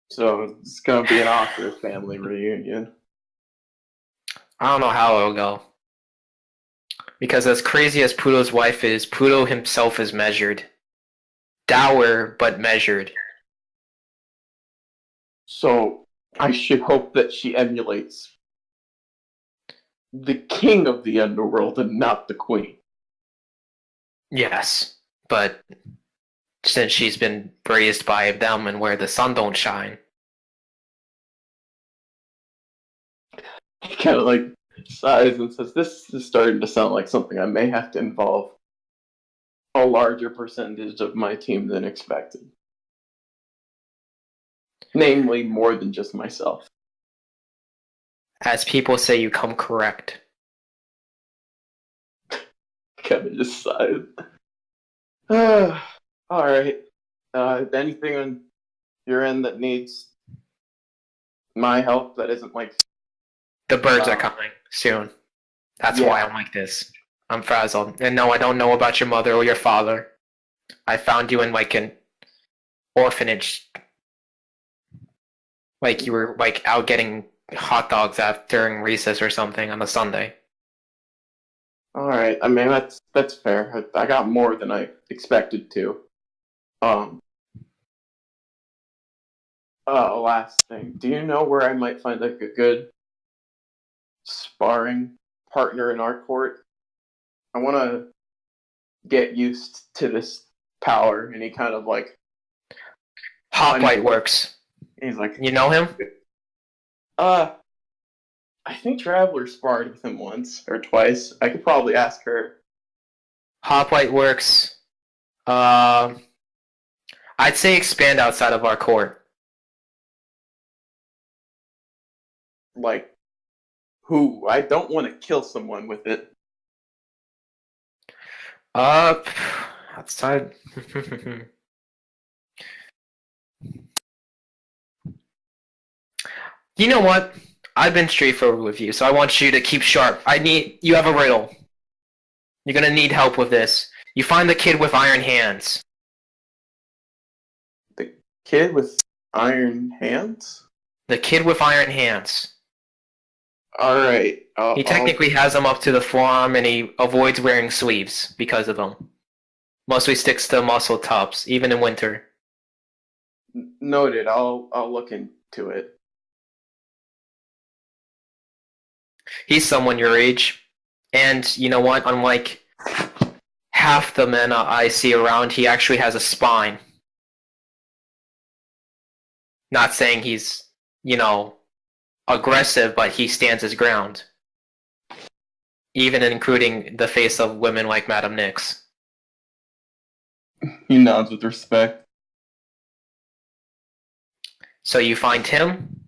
D: So it's gonna be an awkward family reunion.
A: I don't know how it'll go. Because as crazy as Pluto's wife is, Pluto himself is measured. Dour, but measured.
D: So I should hope that she emulates the king of the underworld and not the queen.
A: Yes, but since she's been raised by them and where the sun don't shine.
D: He kind of like sighs and says, this is starting to sound like something I may have to involve a larger percentage of my team than expected. Namely, more than just myself.
A: As people say, you come correct.
D: Kind of just sighs. Alright. Anything on your end that needs my help that isn't like...
A: The birds are coming soon. That's why I'm like this. I'm frazzled. And no, I don't know about your mother or your father. I found you in like an orphanage. Like you were like out getting hot dogs during recess or something on a Sunday.
D: Alright, I mean, that's fair. I got more than I expected to. Last thing. Do you know where I might find like a good sparring partner in our court? I want to get used to this power, and he kind of like...
A: Hoplite works.
D: He's like...
A: You know him?
D: I think Traveler sparred with him once or twice. I could probably ask her.
A: Hoplite works. I'd say expand outside of our court.
D: Like, who? I don't want to kill someone with it.
A: Outside. You know what? I've been straightforward with you, so I want you to keep sharp. You have a riddle. You're gonna need help with this. You find the kid with iron hands.
D: The kid with iron hands?
A: The kid with iron hands.
D: Alright.
A: He technically has them up to the forearm, and he avoids wearing sleeves because of them. Mostly sticks to muscle tops, even in winter.
D: Noted. I'll look into it.
A: He's someone your age. And you know what? Unlike half the men I see around, he actually has a spine. Not saying he's, aggressive, but he stands his ground. even including the face of women like Madame Nix.
D: He nods with respect.
A: So you find him,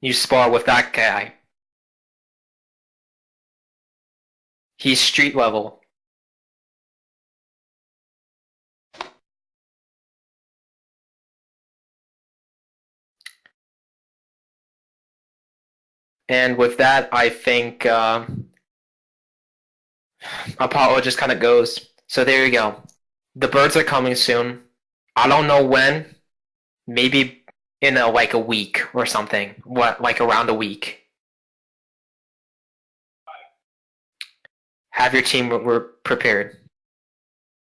A: you spar with that guy. He's street level. And with that, I think Apollo just kind of goes. So there you go. The birds are coming soon. I don't know when. Maybe in like a week or something. What, like around a week. Have your team prepared.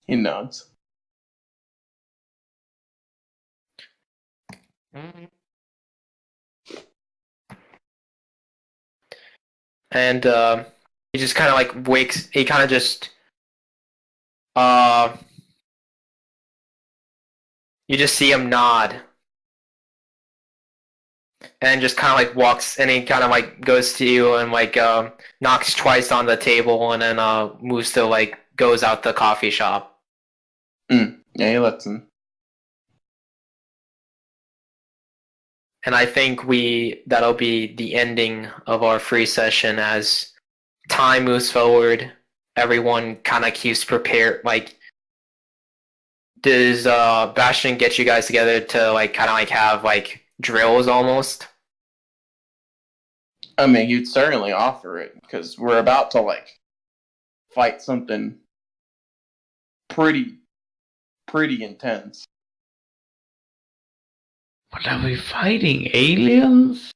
D: He nods.
A: And he just kind of like wakes. He kind of just you just see him nod, and just kind of like walks, and he kind of like goes to you and like knocks twice on the table, and then moves to like goes out the coffee shop.
D: Yeah, he lets him.
A: And I think that'll be the ending of our free session as time moves forward. Everyone kind of keeps prepared. Like, does Bastion get you guys together to like kind of like have like drills almost?
D: I mean, you'd certainly offer it because we're about to like fight something pretty intense.
B: What are we fighting? Aliens?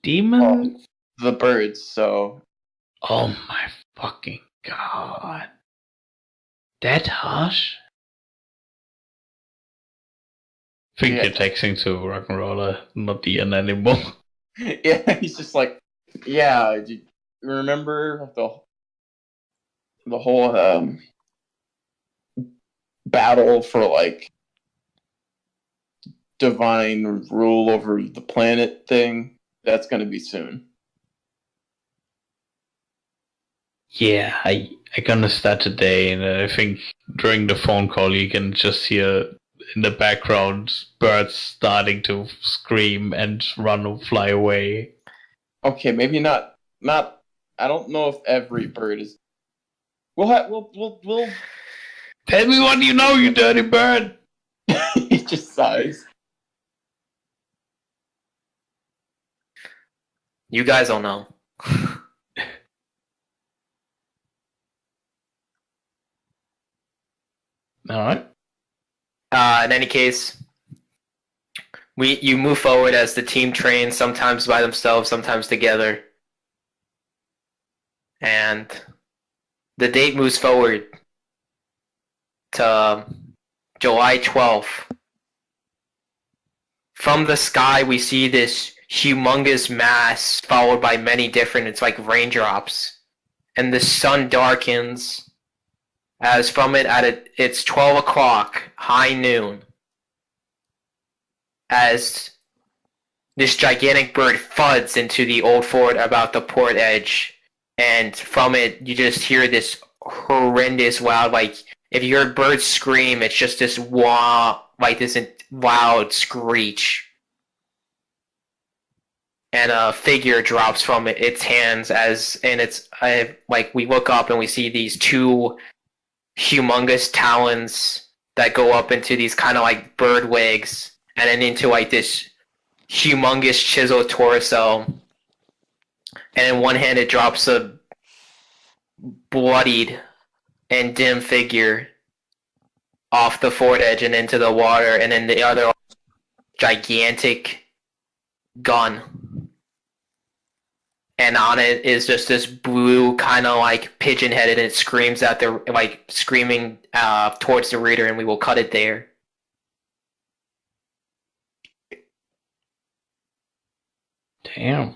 B: Demons?
D: The birds, so
B: Oh my fucking god. That harsh? I think
D: Yeah.
B: you're texting to Rock'n'Roller, not Ian anymore.
D: yeah, he's just like, yeah. Do you remember the whole battle for like divine rule over the planet thing? That's gonna be soon.
B: Yeah, I gonna start today, and I think during the phone call you can just hear in the background birds starting to scream and run or fly away.
D: Okay, maybe not. I don't know if every bird is. We'll.
B: Tell me what you know, you dirty bird!
D: He just sighs.
A: You guys don't know.
B: Alright.
A: In any case, you move forward as the team trains, sometimes by themselves, sometimes together. And the date moves forward to July 12th. From the sky, we see this humongous mass followed by many different, it's like raindrops. And the sun darkens as from it it's 12 o'clock, high noon. As this gigantic bird thuds into the old fort about the port edge. And from it, you just hear this horrendous loud, like, if you heard birds scream, it's just this wah, like this loud screech. And a figure drops from its hands like, we look up and we see these two humongous talons that go up into these kind of like bird legs, and then into like this humongous chiseled torso. And in one hand it drops a bloodied and dim figure off the fort edge and into the water, and then the other gigantic gun. And on it is just this blue kind of like pigeon headed, and it screams at the like screaming towards the reader, and we will cut it there.
B: Damn.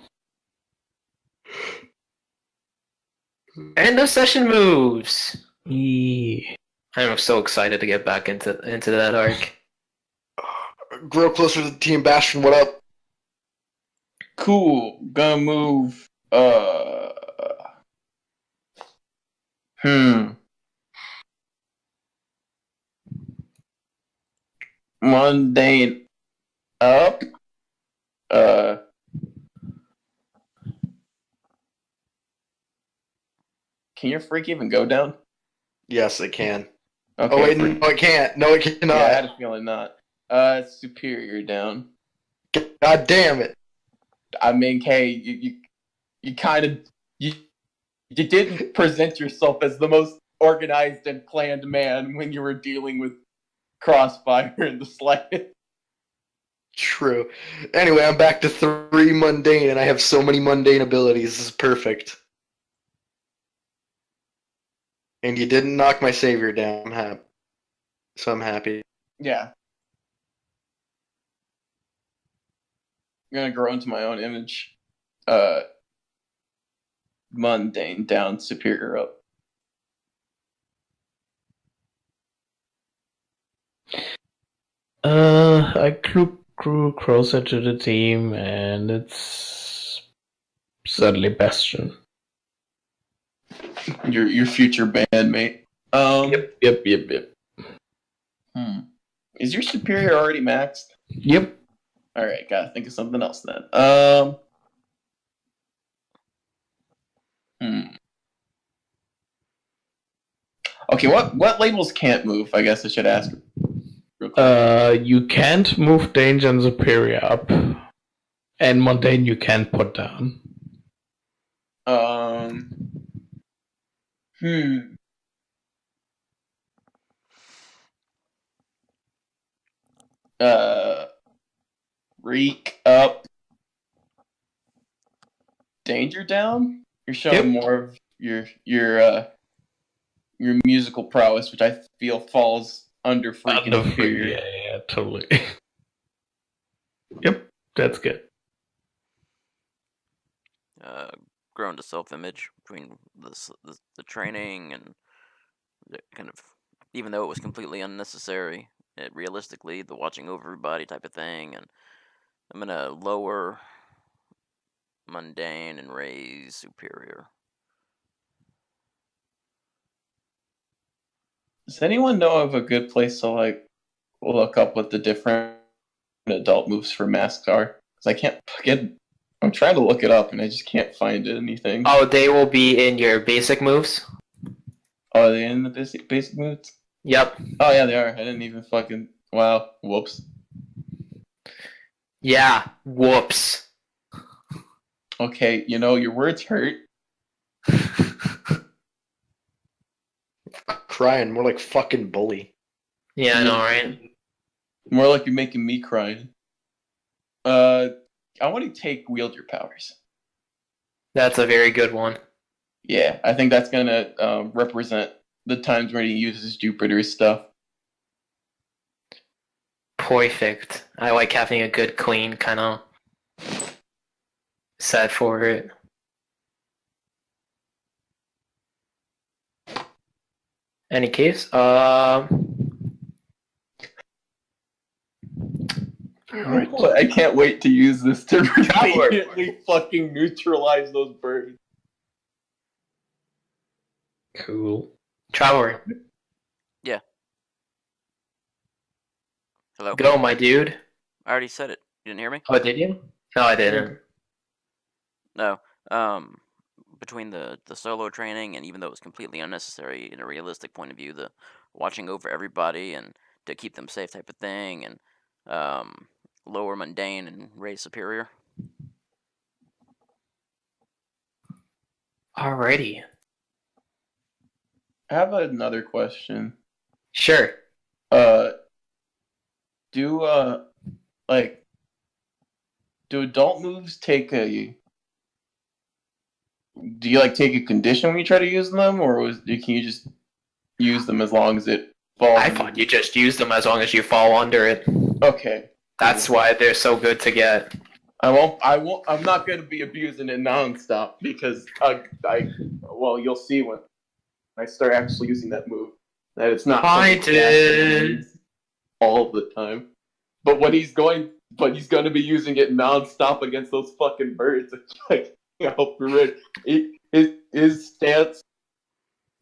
A: And the session moves.
B: Yeah.
A: I'm so excited to get back into that arc.
E: Grow closer to the team, Bastion. What up?
D: Cool. Gonna move. Hmm. Mundane up. Uh. Can your freak even go down?
E: Yes, it can.
D: Okay.
E: Oh wait, no, it can't. No, it cannot.
D: Yeah, I had a feeling not. Superior down.
E: God damn it!
D: I mean, hey, you kind of you didn't present yourself as the most organized and planned man when you were dealing with Crossfire in the slightest.
E: True. Anyway, I'm back to 3 mundane, and I have so many mundane abilities. This is perfect. And you didn't knock my savior down. I'm happy. So I'm happy.
D: Yeah. I'm gonna grow into my own image. Mundane down, superior up.
B: I grew closer to the team, and it's certainly Bastion.
D: Your future bandmate.
B: Yep.
D: Is your superior already maxed?
B: Yep.
D: Alright, gotta think of something else then. Okay, what labels can't move? I guess I should ask. Real quick.
B: You can't move danger and superior up, and mundane you can't put down.
D: Reek up, danger down. You're showing more of your musical prowess, which I feel falls under freaking superior.
B: Yeah, totally. Yep, that's good.
C: Grown to self-image between the training and the kind of, even though it was completely unnecessary, realistically, the watching over everybody type of thing, and I'm gonna lower mundane and raise superior.
D: Does anyone know of a good place to like look up what the different adult moves for masks are? Because I can't get. I'm trying to look it up and I just can't find anything.
A: Oh, they will be in your basic moves.
D: Oh, are they in the basic moves?
A: Yep.
D: Oh yeah, they are. I didn't even fucking. Wow. Whoops.
A: Yeah. Whoops.
D: Okay, your words hurt.
E: Crying, more like fucking bully.
A: Yeah, I know, right?
D: More like you're making me cry. I want to take wield your powers.
A: That's a very good one.
D: Yeah, I think that's gonna represent the times when he uses Jupiter's stuff.
A: Perfect. I like having a good, clean kind of set for it. Any case,
D: I can't wait to use this to immediately fucking neutralize those birds.
B: Cool.
A: Traveler,
C: Hello?
A: go, my dude.
C: I already said it. You didn't hear me?
A: Oh, did you? No, I didn't.
C: No. Between the solo training, and even though it was completely unnecessary in a realistic point of view, the watching over everybody and to keep them safe type of thing, and lower mundane and raise superior.
A: Alrighty.
D: I have another question.
A: Sure.
D: Do adult moves take a? Do you take a condition when you try to use them, or can you just use them as long as it falls?
A: I thought you just use them as long as you fall under it.
D: Okay.
A: That's why they're so good to get.
D: I won't. I'm not going to be abusing it nonstop because you'll see when I start actually using that move that it's not.
A: I did
D: all the time, but he's going to be using it nonstop against those fucking birds. It's I hope you're ready. His stance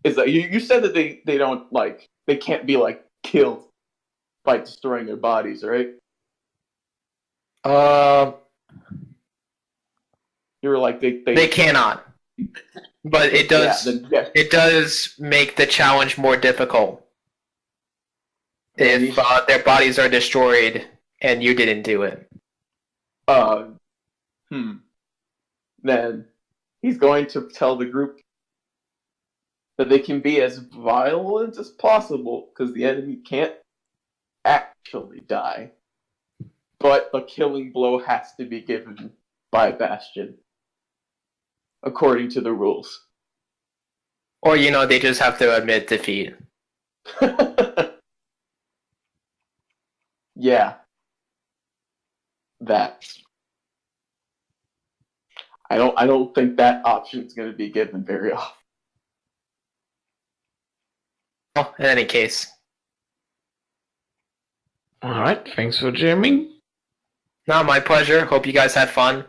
D: is that you said that they don't like they can't be like killed by destroying their bodies, right?
A: Uh,
D: You were like
A: they cannot, but it does.
D: Yeah.
A: It does make the challenge more difficult if their bodies are destroyed and you didn't do it.
D: Then he's going to tell the group that they can be as violent as possible because the enemy can't actually die. But a killing blow has to be given by Bastion, according to the rules.
A: Or, they just have to admit defeat.
D: Yeah. That. I don't think that option is going to be given very often.
A: Well, in any case.
B: Alright, thanks for jamming.
A: No, my pleasure. Hope you guys had fun.